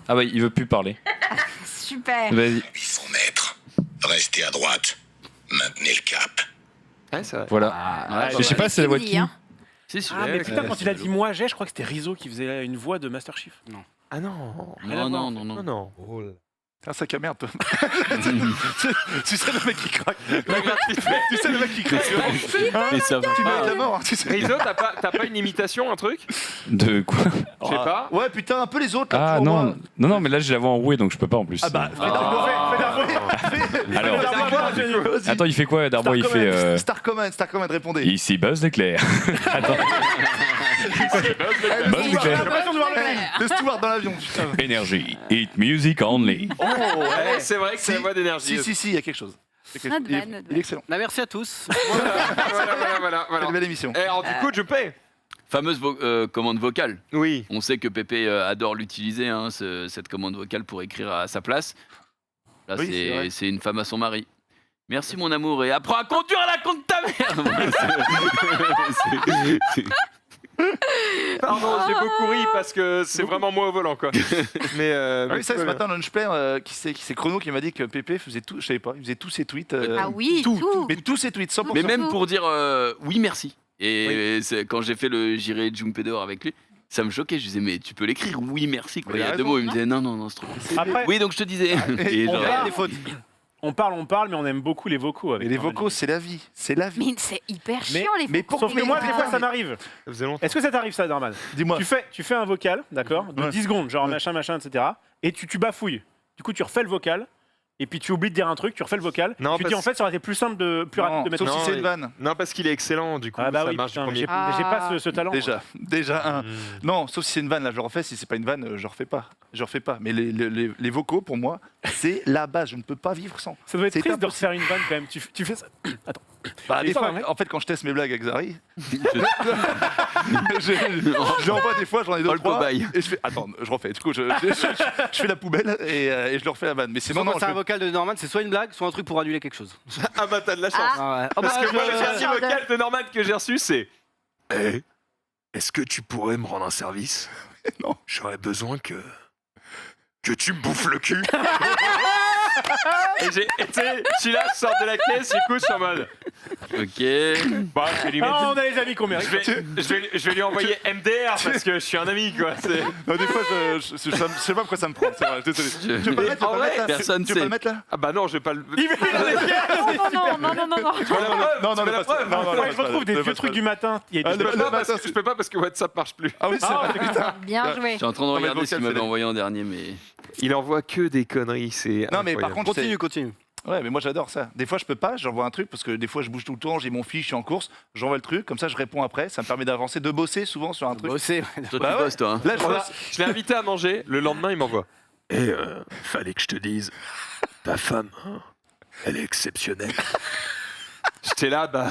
Ah bah, il veut plus parler. Super. Vas-y. Il faut mettre. Restez à droite. Maintenez le cap. Ouais, c'est vrai. Voilà. Ouais, Je sais pas, c'est la voix de qui. Hein. Si, si. Ah, mais Ouais, putain, ouais, quand c'est il a bon. dit moi j'ai, je crois que c'était Rizzo qui faisait une voix de Master Chief. Ah non. Non, non, non, non. Non, non. C'est un sac à merde, toi. Tu sais le mec qui craque. La gratuité. Tu sais le mec qui craque. Et ça va Tu pas. mets la mort. Tu sais. Rizzo, t'as pas une imitation, un truc? De quoi? Je sais pas. Ouais, putain, un peu les autres. là, Ah toujours, moi. non, mais là j'ai la voix enrouée donc je peux pas en plus. Ah bah, fais Darbois. Alors, attends, il fait quoi Darbois? Il fait. Star Command, répondez. Ici Buzz l'éclair. Attends. Buzz l'éclair. Le steward dans l'avion, putain. Énergie. Hit music only. Oh, Ouais, c'est vrai que c'est la voix d'énergie. Si, il y a quelque chose. Not bad, not Il bad. est excellent. Bah, merci à tous. Voilà. Une belle émission. Et alors, du coup, je paie. Fameuse commande vocale. Oui. On sait que Pépé adore l'utiliser, hein, cette commande vocale pour écrire à sa place. Là, Oui, c'est vrai. c'est une femme à son mari. Merci mon amour et apprends à conduire à la con de ta mère. Pardon, j'ai beaucoup ri parce que c'est vraiment moi au volant, quoi. Mais Oui, ça, ce matin, Lunchplayer, c'est Chrono qui m'a dit que Pépé faisait tout, je savais pas, il faisait tous ses tweets. Ah oui, tout. Mais tous ses tweets, 100%. Mais même pour dire oui merci. Et quand j'ai fait le J'irai Jumpedo avec lui, ça me choquait. Je disais mais tu peux l'écrire oui merci. Quoi. Mais Il y a il a deux raison. mots. Il me disait non c'est trop. Après, Oui donc je te disais. Et on genre, parle des fautes. on parle, mais on aime beaucoup les vocaux. Avec Et les Norman vocaux, c'est la vie. C'est la vie. Mais c'est hyper chiant les mais vocaux. Sauf que moi, des fois, ça m'arrive. Ça faisait longtemps. Est-ce que ça t'arrive, ça, Norman? Dis-moi. Tu fais un vocal, d'accord, de Ouais. 10 secondes, genre Ouais. machin, etc. Et tu bafouilles. Du coup, tu refais le vocal. Et puis tu oublies de dire un truc, tu refais le vocal. Non, Tu dis parce- en fait, ça aurait été plus simple, plus rapide de mettre. Sauf si Non, c'est il- une vanne. Non, parce qu'il est excellent, du coup, Ah bah ça oui, marche putain, du j'ai premier. j'ai pas ce talent. Déjà un. Non, sauf si c'est une vanne, là je le refais. Si c'est pas une vanne, je refais pas. Mais les vocaux, pour moi, c'est la base. Je ne peux pas vivre sans. Ça doit être C'est triste de impossible. refaire une vanne quand même. Tu fais ça. Attends. Bah, Et des ça, fois, ouais. en fait, quand je teste mes blagues avec Zari, j'envoie des fois, j'en ai deux, Oh, le trois. cobaye. Et je fais, attends, je refais. Du coup, je fais la poubelle et je leur refais la vanne. Mais sinon, Sinon, non, quand c'est je un vocal de Norman, c'est soit une blague, soit un truc pour annuler quelque chose. Ah bah t'as de la chance. Ah ouais. Parce que moi, le je- dernier vocal de Norman que j'ai reçu, c'est est-ce que tu pourrais me rendre un service? Non. J'aurais besoin que tu me bouffes le cul. Et tu sais, je suis là, je sors de la caisse, j'écoute, je suis en mode. ok. Bah, je vais lui mettre. Ah, on a les amis qu'on mérite. Je vais lui envoyer MDR parce que je suis un ami, quoi. C'est- Non, des fois, je sais pas pourquoi ça me prend. C'est vrai, désolé. Tu veux pas le mettre, En vrai, personne tu veux pas sait. le mettre là? Ah bah non, je vais pas le. Il fait non. Tu veux la preuve? Non, Tu veux la pas ça. preuve? Non, non, Ouais, je retrouve des vieux trucs du matin. Il y a Ah, des- Je peux pas parce que WhatsApp marche plus. Ah oui, c'est vrai. Putain. Bien joué. J'étais en train de Non, mais le regarder ce vocal, qu'il m'avait c'est- envoyé en dernier mais. Il envoie que des conneries, c'est. Non, mais par incroyable. contre, c'est- Continue. Ouais, mais moi j'adore ça. Des fois, je peux pas, j'envoie un truc parce que des fois, je bouge tout le temps, j'ai mon fils, je suis en course, j'envoie le truc, comme ça, je réponds après. Ça me permet d'avancer, de bosser souvent sur un truc. Bosser. Toi Bah tu ouais. bosses toi. Hein. Là, je Voilà. bosse. Je l'ai invité à manger, le lendemain, il m'envoie. Fallait que je te dise, ta femme, elle est exceptionnelle. J'étais là, bah.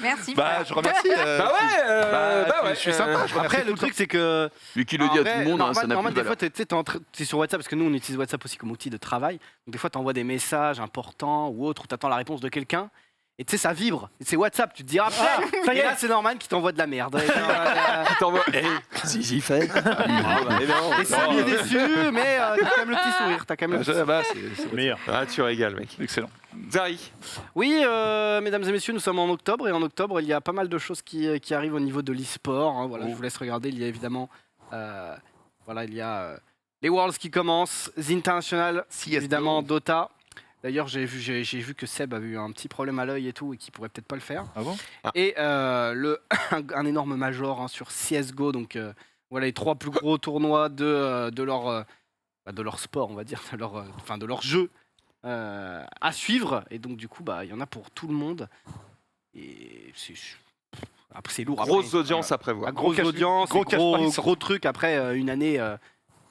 Merci. Bah, frère. je remercie. Bah ouais, Je suis sympa. Je remercie Après, tout le temps. truc, c'est que. Lui qui le dit à tout le monde, hein, ça n'a Normal, plus de des fois, valeur. t'es sur WhatsApp, parce que nous, on utilise WhatsApp aussi comme outil de travail. Donc, des fois, t'envoies des messages importants ou autres, où t'attends la réponse de quelqu'un. Et tu sais, ça vibre. Et c'est WhatsApp, tu te dis après. ça y Et est. là, c'est Norman qui t'envoie de la merde. Il t'envoie. Zizi fait. Et ça, il est déçu, mais t'as quand même le petit sourire. T'as quand même le petit sourire. Bah, c'est Meilleur. Ah, tu régales, mec. excellent. Zari. Oui, mesdames et messieurs, nous sommes en octobre. Et en octobre, il y a pas mal de choses qui arrivent au niveau de l'e-sport. Hein. Voilà, je vous laisse regarder. Il y a évidemment. Il y a les Worlds qui commencent. The International, évidemment, Dota. D'ailleurs, j'ai vu que Seb avait eu un petit problème à l'œil et tout, et qu'il pourrait peut-être pas le faire. Ah bon? Et un énorme major hein, sur CSGO, donc voilà les 3 plus gros tournois de leur sport, on va dire, de leur jeu à suivre. Et donc du coup, il y en a pour tout le monde. Et c'est lourd. Grosse après. audience à prévoir. Ah, grosse cash- audience, gros cash prize. gros truc après une année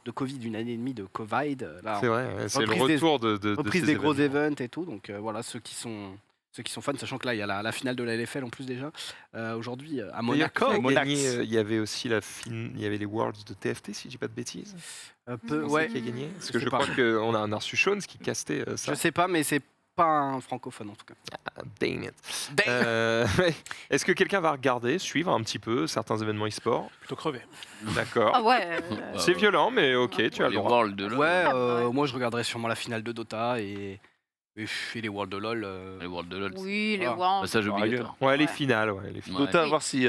de Covid, une année et demie de Covid. Là, C'est vrai, ouais, c'est le reprise des- retour de reprise ces des gros événements. events et tout. Donc voilà, ceux qui sont fans, sachant que là, il y a la finale de la LFL en plus déjà. Aujourd'hui, à D'ailleurs, Monaco. qui a Monax. gagné, il y avait aussi il y avait les Worlds de TFT, si je dis pas de bêtises. Ouais. Qui a gagné? Parce Je que sais je pas. crois qu'on a un reçu Shones qui castait ça. Je sais pas, mais c'est pas un francophone en tout cas. Ah, damn it. Ouais. Est-ce que quelqu'un va regarder, suivre un petit peu certains événements e-sport? Plutôt crevé. D'accord. Ah ouais. C'est violent, mais ok, tu as le Les droit. Worlds de LoL. Ouais, moi je regarderai sûrement la finale de Dota et les Worlds de LoL. Les Worlds de LoL. Oui, les Voilà. Worlds. Passage obligatoire. Ouais, les finales, ouais, les finales. Dota, à Oui. voir si,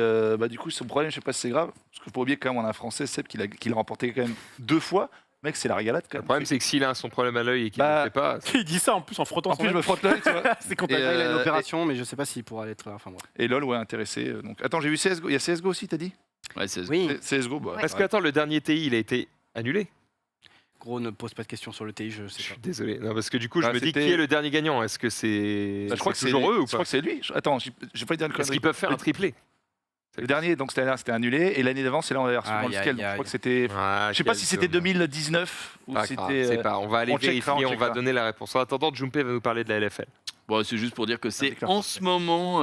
du coup, son problème, je sais pas si c'est grave, parce qu'il faut pas oublier quand même, on a un Français, Seb, qui l'a remporté quand même 2 fois. Mec, c'est la régalade quand Le même. problème, c'est que s'il a son problème à l'œil et qu'il ne le fait pas. Il dit ça en plus en frottant En son plus, je œil. me frotte l'œil, tu vois. C'est Et complètement. là, il a une opération, mais je sais pas s'il pourra être. Enfin, bref. Et LOL, ouais, intéressé. Donc, attends, j'ai vu CSGO. Il y a CSGO aussi, t'as dit? Ouais, c'est Oui. CSGO, bah. Parce que, attends, le dernier TI, il a été annulé. Gros, ne pose pas de questions sur le TI, je sais Je pas. suis désolé. Non, parce que du coup, je Bah, me dis c'était- qui est le dernier gagnant. Est-ce que c'est Bah, je crois que c'est toujours eux ou Je crois pas que c'est lui. Attends, j'ai pas dit une Est-ce connerie. qu'ils peuvent faire un triplé? Le dernier, donc c'était annulé, et l'année d'avant, c'est l'inverse. Aïe, Dans le scale, aïe, donc, je crois aïe. que c'était. Je sais pas si c'était 2019 ou Pas grave, c'était. c'est pas. On va aller on checkera, vérifier, on on va checkera. donner la réponse. En attendant, Jumpé va nous parler de la LFL. Bon, c'est juste pour dire que c'est d'accord. en ce moment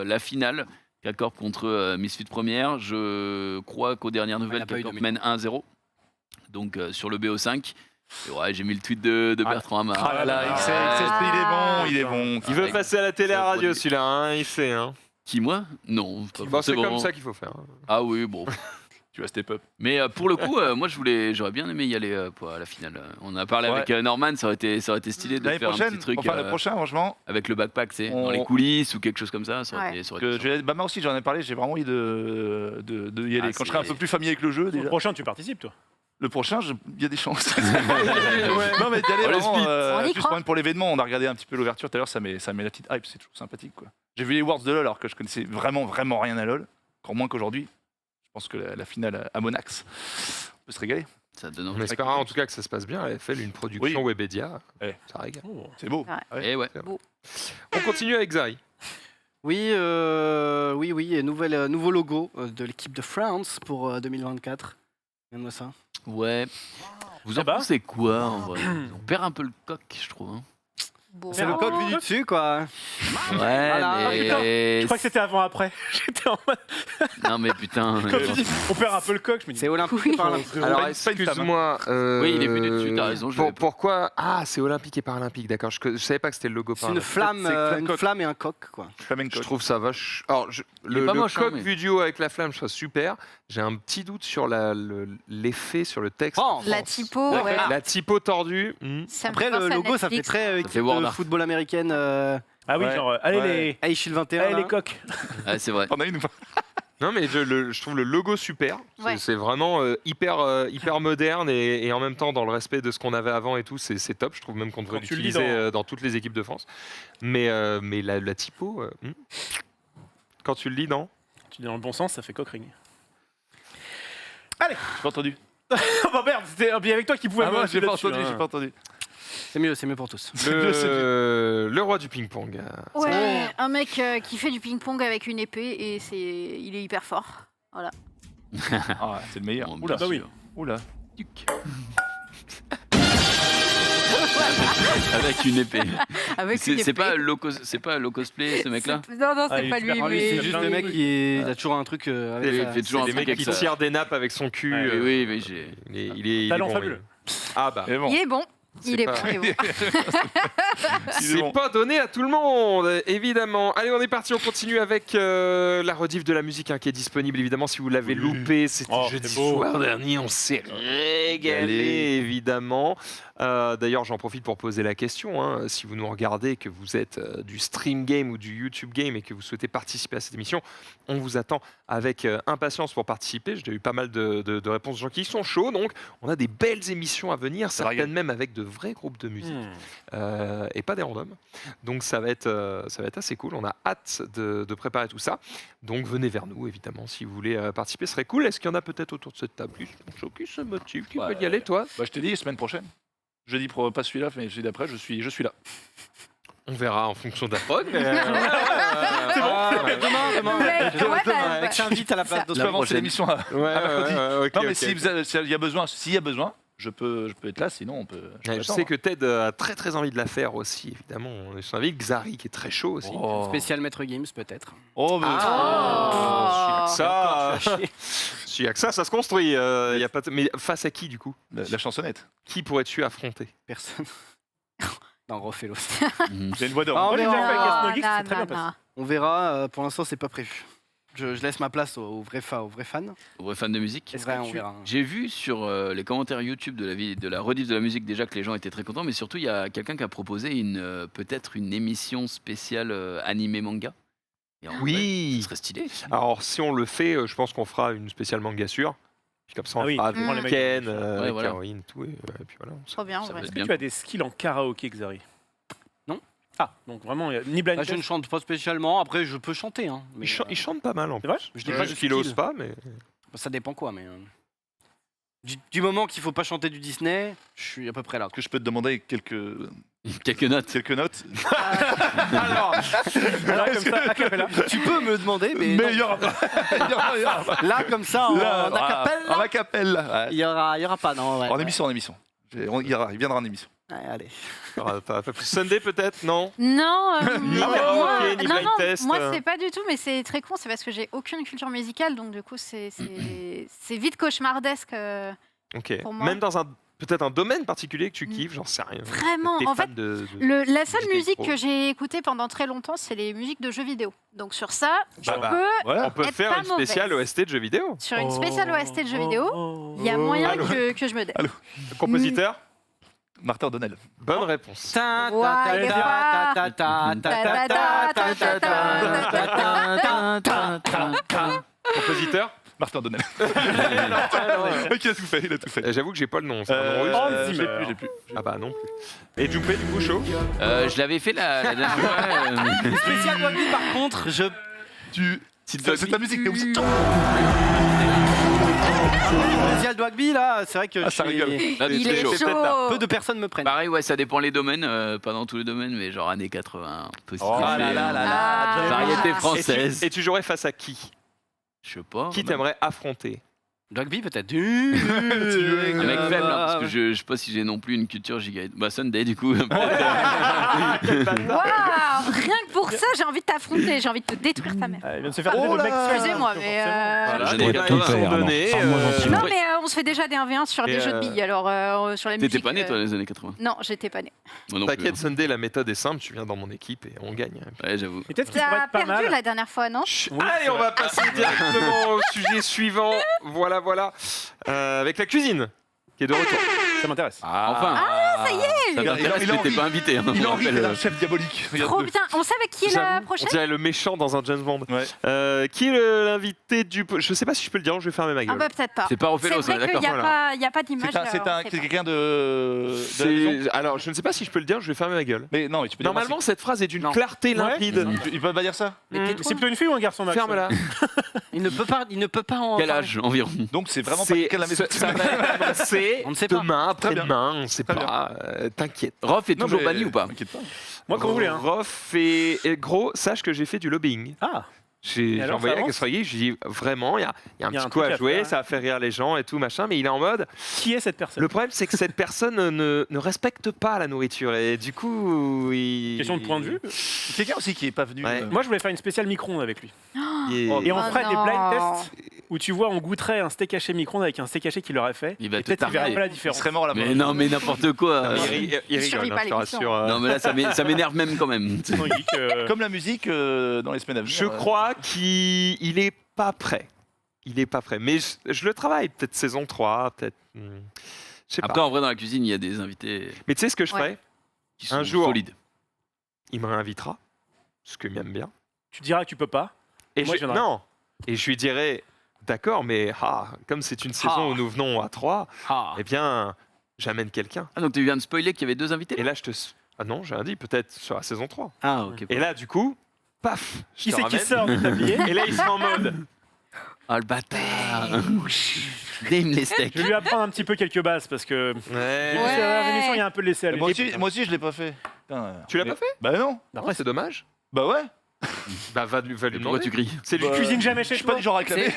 la finale. K-Corp contre Misfit Première. Je crois qu'aux dernières il nouvelles, a pas eu K-Corp de mène 1-0. Donc sur le BO5. Et ouais, j'ai mis le tweet de Bertrand Hamar. Ah là là, il est bon. Il veut Avec- passer à la télé à la radio, produit. celui-là, hein, il sait. Hein. Qui, moi? Non. pas Bon, c'est forcément. comme ça qu'il faut faire. Ah oui, bon. Tu vas step up. Mais pour le coup, moi j'aurais bien aimé y aller pour la finale. On a parlé Ouais. avec Norman, ça aurait été stylé de L'année faire un prochaine, petit truc enfin le prochain, franchement. avec le backpack, tu sais, On- dans les coulisses ou quelque chose comme ça. Ça aurait Ouais. été, ça aurait Que été moi aussi, j'en ai parlé, j'ai vraiment envie de y aller. Ah, Quand je serai un c'est- peu plus familier avec le jeu, Le déjà. prochain, tu participes, toi. Le prochain, il y a des chances. Non, mais d'y aller On les vraiment, split. On y juste croit. même pour l'événement. On a regardé un petit peu l'ouverture tout à l'heure, ça met la petite hype, c'est toujours sympathique, quoi. J'ai vu les Worlds de LoL alors que je connaissais vraiment rien à LoL, encore moins qu'aujourd'hui. Je pense que la finale à Monax, on peut se régaler. Ça donne On envie. espérera en tout cas que ça se passe bien. La LFL, une production Oui. Webedia, Ouais. ça régale. C'est beau. Ouais. Et ouais. On continue avec Zai. Oui, et nouveau logo de l'équipe de France pour 2024. Regarde-moi ça. Ouais. Vous en Eh ben. pensez quoi en vrai? On perd un peu le coq, je trouve. hein. Bon. C'est le coq vu du dessus, quoi. Ouais, Voilà. mais. Je crois que c'était avant-après. J'étais en mode. Non, mais putain. Quand tu dis, on perd un peu le coq, je me dis. C'est olympique Oui. et paralympique. Alors, pas une femme, excuse-moi. Oui, il est venu dessus, t'as raison, je l'avais pas. Pourquoi Ah, c'est olympique et paralympique, d'accord. Je savais pas que c'était le logo C'est une paralympique. flamme, c'est une flamme et un coq, quoi. Je trouve ça vache. Alors, Il est pas moche, hein, coq mais- vu duo avec la flamme, je trouve ça super. J'ai un petit doute sur l'effet sur le texte. France. La typo, ouais. La typo tordue. Ça me Après, fait le penser à logo, ça fait Netflix. très équipe fait de Warner. football américaine. Ah oui, Ouais. genre, allez Ouais. les. Aishil 21. Allez là. les coqs. Ah, c'est vrai. On a une ou pas? Non, mais je trouve le logo super. Ouais. C'est vraiment hyper moderne et en même temps dans le respect de ce qu'on avait avant et tout, c'est top. Je trouve même qu'on devrait Quand tu le lis l'utiliser dans toutes les équipes de France. Mais la typo, quand tu le lis dans. Tu dis dans le bon sens, ça fait coq ring. J'ai pas entendu. Oh bah merde, c'était bien avec toi qui pouvait Ah me moi, j'ai pas là-dessus, entendu, hein. j'ai pas entendu. C'est mieux pour tous. Le roi du ping-pong. Ouais, un mec qui fait du ping-pong avec une épée et il est hyper fort. Voilà. Ah, c'est le meilleur. Bon, Oula, bien bah oui. sûr. Oula. Avec une épée. Avec C'est une c'est épée. pas low cosplay ce mec-là? Non, non, Ah, c'est il pas est super lui, parmi, mais. C'est juste le mec qui il a toujours un truc avec Il sa- fait toujours un Les truc mecs avec qui ça. tirent des nappes avec son cul. Ouais, Oui, mais j'ai. Il est Talent bon, fabuleux. Ah bah. Et bon. Il est bon. Il est bon, pas- il est bon. C'est bon. pas donné à tout le monde, évidemment. Allez, on est parti, on continue avec la rediff de la musique qui est disponible, évidemment, si vous l'avez loupé. C'était Oh, jeudi c'est beau. soir dernier, on s'est régalé, évidemment. D'ailleurs, j'en profite pour poser la question. Hein, si vous nous regardez, que vous êtes du stream game ou du YouTube game et que vous souhaitez participer à cette émission, on vous attend avec impatience pour participer. J'ai eu pas mal de réponses de gens qui sont chauds, donc on a des belles émissions à venir, certaines même avec de vrais groupes de musique. Et pas des randoms. Donc ça va être assez cool. On a hâte de préparer tout ça. Donc venez vers nous, évidemment, si vous voulez participer. Ce serait cool. Est-ce qu'il y en a peut-être autour de cette table qui se motive, qui peut y aller, toi? Bah, je te dis, semaine prochaine. Jeudi, pas celui-là, mais celui d'après, je suis là. On verra en fonction de la prod. Mais Demain. Ouais, bah, Je t'invite à la place Je d'autres. peux avancer l'émission à mercredi. ok, Non, mais ok. s'il y a besoin, je peux être là, sinon on peut. Ouais, je sais que Ted a très très envie de la faire aussi, évidemment. On est envie Xari qui est très chaud aussi. Spécial Maître Games, peut-être. Oh, mais ça, s'il y a que ça se construit. Y a pas mais face à qui du coup? la chansonnette. Qui pourrais-tu affronter? Personne. Non, refais-le. J'ai une voix d'or. Ah, on Moi, j'ai verra. déjà fait avec Non, Gaston Geeks, c'est très bien non, passé. non. On verra. Pour l'instant, c'est pas prévu. Je laisse ma place aux vrais fans. Aux vrais fans de musique. Est-ce qu'on verra. J'ai vu sur les commentaires YouTube de la rediff de la musique déjà que les gens étaient très contents, mais surtout il y a quelqu'un qui a proposé peut-être une émission spéciale animé manga. Et en Oui. vrai, ce serait stylé. Alors si on le fait, je pense qu'on fera une spéciale manga sûre. Puis comme ça, on Ah oui, fera tu prends les mecs. Ken, Ouais, voilà. Caroline, tout. Et puis voilà. Trop bien, Ça ouais. va être Est-ce que bien. tu as des skills en karaoké, Xari? Non. Ah, donc vraiment, ni blind Bah, je ne test. chante pas spécialement. Après, je peux chanter. Hein, mais, Il chante pas mal en C'est vrai? plus. Je dis pas de qu'il ose skill. pas, mais. Ça dépend quoi, mais. Du moment qu'il faut pas chanter du Disney, je suis à peu près là. Que je peux te demander quelques notes. Quelques notes. Alors, comme ça, a cappella. Tu peux me demander, mais. Mais non. il y aura pas. Il y aura pas. Là, comme ça, en Là, acapella, En acapella. Ouais. il y aura pas, non. Ouais, En ouais. émission, en émission. Il viendra en émission. Ouais, allez. pas plus. Sunday peut-être, non? Non, Ni moi, karaoké, ni non, blind non, test. moi c'est pas du tout, mais c'est très con, c'est parce que j'ai aucune culture musicale, donc du coup c'est vite cauchemardesque. Ok. Pour moi. Même dans peut-être un domaine particulier que tu kiffes, j'en sais rien. Vraiment, T'es en fan fait, de La seule musique électro. que j'ai écoutée pendant très longtemps, c'est les musiques de jeux vidéo. Donc sur ça, je Bah, peux voilà. On peut être faire pas une spéciale mauvaise. OST de jeux vidéo. Sur une spéciale OST de jeux vidéo, il y a moyen Allô. que je me dé. Compositeur Martin O'Donnell. Bonne réponse. Ouais, il est fort. Compositeur Martin O'Donnell. Il a tout fait, il a tout fait. J'avoue que j'ai pas le nom. C'est un nom russe. Hans J'ai plus. Ah bah non plus. Et Junpei, du coup, chaud Je l'avais fait la dernière fois. Spécial Wagyu, par contre, C'est ta musique, t'es obligé de... Spécial Dwagby, là, c'est vrai que ça rigole. Là, Il est chaud. chaud. peu de personnes me prennent. Pareil, ouais, ça dépend les domaines, pas dans tous les domaines, mais genre années 80, on peut se Oh kiffer. là là là Ah. là. Variété française. Et tu jouerais face à qui? Je sais pas. Qui t'aimerais affronter? Dwagby, peut-être. Un mec faible, hein, parce que je sais pas si j'ai non plus une culture gigabyte. Bah, Sunday, du coup. Waouh, rien que pour ça, j'ai envie de t'affronter, j'ai envie de te détruire ta mère. Il vient de se faire Oh le là mec. Excusez-moi, mais Voilà, J'en ai les pas bails tout sont faire, alors. donnés. Parle-moi gentiment. non, mais on se fait déjà des 1v1 sur Et des jeux de billes, alors sur les musiques. T'étais pas né, toi, dans les années 80? Non, j'étais pas née. Moi non plus. T'inquiète, Sunday, la méthode est simple. Tu viens dans mon équipe et on gagne. Ouais, j'avoue. Et peut-être qu'il pourrait T'as être pas perdu mal. la dernière fois, non? Allez, on va passer directement au sujet suivant. Voilà. Avec la cuisine, qui est de retour. Ça m'intéresse. Enfin. Ah, ça y est. Ça t'intéresse, il a mais t'es envie. pas invité. Hein, Il je a envie rappelle. d'être un chef diabolique. Trop bien. On sait avec qui est la J'avoue, on prochaine? dirait le méchant dans un James Bond. Ouais. Qui est l'invité du... Je sais pas si je peux le dire, je vais fermer ma Ah gueule. bah peut-être pas. C'est pas Ophélos, C'est on est vrai qu'il d'accord. n'y a pas d'image. C'est on sait pas. quelqu'un de la maison. Alors, je ne sais pas si je peux le dire, je vais fermer ma gueule. Mais non, mais tu peux dire. Normalement, cette phrase est d'une Non. clarté limpide. Ils peuvent pas dire ça. C'est plutôt une fille ou un garçon, Max? Ferme-la. Il ne peut pas en. Quel parler. âge environ? Donc c'est vraiment pas quelqu'un de la maison. Ça va commencer On ne sait pas. demain, après-demain, on ne sait Très bien. pas. T'inquiète. Rof est Non, toujours mais banni ou pas? T'inquiète pas. Moi, quand vous voulez. Hein. Rof et gros, sache que j'ai fait du lobbying. Ah, J'ai alors, envoyé ça à avance Gastroyer, je lui ai dit vraiment, il y a un Il y a petit un coup truc à à jouer, faire. ça va faire rire les gens et tout, machin, mais il est en mode. qui est cette personne? Le problème, c'est que cette personne ne respecte pas la nourriture et du coup, il. Question de point de vue. Quelqu'un aussi qui est pas venu. Ouais. Moi, je voulais faire une spéciale micro-ondes avec lui. il est- Et on Oh ferait des non. blind tests où tu vois, on goûterait un steak haché micro-ondes avec un steak haché qu'il aurait fait. Il va Et te peut-être qu'il verrait tarder. pas la Il différence. serait mort à la Mais fin. non, mais n'importe quoi. il survit rigole, pas hein, je te l'émission. rassure. Non, mais là, ça m'énerve même quand même. Non, il dit que- Comme la musique dans les semaines à venir. Je crois qu'il est pas prêt. Il est pas prêt. Mais je le travaille. Peut-être saison 3, peut-être. Je sais Après, pas. en vrai, dans la cuisine, il y a des invités Mais tu sais ce que je Ouais. ferais qui sont Un jour. solides. Il me réinvitera. Ce que m'aime bien. Tu diras que tu peux pas. Et Moi, je viendrai. non. Et je lui dirais d'accord, mais comme c'est une saison où nous venons à 3, Ah. eh bien, j'amène quelqu'un. Ah, donc tu viens de spoiler qu'il y avait deux invités Et là, je te. Ah non, j'ai rien dit, peut-être sur la saison 3. Ah, ok. Et là, du coup, paf je Qui te c'est qui ramène. sort du tablier? Et là, il sera en mode. Ah, le bâtard. Dame les steaks. Je vais lui apprendre un petit peu quelques bases parce que. Ouais. J'ai vu sur la émission, il y a un peu de laisser aller. Moi aussi, je l'ai pas fait. Putain, Tu l'as pas fait Bah non. Après, c'est dommage. Bah ouais. Bah, va lui Pourquoi demander. tu cries? C'est lui Bah, cuisine jamais chez Je suis pas toi. du genre à réclamer.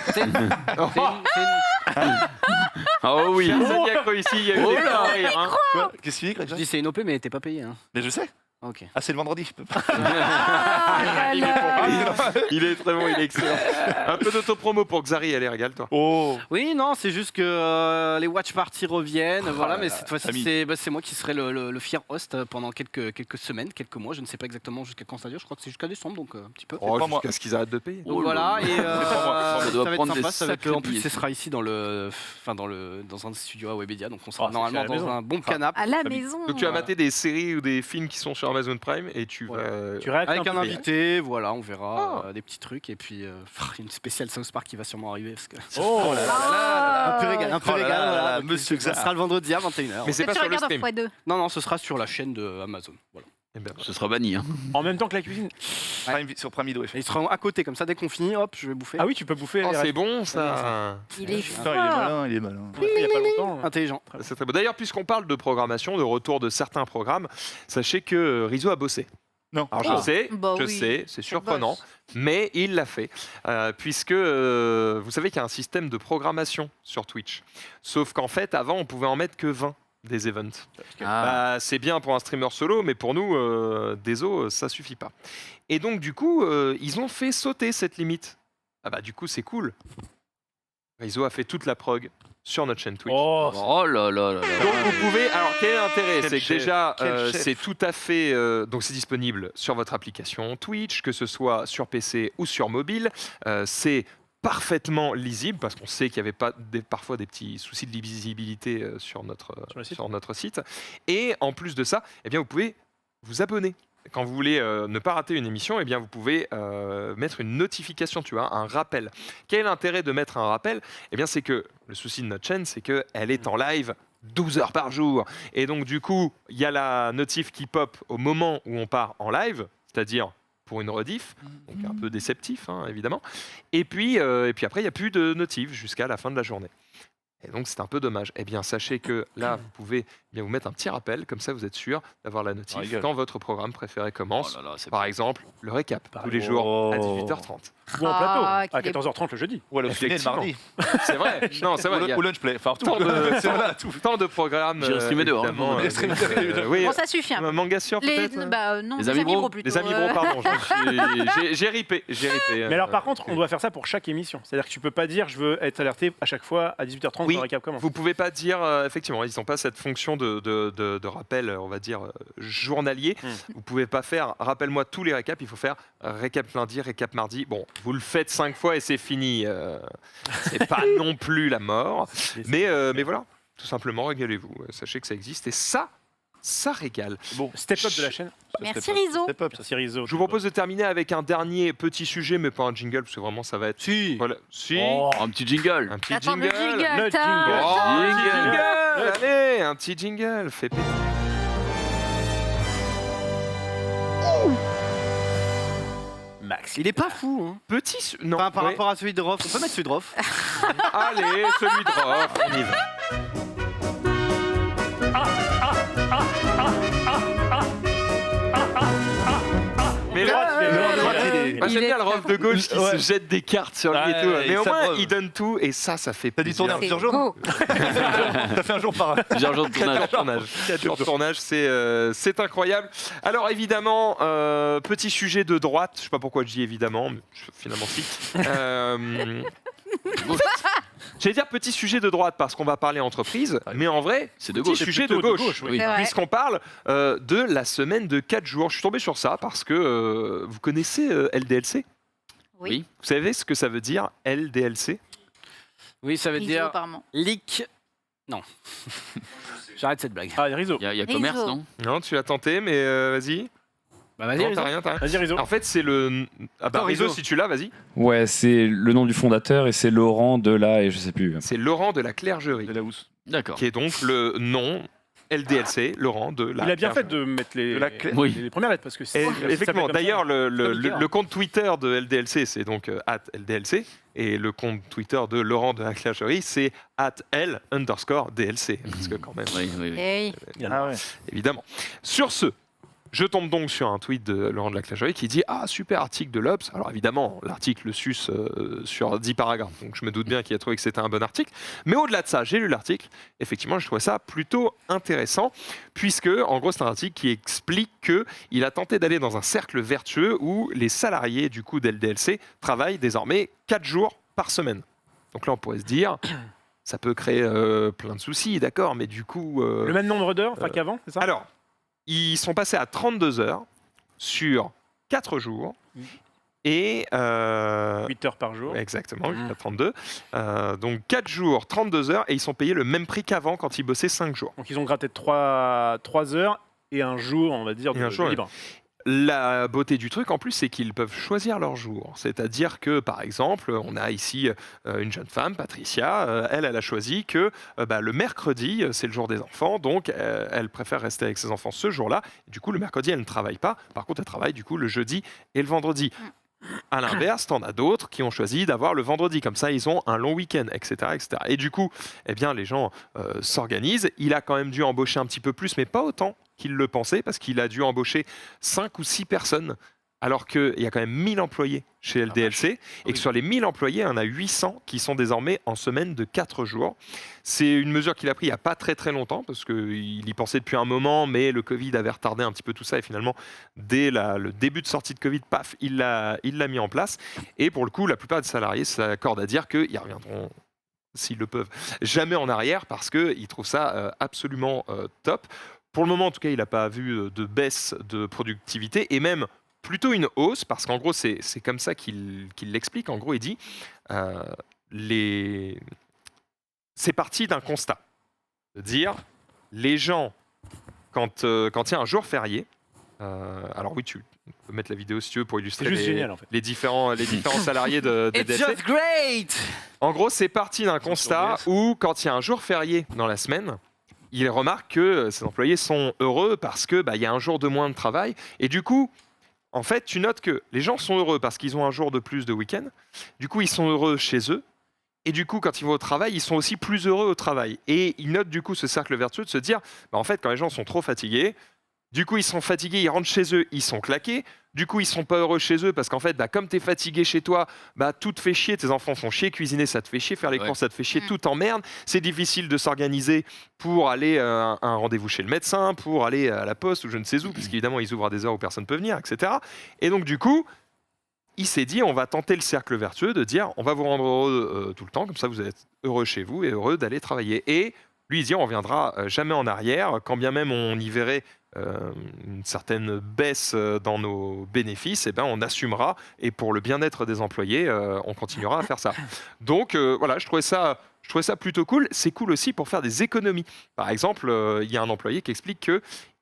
Oh oui. Personne n'y a cru ici, il y a eu Oh des là. grands rires, hein. Quoi Qu'est-ce qu'il dit, Je Greg? dis c'est une OP, mais t'es pas payé. Hein. Mais je sais. Ok. Ah, c'est le vendredi, je peux pas. Ah là là. Il est très bon, il est excellent. Un peu d'autopromo pour Xari, allez, régale-toi. Oh. Oui, non, c'est juste que les watch parties reviennent. Voilà, là mais là, cette fois-ci, ami. c'est moi qui serai le fier host pendant quelques semaines, quelques mois. Je ne sais pas exactement jusqu'à quand ça dure. Je crois que c'est jusqu'à décembre, donc un petit peu. Oh, pas moi. jusqu'à ce qu'ils arrêtent de payer. Donc voilà, et ça doit va être prendre des sympa, ça va être, en plus, sacrés ce sera ici dans un studio à Webedia, donc on sera C'est normalement à la dans maison. un bon canapé. À la maison. Donc tu vas mater des séries ou des films qui sont sur Amazon Prime et tu vas... Tu réactes Avec un peu. invité, voilà, on verra des petits trucs et puis une spéciale South Park qui va sûrement arriver. Parce que... Oh là là. Un peu régal, un peu régal. Voilà, donc, monsieur ça Xar. sera le vendredi à 21h. Mais c'est pas Tu sur le regardes stream. en x2. Non, ce sera sur la chaîne de Amazon. Voilà. Eh ben, Ce sera banni. Hein. En même temps que la cuisine. Sur Prime Video, Et ils seront à côté, comme ça, dès qu'on finit, hop, je vais bouffer. Ah oui, tu peux bouffer. oh, les c'est restes. bon ça. Il est Putain, fort. il est malin. Il y a pas longtemps. Intelligent. C'est très beau. D'ailleurs, puisqu'on parle de programmation, de retour de certains programmes, sachez que Rizzo a bossé. Non. Alors je sais, Bah je oui. sais, c'est surprenant, mais il l'a fait, puisque vous savez qu'il y a un système de programmation sur Twitch. Sauf qu'en fait, avant, on pouvait en mettre que 20 des events. Ah. Bah, c'est bien pour un streamer solo, mais pour nous, désolé, ça suffit pas. Et donc, du coup, ils ont fait sauter cette limite. Ah bah, du coup, c'est cool. Rizzo a fait toute la prog sur notre chaîne Twitch. Oh là là là là. Donc vous pouvez. Alors quel est l'intérêt? Quel C'est que chef, déjà quel chef. c'est tout à fait. Donc c'est disponible sur votre application Twitch, que ce soit sur PC ou sur mobile. C'est parfaitement lisible parce qu'on sait qu'il y avait parfois des petits soucis de lisibilité sur notre site. Et en plus de ça, eh bien vous pouvez vous abonner. Quand vous voulez ne pas rater une émission, eh bien vous pouvez mettre une notification, tu vois, un rappel. Quel est l'intérêt de mettre un rappel? Eh bien c'est que le souci de notre chaîne, c'est qu'elle est en live 12 heures par jour. Et donc du coup, il y a la notif qui pop au moment où on part en live, c'est-à-dire pour une rediff, donc un peu déceptif hein, évidemment. Et puis après, il n'y a plus de notif jusqu'à la fin de la journée. Et donc c'est un peu dommage. Eh bien sachez que là, vous pouvez bien vous mettre un petit rappel, comme ça vous êtes sûr d'avoir la notif quand votre programme préféré commence. Oh là là, c'est Par bon. exemple, le récap, tous les jours à 18h30. Ou en plateau, Ah, à qu'il est 14h30 le jeudi. Ou à le ciné le mardi. C'est vrai, non, c'est vrai. il y a Ou lunch play. Enfin, tout. tant de, Voilà, tout. tant de programmes. J'ai streamé dehors, hein. évidemment, J'ai streamé dehors. oui, Bon, ça suffit. Hein. manga sur Les, peut-être bah, non, Les les Amis amis Bro. bro plutôt. Les amis bro, pardon. J'ai ripé. Mais alors par contre, on doit faire ça pour chaque émission. C'est-à-dire que tu peux pas dire je veux être alerté à chaque fois à 18h30 quand Oui, le récap commence. vous pouvez pas dire, effectivement, ils n'ont pas cette fonction de rappel, on va dire, journalier. Vous pouvez pas faire, rappelle-moi tous les récaps, il faut faire récap lundi, récap mardi. Bon, vous le faites 5 fois et c'est fini. C'est pas non plus la mort. Mais voilà, tout simplement, régalez-vous. Sachez que ça existe et ça régale. Bon, step up de la chaîne. Merci Rizzo. Step up. Merci Rizzo. Je vous propose de terminer avec un dernier petit sujet, mais pas un jingle, parce que vraiment ça va être... Si. Voilà. Si. Oh. Un petit jingle. Un petit Attends, jingle. le jingle. Le ta- jingle. Oh, ta- un petit jingle. Allez, un petit jingle. Fais péter. Max. Il est pas fou, hein. Non. Enfin, par ouais. rapport à celui de Rof. On peut mettre celui de Rof. Allez, celui de Rof, on y va. Mais là, j'aime bien le Rof de gauche qui se jette des cartes sur lui et tout. Ouais, Mais au ça moins, preuve. il donne tout et ça fait T'as dû tourner en plaisir. plusieurs jours. T'as fait un jour par an. Plusieurs jours de 4 jours tournage. de tournage. 4 jours de tournage, c'est incroyable. Alors évidemment, petit sujet de droite, je sais pas pourquoi je dis évidemment, mais finalement si. J'allais dire petit sujet de droite parce qu'on va parler entreprise, mais en vrai, C'est de petit gauche. sujet de gauche, oui. C'est vrai. puisqu'on parle de la semaine de 4 jours. Je suis tombé sur ça parce que vous connaissez LDLC? Oui. Vous savez ce que ça veut dire LDLC? Oui, ça veut Rizzo, dire apparemment. leak. Non. J'arrête cette blague. Ah, Rizzo. Il y a Rizzo. commerce, non? Non, tu l'as tenté, mais vas-y. Bah vas-y, Non, Rizzo. t'as rien, t'as rien. Vas-y Rizzo. En fait, c'est le. Ah bah, Attends, Rizzo, Rizzo. si tu l'as, vas-y. Ouais, c'est le nom du fondateur et c'est Laurent de la et je sais plus. C'est Laurent de la Clergerie, De la housse. D'accord. qui est donc le nom LDLC, Laurent de la Il a bien fait Clergerie. de mettre les, De la clé- Oui. les premières lettres parce que Et c'est. ça s'appelle effectivement, comme ça. d'ailleurs, Comme le compte Twitter de LDLC, c'est donc @LDLC, et le compte Twitter de Laurent de la Clergerie, c'est @L_DLC, parce que quand même, Oui, oui, oui. Hey. Ah ouais. évidemment. Sur ce, je tombe donc sur un tweet de Laurent de la Clergerie qui dit « Ah, super article de l'Obs ». Alors évidemment, l'article suce sur 10 paragraphes, donc je me doute bien qu'il a trouvé que c'était un bon article. Mais au-delà de ça, j'ai lu l'article. Effectivement, je trouvais ça plutôt intéressant, puisque, en gros, c'est un article qui explique qu'il a tenté d'aller dans un cercle vertueux où les salariés du coup d'LDLC travaillent désormais 4 jours par semaine. Donc là, on pourrait se dire... Ça peut créer plein de soucis, d'accord, mais du coup... Le même nombre d'heures enfin, qu'avant, c'est ça? Alors, ils sont passés à 32 heures sur 4 jours. Et 8 heures par jour. Exactement, 8 à 32. Donc 4 jours, 32 heures, et ils sont payés le même prix qu'avant quand ils bossaient 5 jours. Donc ils ont gratté 3 heures et un jour, on va dire, de libre. La beauté du truc, en plus, c'est qu'ils peuvent choisir leur jour. C'est-à-dire que, par exemple, on a ici une jeune femme, Patricia, elle a choisi que le mercredi, c'est le jour des enfants, donc elle préfère rester avec ses enfants ce jour-là. Du coup, le mercredi, elle ne travaille pas. Par contre, elle travaille du coup le jeudi et le vendredi. À l'inverse, t'en as d'autres qui ont choisi d'avoir le vendredi, comme ça ils ont un long week-end, etc., etc. Et du coup, eh bien, les gens s'organisent. Il a quand même dû embaucher un petit peu plus, mais pas autant qu'il le pensait, parce qu'il a dû embaucher 5 ou 6 personnes, alors qu'il y a quand même 1000 employés chez LDLC, et que sur les 1000 employés, il y en a 800 qui sont désormais en semaine de 4 jours. C'est une mesure qu'il a prise il n'y a pas très très longtemps, parce qu'il y pensait depuis un moment, mais le Covid avait retardé un petit peu tout ça, et finalement, dès le début de sortie de Covid, paf, il l'a mis en place. Et pour le coup, la plupart des salariés s'accordent à dire qu'ils reviendront, s'ils le peuvent, jamais en arrière, parce qu'ils trouvent ça absolument top. Pour le moment, en tout cas, il n'a pas vu de baisse de productivité, et même plutôt une hausse, parce qu'en gros, c'est comme ça qu'il l'explique. En gros, il dit c'est parti d'un constat. De dire, les gens, quand il y a un jour férié, alors oui, tu peux mettre la vidéo si tu veux pour illustrer génial, en fait. les différents salariés de It's DLC. just great. En gros, c'est parti d'un constat où, quand il y a un jour férié dans la semaine, il remarque que ses employés sont heureux parce que y a un jour de moins de travail. Et du coup, en fait, tu notes que les gens sont heureux parce qu'ils ont un jour de plus de week-end. Du coup, ils sont heureux chez eux. Et du coup, quand ils vont au travail, ils sont aussi plus heureux au travail. Et ils notent du coup ce cercle vertueux de se dire, en fait, quand les gens sont trop fatigués, du coup, ils sont fatigués, ils rentrent chez eux, ils sont claqués. Du coup, ils sont pas heureux chez eux parce qu'en fait, comme tu es fatigué chez toi, tout te fait chier, tes enfants font chier, cuisiner, ça te fait chier, faire les courses, ça te fait chier, tout t'emmerde. C'est difficile de s'organiser pour aller à un rendez-vous chez le médecin, pour aller à la poste ou je ne sais où, parce qu'évidemment, ils ouvrent à des heures où personne ne peut venir, etc. Et donc, du coup, il s'est dit, on va tenter le cercle vertueux de dire, on va vous rendre heureux tout le temps, comme ça, vous êtes heureux chez vous et heureux d'aller travailler. Et lui, il dit, on reviendra jamais en arrière, quand bien même on y verrait une certaine baisse dans nos bénéfices, on assumera, et pour le bien-être des employés, on continuera à faire ça. Donc voilà, je trouvais ça plutôt cool. C'est cool aussi pour faire des économies. Par exemple, il y a un employé qui explique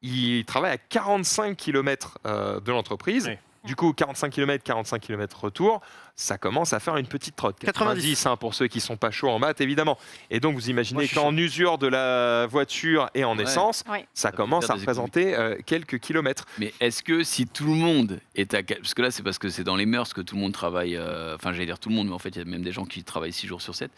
qu'il travaille à 45 km de l'entreprise. Oui. Du coup, 45 km retour, ça commence à faire une petite trotte. 90 pour ceux qui ne sont pas chauds en maths, évidemment. Et donc, vous imaginez qu'en usure de la voiture et en essence, ça commence à représenter quelques kilomètres. Mais est-ce que si tout le monde est à... Parce que là, c'est parce que c'est dans les mœurs que tout le monde travaille... Enfin, j'allais dire tout le monde, mais en fait, il y a même des gens qui travaillent 6 jours sur 7.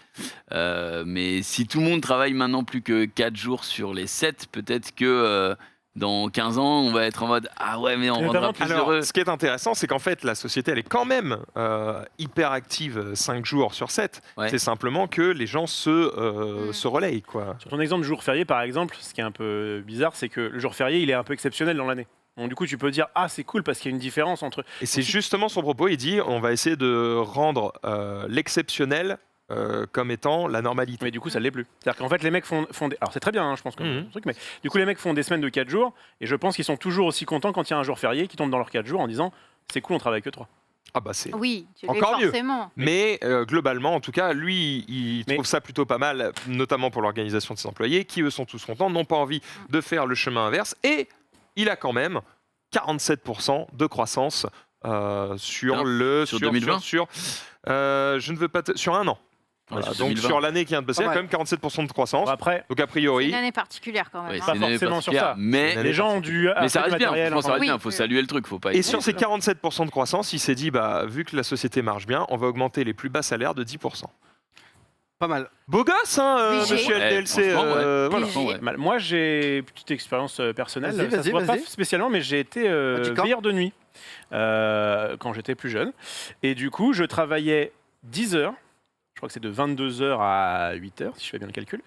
Mais si tout le monde travaille maintenant plus que 4 jours sur les 7, peut-être que... dans 15 ans, on va être en mode « Ah ouais, mais on rendra plus heureux ». Ce qui est intéressant, c'est qu'en fait, la société, elle est quand même hyper active 5 jours sur 7. Ouais. C'est simplement que les gens se relayent, quoi. Sur ton exemple de jour férié, par exemple, ce qui est un peu bizarre, c'est que le jour férié, il est un peu exceptionnel dans l'année. Donc du coup, tu peux dire « Ah, c'est cool parce qu'il y a une différence entre… » Et c'est justement son propos, il dit « On va essayer de rendre l'exceptionnel… » comme étant la normalité. Mais du coup, ça ne l'est plus. C'est-à-dire qu'en fait, les mecs font des... Alors, c'est très bien, hein, je pense, comme truc, mais du coup, les mecs font des semaines de 4 jours, et je pense qu'ils sont toujours aussi contents quand il y a un jour férié qui tombe dans leurs 4 jours en disant « C'est cool, on travaille que 3 ». Ah bah c'est encore mieux. Mais globalement, en tout cas, lui, il trouve ça plutôt pas mal, notamment pour l'organisation de ses employés, qui eux sont tous contents, n'ont pas envie de faire le chemin inverse, et il a quand même 47% de croissance sur 2020 je ne veux pas sur un an. Voilà, donc sur l'année qui vient de passer, il y a quand même 47% de croissance. Après, donc a priori, c'est une année particulière quand même. Oui, pas forcément sur ça. Mais les gens ont dû. Mais ça reste bien. Il faut saluer le truc. Faut pas. Et sur ces 47% de croissance, il s'est dit, vu que la société marche bien, on va augmenter les plus bas salaires de 10%. Pas mal. Beau gosse, hein, monsieur LDLC. Voilà. Moi, j'ai une petite expérience personnelle. Ça se voit pas spécialement, mais j'ai été veilleur de nuit quand j'étais plus jeune. Et du coup, je travaillais 10 heures. Je crois que c'est de 22h à 8h, si je fais bien le calcul.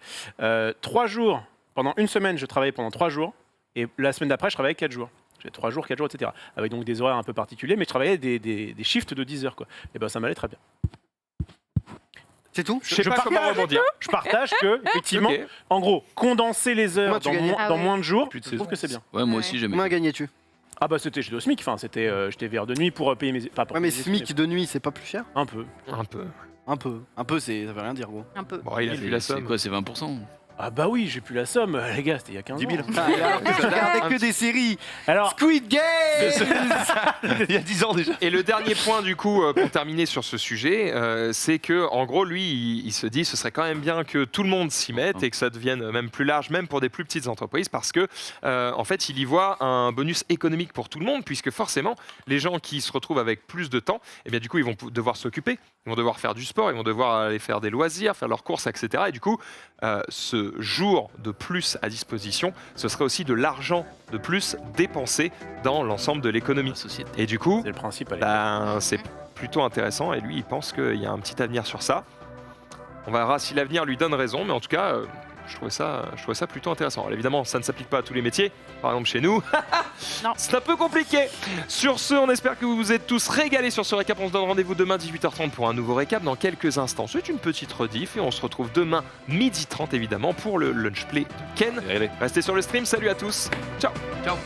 3 jours, pendant une semaine, je travaillais pendant 3 jours. Et la semaine d'après, je travaillais 4 jours. J'ai 3 jours, 4 jours, etc. Avec donc des horaires un peu particuliers, mais je travaillais des shifts de 10 heures, quoi. Et ben ça m'allait très bien. C'est tout. Je sais pas comment rebondir. Je partage que, effectivement, en gros, condenser les heures dans moins de jours, je trouve que c'est bien. Ouais, moi aussi, j'aime. Combien gagnes-tu ? Ah bah c'était j'étais au SMIC, enfin j'étais VR de nuit pour payer mes... Pas pour Ouais, mais payer mes SMIC études, de nuit, c'est pas plus cher? Un peu. Un peu, ça veut rien dire, gros. Un peu. Bon, il a vu la C'est somme. quoi, c'est 20%? Ah bah oui, j'ai plus la somme, les gars, c'était il y a 15 ans. 10 000. Alors que je regardais que des séries. Alors, Squid Game. Il y a 10 ans déjà. Et le dernier point, du coup, pour terminer sur ce sujet, c'est que, en gros, lui, il se dit, ce serait quand même bien que tout le monde s'y mette et que ça devienne même plus large, même pour des plus petites entreprises, parce que, en fait, il y voit un bonus économique pour tout le monde, puisque forcément, les gens qui se retrouvent avec plus de temps, eh bien, du coup, ils vont devoir s'occuper, ils vont devoir faire du sport, ils vont devoir aller faire des loisirs, faire leurs courses, etc. Et du coup, ce jour de plus à disposition, ce serait aussi de l'argent de plus dépensé dans l'ensemble de l'économie. Et du coup, c'est le principe. c'est plutôt intéressant et lui, il pense qu'il y a un petit avenir sur ça. On verra si l'avenir lui donne raison, mais en tout cas, je trouvais ça plutôt intéressant. Alors, évidemment, ça ne s'applique pas à tous les métiers. Par exemple, chez nous, c'est un peu compliqué. Sur ce, on espère que vous vous êtes tous régalés sur ce récap. On se donne rendez-vous demain 18h30 pour un nouveau récap dans quelques instants. C'est une petite rediff et on se retrouve demain 12h30 évidemment pour le lunch play de Ken. Restez sur le stream. Salut à tous. Ciao. Ciao.